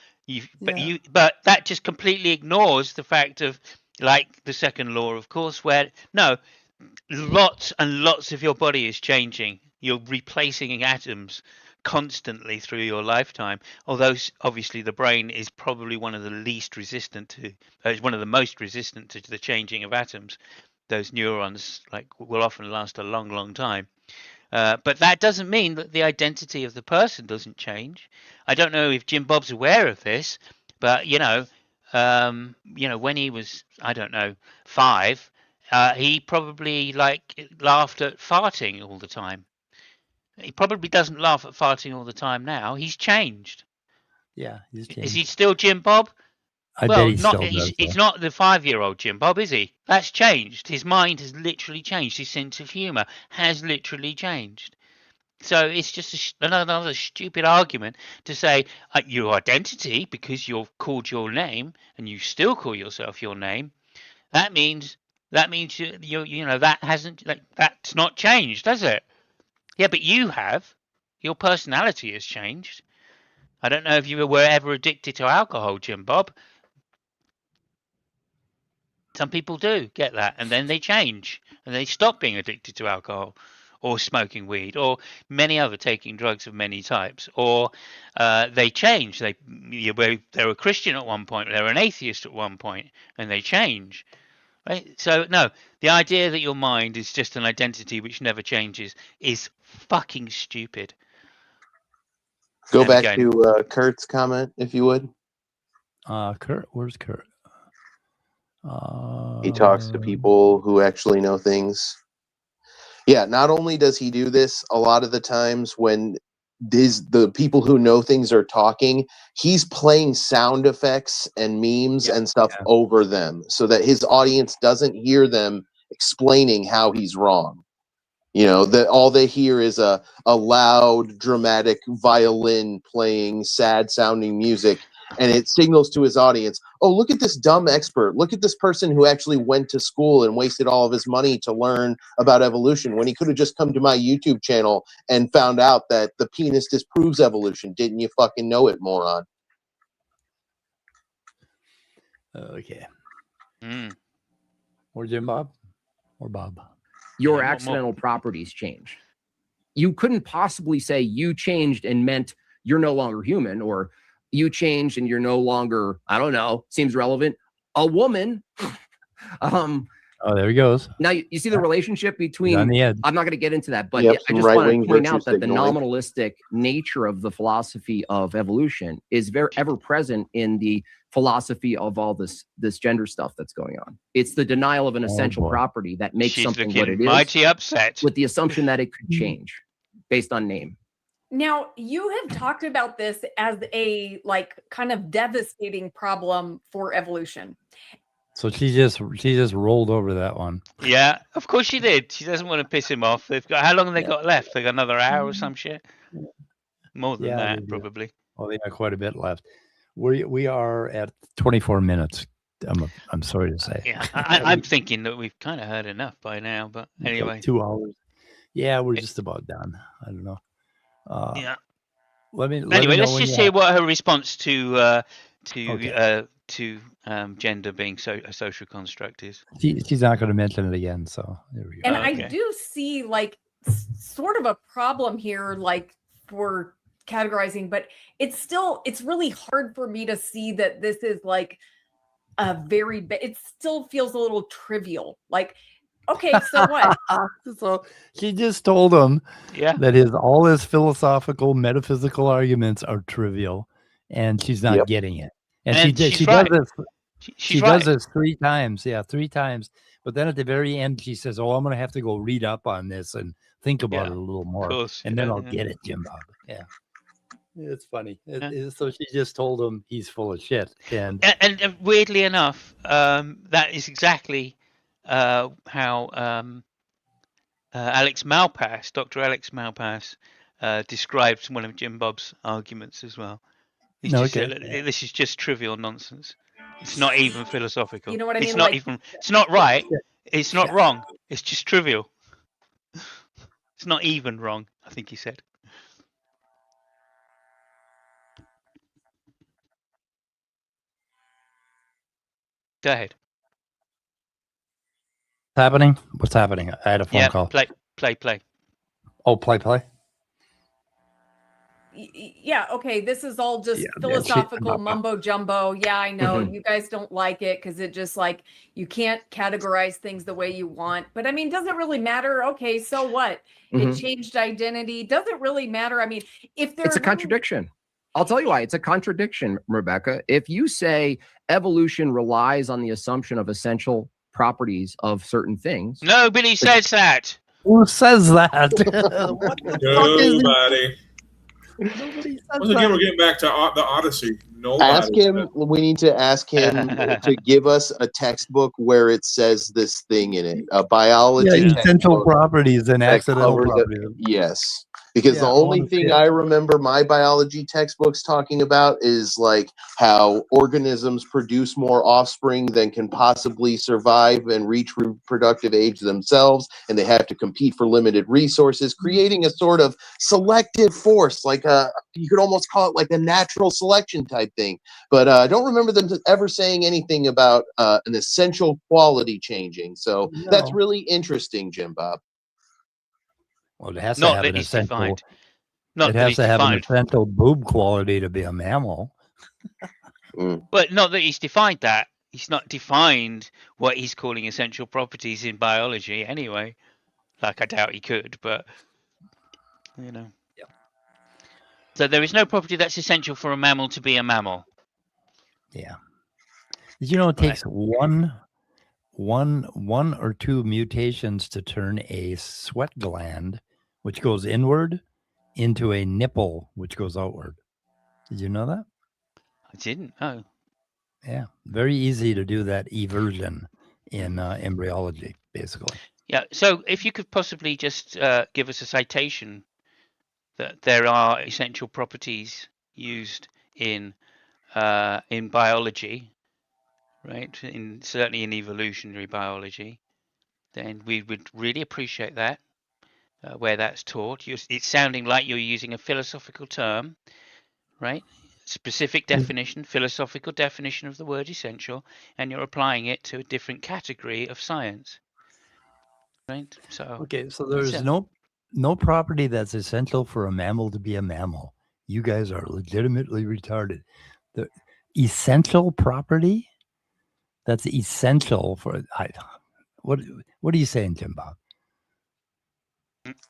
But that just completely ignores the fact of, like the second law, of course, where no, lots and lots of your body is changing. You're replacing atoms constantly through your lifetime. Although obviously the brain is probably one of the least resistant to, is one of the most resistant to the changing of atoms. Those neurons will often last a long, long time. But that doesn't mean that the identity of the person doesn't change. I don't know if JimBob's aware of this, but when he was, I don't know, 5, he probably laughed at farting all the time. He probably doesn't laugh at farting all the time now. He's changed. Yeah, he's changed. Is he still JimBob? I bet he still does. It's not the 5-year-old JimBob, is he? That's changed. His mind has literally changed. His sense of humour has literally changed. So it's just another stupid argument to say your identity, because you're called your name and you still call yourself your name. That means that hasn't that's not changed, does it? Yeah, but you have. Your personality has changed. I don't know if you were ever addicted to alcohol, JimBob. Some people do get that, and then they change and they stop being addicted to alcohol, or smoking weed, or many other taking drugs of many types, or they change. They were a Christian at one point, they were an atheist at one point, and they change. Right? So no, the idea that your mind is just an identity which never changes is fucking stupid. Go back to Kurt's comment, if you would. Kurt, where's Kurt? He talks to people who actually know things. Yeah, not only does he do this, a lot of the times when the people who know things are talking, he's playing sound effects and memes and stuff over them so that his audience doesn't hear them explaining how he's wrong. You know, that all they hear is a loud, dramatic violin playing sad sounding music. And it signals to his audience, oh, look at this dumb expert. Look at this person who actually went to school and wasted all of his money to learn about evolution when he could have just come to my YouTube channel and found out that the penis disproves evolution. Didn't you fucking know it, moron? Okay. Or JimBob? Or Bob? Your accidental properties change. You couldn't possibly say you changed and meant you're no longer human, or you changed and you're no longer, I don't know, seems relevant, a woman. Oh, there he goes. Now you see the relationship between, on the edge. I'm not going to get into that, but I just want to point out that the nominalistic nature of the philosophy of evolution is very ever present in the philosophy of all this gender stuff that's going on. It's the denial of an essential property that makes something what it is, mighty upset, with the assumption that it could change based on name. Now, you have talked about this as a kind of devastating problem for evolution. So she just rolled over that one. Yeah, of course she did. She doesn't want to piss him off. They've got, how long have they got left? They got another hour or some shit. More than that, probably. Oh, they got quite a bit left. We are at 24 minutes. I'm sorry to say. Yeah, I'm thinking that we've kind of heard enough by now. But anyway, 2 hours. Yeah, we're just about done. I don't know. Yeah. Anyway, let's just hear what her response to gender being a social construct is. She's not going to mention it again, so there we go. And I do see sort of a problem here, for categorizing, but it's really hard for me to see that this is it still feels a little trivial. Okay, so what? So she just told him that all his philosophical, metaphysical arguments are trivial, and she's not getting it. And she does this. She does this 3 times. Yeah, 3 times. But then at the very end, she says, "Oh, I'm going to have to go read up on this and think about it a little more, and then I'll get it, JimBob." Yeah, it's funny. So she just told him he's full of shit, and weirdly enough, that is exactly how Alex Malpass, Dr. Alex Malpass, described one of JimBob's arguments as well. This is just trivial nonsense. It's not even philosophical. You know what I It's mean? not Like, even. It's not right. It's not Yeah. wrong. It's just trivial. It's not even wrong, I think he said. Go ahead. What's happening? What's happening? I had a phone call. Play. Oh, play. yeah, okay, this is all just Yeah, philosophical mumbo jumbo. Yeah, I know you guys don't like it because it just like you can't categorize things the way you want. But I mean, doesn't really matter. Okay, so what? It changed identity. Doesn't really matter. I mean, if there's it's a contradiction. I'll tell you why. It's a contradiction, Rebekah. If you say evolution relies on the assumption of essential properties of certain things. Nobody says that. Who says that? What the fuck is Nobody. Nobody says Once again, that. we're getting back to the Odyssey. Nobody. Ask him. We need to ask him to give us a textbook where it says this thing in it. A biology essential properties and accidental properties. Yes. Because the only thing I remember my biology textbooks talking about is like how organisms produce more offspring than can possibly survive and reach reproductive age themselves, and they have to compete for limited resources, creating a sort of selective force, like you could almost call it like a natural selection type thing. But I don't remember them ever saying anything about an essential quality changing. So that's really interesting, JimBob. Well, it has to have an essential. It has to have an essential boob quality to be a mammal. But not that he's defined that. He's not defined what he's calling essential properties in biology anyway. Like, I doubt he could, but you know. Yeah. So there is no property that's essential for a mammal to be a mammal. Yeah. Did you know it takes one or two mutations to turn a sweat gland, which goes inward, into a nipple, which goes outward? Did you know that? I didn't. Oh. Yeah. Very easy to do that eversion in embryology, basically. Yeah. So if you could possibly just give us a citation that there are essential properties used in biology, right? Certainly in evolutionary biology, then we would really appreciate that. Where that's taught, it's sounding like you're using a philosophical term, right? Specific definition, philosophical definition of the word essential, and you're applying it to a different category of science, right? So okay, so there's no property that's essential for a mammal to be a mammal. You guys are legitimately retarded. The essential property that's essential for what are you saying, JimBob?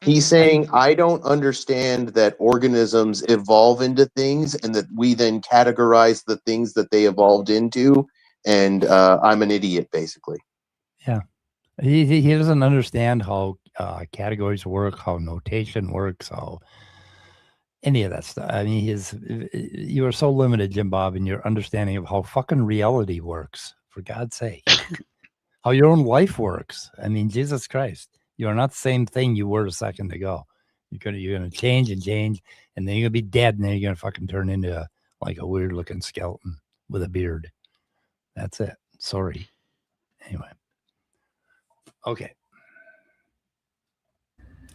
He's saying, I don't understand that organisms evolve into things and that we then categorize the things that they evolved into. And I'm an idiot, basically. Yeah. He doesn't understand how categories work, how notation works, how any of that stuff. I mean, you are so limited, JimBob, in your understanding of how fucking reality works, for God's sake. How your own life works. I mean, Jesus Christ. You are not the same thing you were a second ago. You're gonna change, and then you're gonna be dead, and then you're gonna fucking turn into like a weird looking skeleton with a beard. That's it. Sorry. Anyway. Okay.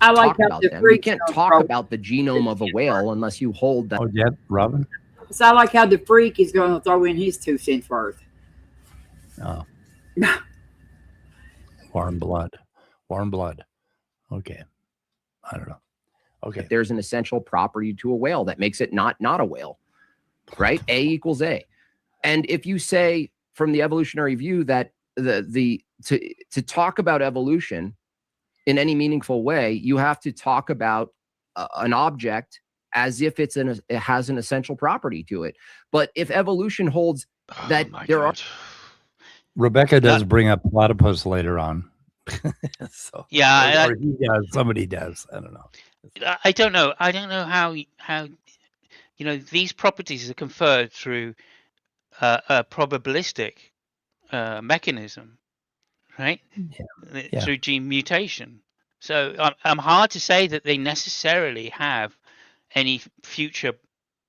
I like how the freak. You can't talk about the genome of a whale unless you hold that. Oh, yeah, Robin. So I like how the freak is going to throw in his 2 cents worth. Oh. Warm blood. Okay. I don't know. Okay. There's an essential property to a whale that makes it not a whale, right? A equals A. And if you say from the evolutionary view that to talk about evolution in any meaningful way, you have to talk about an object as if it has an essential property to it. But if evolution holds that are Rebekah does bring up platypus later on. So, yeah, or he does. Somebody does. I don't know. I don't know how these properties are conferred through a probabilistic mechanism, right? Yeah. Through gene mutation. So I'm hard to say that they necessarily have any future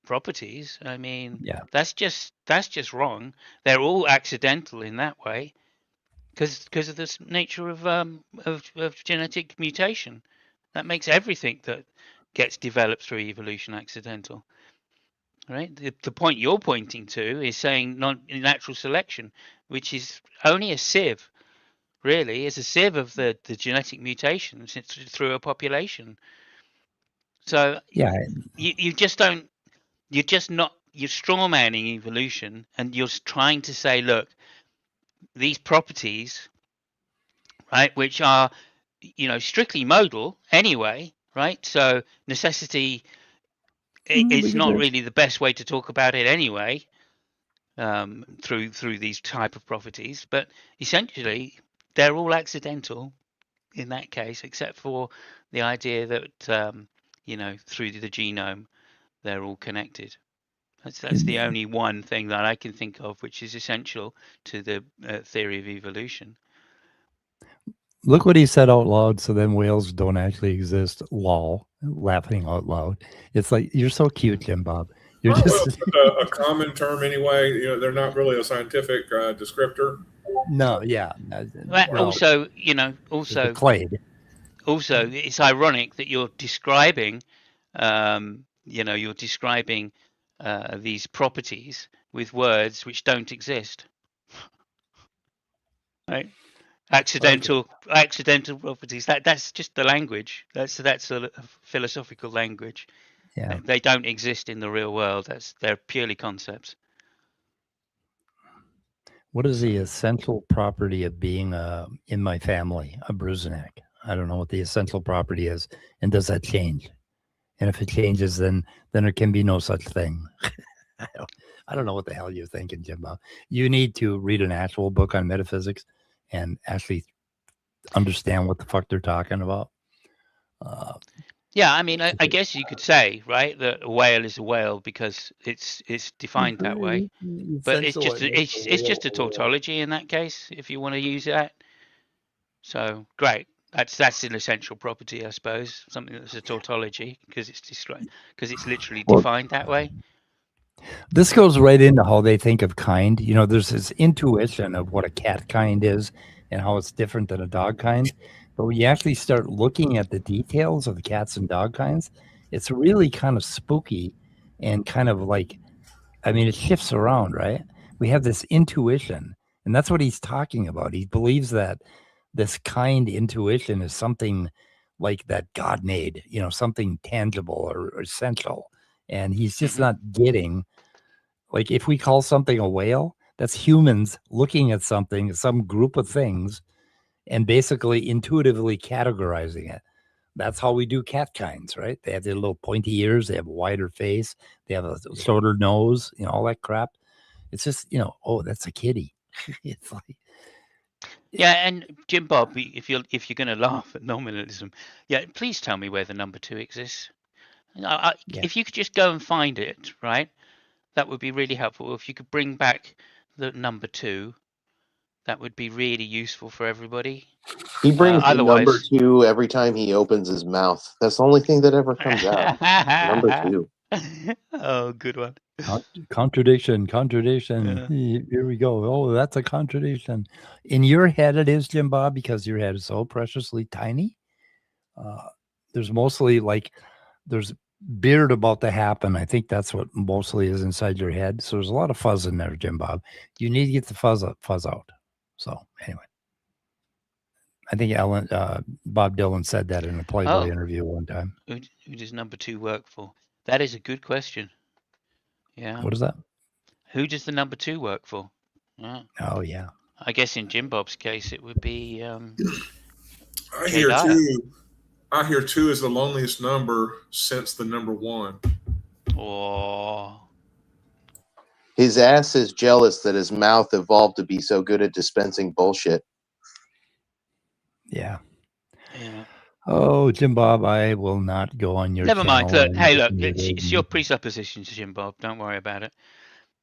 properties. I mean, Yeah. that's just wrong. They're all accidental in that way, because of the nature of genetic mutation. That makes everything that gets developed through evolution accidental. Right? The point you're pointing to is saying natural selection, which is only a sieve. Really, is a sieve of the genetic mutations through a population. So Yeah. you just don't. You're just not. You're straw manning evolution, and you're trying to say, look, these properties, right, which are, strictly modal anyway, right? So necessity, it's not really the best way to talk about it anyway, through these type of properties. But essentially, they're all accidental in that case, except for the idea that through the genome, they're all connected. That's the only one thing that I can think of which is essential to the theory of evolution. Look what he said out loud. So then whales don't actually exist. Lol, laughing out loud. It's like, you're so cute, JimBob. You're just a common term anyway. They're not really a scientific descriptor. no, yeah. Also, clade. Also, it's ironic that you're describing, these properties with words which don't exist. Right? Accidental properties. That's just the language. That's a philosophical language. Yeah. They don't exist in the real world. They're purely concepts. What is the essential property of being in my family, a Bruzenak? I don't know what the essential property is, and does that change? And if it changes, then there can be no such thing. I don't know what the hell you're thinking, JimBob. You need to read an actual book on metaphysics and actually understand what the fuck they're talking about. Yeah, I mean, I guess you could say, right, that a whale is a whale because it's defined that way. But it's just a tautology in that case, if you want to use that. So great, that's an essential property, I suppose, something that's a tautology because it's literally defined that way. This goes right into how they think of kind. There's this intuition of what a cat kind is and how it's different than a dog kind. But when you actually start looking at the details of the cats and dog kinds, it's really kind of spooky and kind of like, it shifts around, right? We have this intuition, and that's what he's talking about. He believes that this kind intuition is something like that God made, something tangible or essential. And he's just not getting, like, if we call something a whale, that's humans looking at something, some group of things, and basically intuitively categorizing it. That's how we do cat kinds, right? They have their little pointy ears, they have a wider face, they have a shorter nose, all that crap. It's just, oh, that's a kitty. It's like, yeah. And JimBob, if you're going to laugh at nominalism, yeah, please tell me where the number 2 exists. If you could just go and find it, right? That would be really helpful. If you could bring back the number 2, that would be really useful for everybody. He brings the number 2 every time he opens his mouth. That's the only thing that ever comes out. Number 2. Oh, good one. Contradiction. Yeah. Here we go. Oh, that's a contradiction. In your head, it is, JimBob, because your head is so preciously tiny. There's mostly there's beard about to happen. I think that's what mostly is inside your head. So there's a lot of fuzz in there, JimBob. You need to get the fuzz out. So anyway, I think Bob Dylan said that in a Playboy interview one time. Who does number 2 work for? That is a good question. Yeah. What is that? Who does the number 2 work for? Yeah. Oh yeah. I guess in JimBob's case, it would be. I hear 2 is the loneliest number since the number 1. Oh. His ass is jealous that his mouth evolved to be so good at dispensing bullshit. Yeah. Oh, JimBob, I will not go on your. Never mind. Look, it's your presuppositions, JimBob. Don't worry about it.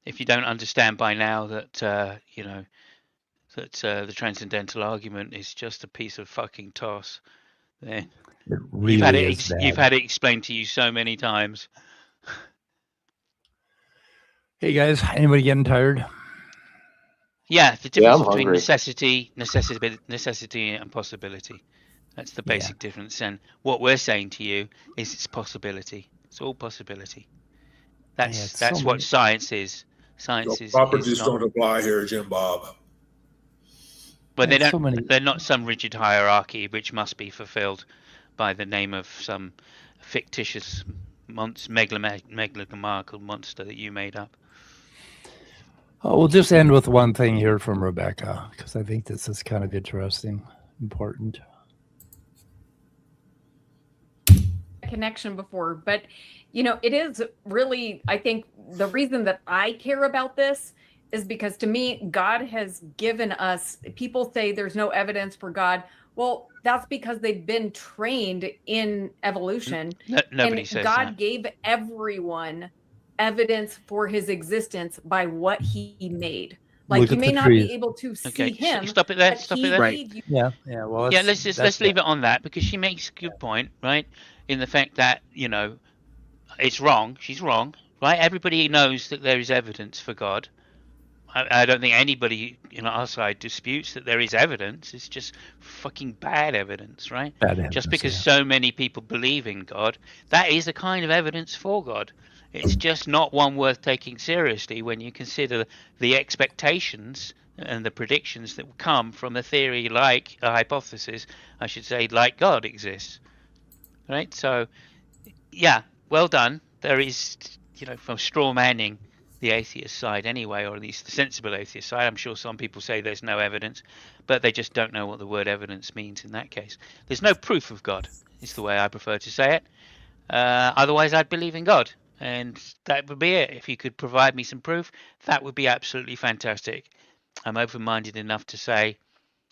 If you don't understand by now that the transcendental argument is just a piece of fucking toss, then you've had it explained to you so many times. Hey guys, anybody getting tired? Yeah, the difference between hungry. necessity and possibility. That's the basic difference. And what we're saying to you is it's possibility. It's all possibility. That's what science is. Science is properties not. don't apply here, JimBob. But they don't. They're not some rigid hierarchy which must be fulfilled by the name of some fictitious megalomaniacal monster that you made up. We'll just end with one thing here from Rebekah, because I think this is kind of interesting, important. Connection before, but it is really, I think the reason that I care about this is because to me, God has given us, people say there's no evidence for God. Well, that's because they've been trained in evolution. Nobody says God that. gave everyone evidence for his existence by what he made. Like, you may not be able to see him. Stop it there. Stop it there. Right. Yeah. Well, let's leave it on that, because she makes a good point, right? In the fact that it's wrong. She's wrong, right? Everybody knows that there is evidence for God. I don't think anybody in our side disputes that there is evidence. It's just fucking bad evidence, right? Bad evidence, just because so many people believe in God, that is a kind of evidence for God. It's just not one worth taking seriously when you consider the expectations and the predictions that come from a theory like a hypothesis, I should say, like God exists, right? So, yeah, well done. There is, from straw manning the atheist side anyway, or at least the sensible atheist side. I'm sure some people say there's no evidence, but they just don't know what the word evidence means in that case. There's no proof of God, is the way I prefer to say it. Otherwise, I'd believe in God, and that would be it. If you could provide me some proof, that would be absolutely fantastic. I'm open-minded enough to say,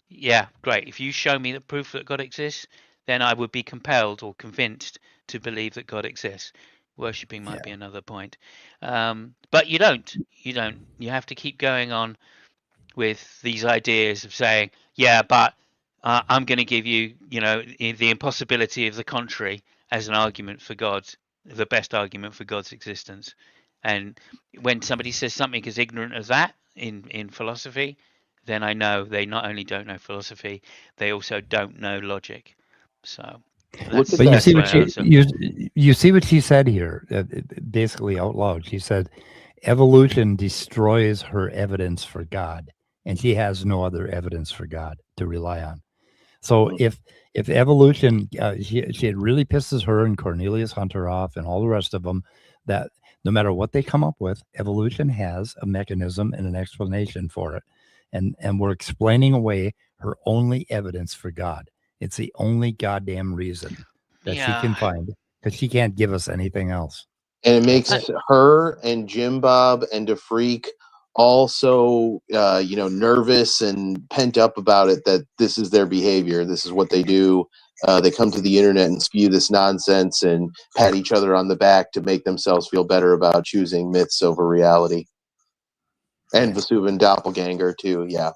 yeah, great. If you show me the proof that God exists, then I would be compelled or convinced to believe that God exists. Worshipping might be another point. But you don't. You have to keep going on with these ideas of saying, yeah, but I'm going to give you, the impossibility of the contrary as an argument for God, the best argument for God's existence. And when somebody says something is ignorant of that in philosophy, then I know they not only don't know philosophy, they also don't know logic. So But you see what she said here, basically out loud. She said, evolution destroys her evidence for God, and she has no other evidence for God to rely on. So if evolution, it really pisses her and Cornelius Hunter off and all the rest of them, that no matter what they come up with, evolution has a mechanism and an explanation for it. And we're explaining away her only evidence for God. It's the only goddamn reason that she can find, because she can't give us anything else. And it makes her and JimBob and DeFreak also, nervous and pent up about it, that this is their behavior. This is what they do. They come to the internet and spew this nonsense and pat each other on the back to make themselves feel better about choosing myths over reality. And Vesuvian doppelganger too, yeah.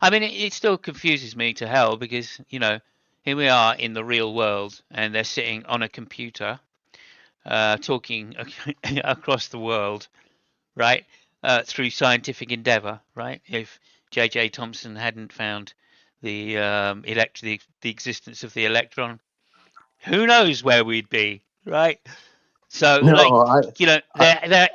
I mean, it still confuses me to hell, because, here we are in the real world, and they're sitting on a computer, talking across the world, right, through scientific endeavor, right? If J.J. Thomson hadn't found the the existence of the electron, who knows where we'd be, right? So, there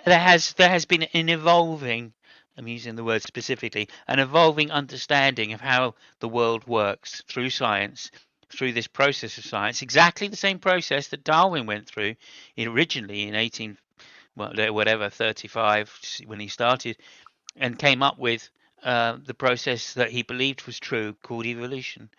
has been an evolving, I'm using the word specifically, an evolving understanding of how the world works through science, through this process of science, exactly the same process that Darwin went through originally in 35 when he started, and came up with the process that he believed was true, called evolution,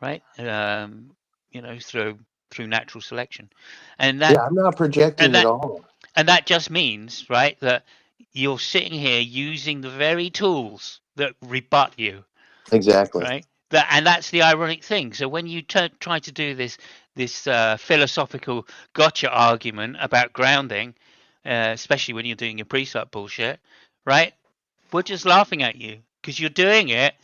right? Through natural selection, and that I'm not projecting at all. And that just means, right, that you're sitting here using the very tools that rebut you. Exactly. Right. And that's the ironic thing. So when you try to do this philosophical gotcha argument about grounding, especially when you're doing your pre-sup bullshit, right? We're just laughing at you, because you're doing it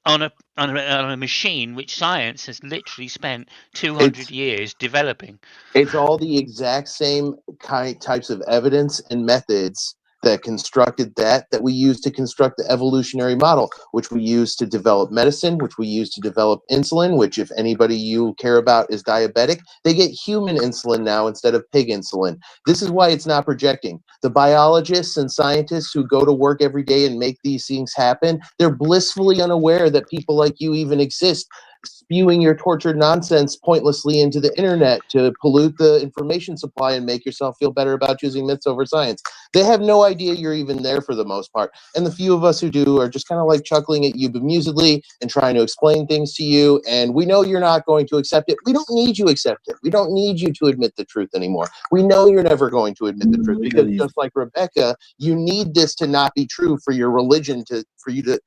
on a machine which science has literally spent 200 years developing. It's all the exact same types of evidence and methods that constructed that we use to construct the evolutionary model, which we use to develop medicine, which we use to develop insulin, which if anybody you care about is diabetic, they get human insulin now instead of pig insulin. This is why it's not projecting. The biologists and scientists who go to work every day and make these things happen, they're blissfully unaware that people like you even exist, spewing your tortured nonsense pointlessly into the internet to pollute the information supply and make yourself feel better about choosing myths over science. They have no idea you're even there for the most part. And the few of us who do are just kind of like chuckling at you bemusedly and trying to explain things to you. And we know you're not going to accept it. We don't need you to accept it. We don't need you to admit the truth anymore. We know you're never going to admit the truth because just like Rebekah, you need this to not be true for your religion, for you to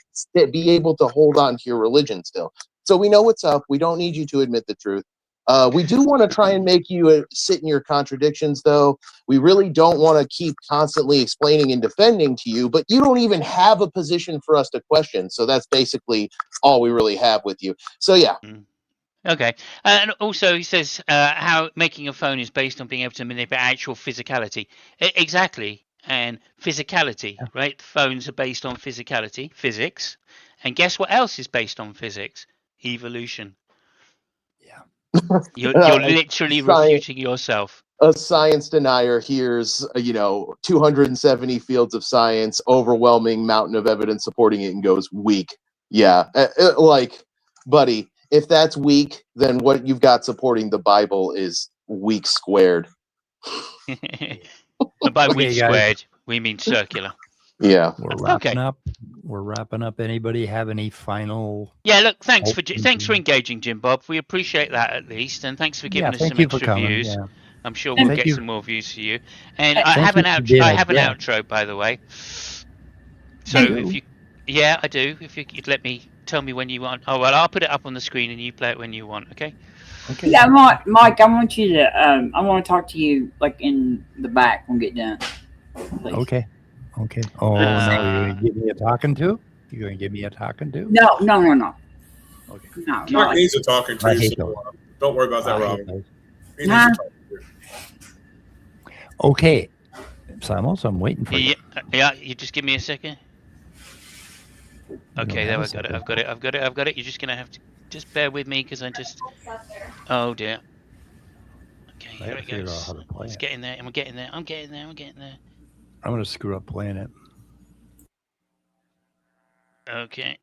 be able to hold on to your religion still. So we know what's up. We don't need you to admit the truth. We do want to try and make you sit in your contradictions, though. We really don't want to keep constantly explaining and defending to you, but you don't even have a position for us to question. So that's basically all we really have with you. So, yeah. Okay. And also he says how making a phone is based on being able to manipulate actual physicality. Exactly. And physicality, right? Phones are based on physicality, physics. And guess what else is based on physics? Evolution. Yeah. You're literally refuting yourself. A science denier hears, 270 fields of science, overwhelming mountain of evidence supporting it, and goes, weak. Yeah. Buddy, if that's weak, then what you've got supporting the Bible is weak squared. By weak squared, we mean circular. Yeah. We're wrapping up. Anybody have any final? Yeah, look, thanks for engaging, JimBob. We appreciate that at least, and thanks for giving us some extra views. Yeah. I'm sure we'll get some more views for you. And I have an outro, by the way. So if you, I do. If you'd let me tell me when you want. Oh well, I'll put it up on the screen and you play it when you want. Okay. Okay. Yeah, Mike. I want you to. I want to talk to you like in the back when we get done. Please. Okay. Okay. Oh, no, you're going to give me a talking to? You're going to give me a talking to? No. Okay. No. Mike needs a talking to, so don't worry about that, Robin. He needs a talking to. Okay. Simons, I'm waiting for you. Yeah, you just give me a second. Okay, there, I've got it. You're just going to have to just bear with me because I just... Oh, dear. Okay, here it goes. Let's get in there. I'm getting there. I'm getting there. I'm going to screw up playing it. Okay,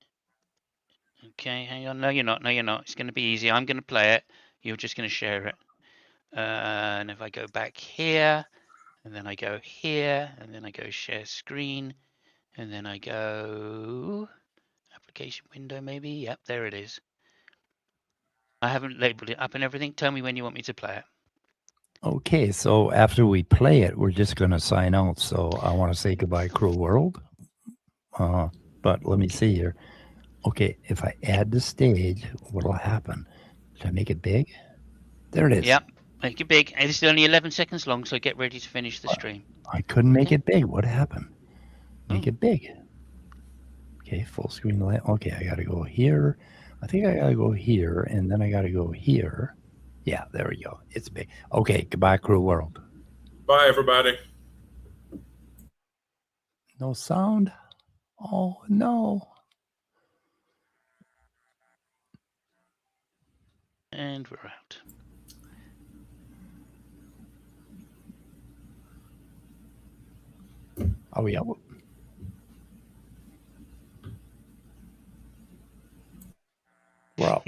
hang on. No, you're not. It's going to be easy. I'm going to play it. You're just going to share it. And if I go back here, and then I go here, and then I go share screen, and then I go application window maybe. Yep, there it is. I haven't labeled it up and everything. Tell me when you want me to play it. Okay, so after we play it, we're just going to sign out. So I want to say goodbye, cruel world. But let me see here. Okay, if I add the stage, what'll happen? Should I make it big? There it is. Yep, make it big. And it's only 11 seconds long, so get ready to finish the stream. I couldn't make it big. What happened? Make it big. Okay, full screen. Okay, I got to go here. I think I got to go here, and then I got to go here. Yeah, there we go. It's big. Okay, goodbye, cruel world. Bye, everybody. No sound? Oh, no. And we're out. Are we out? We're out.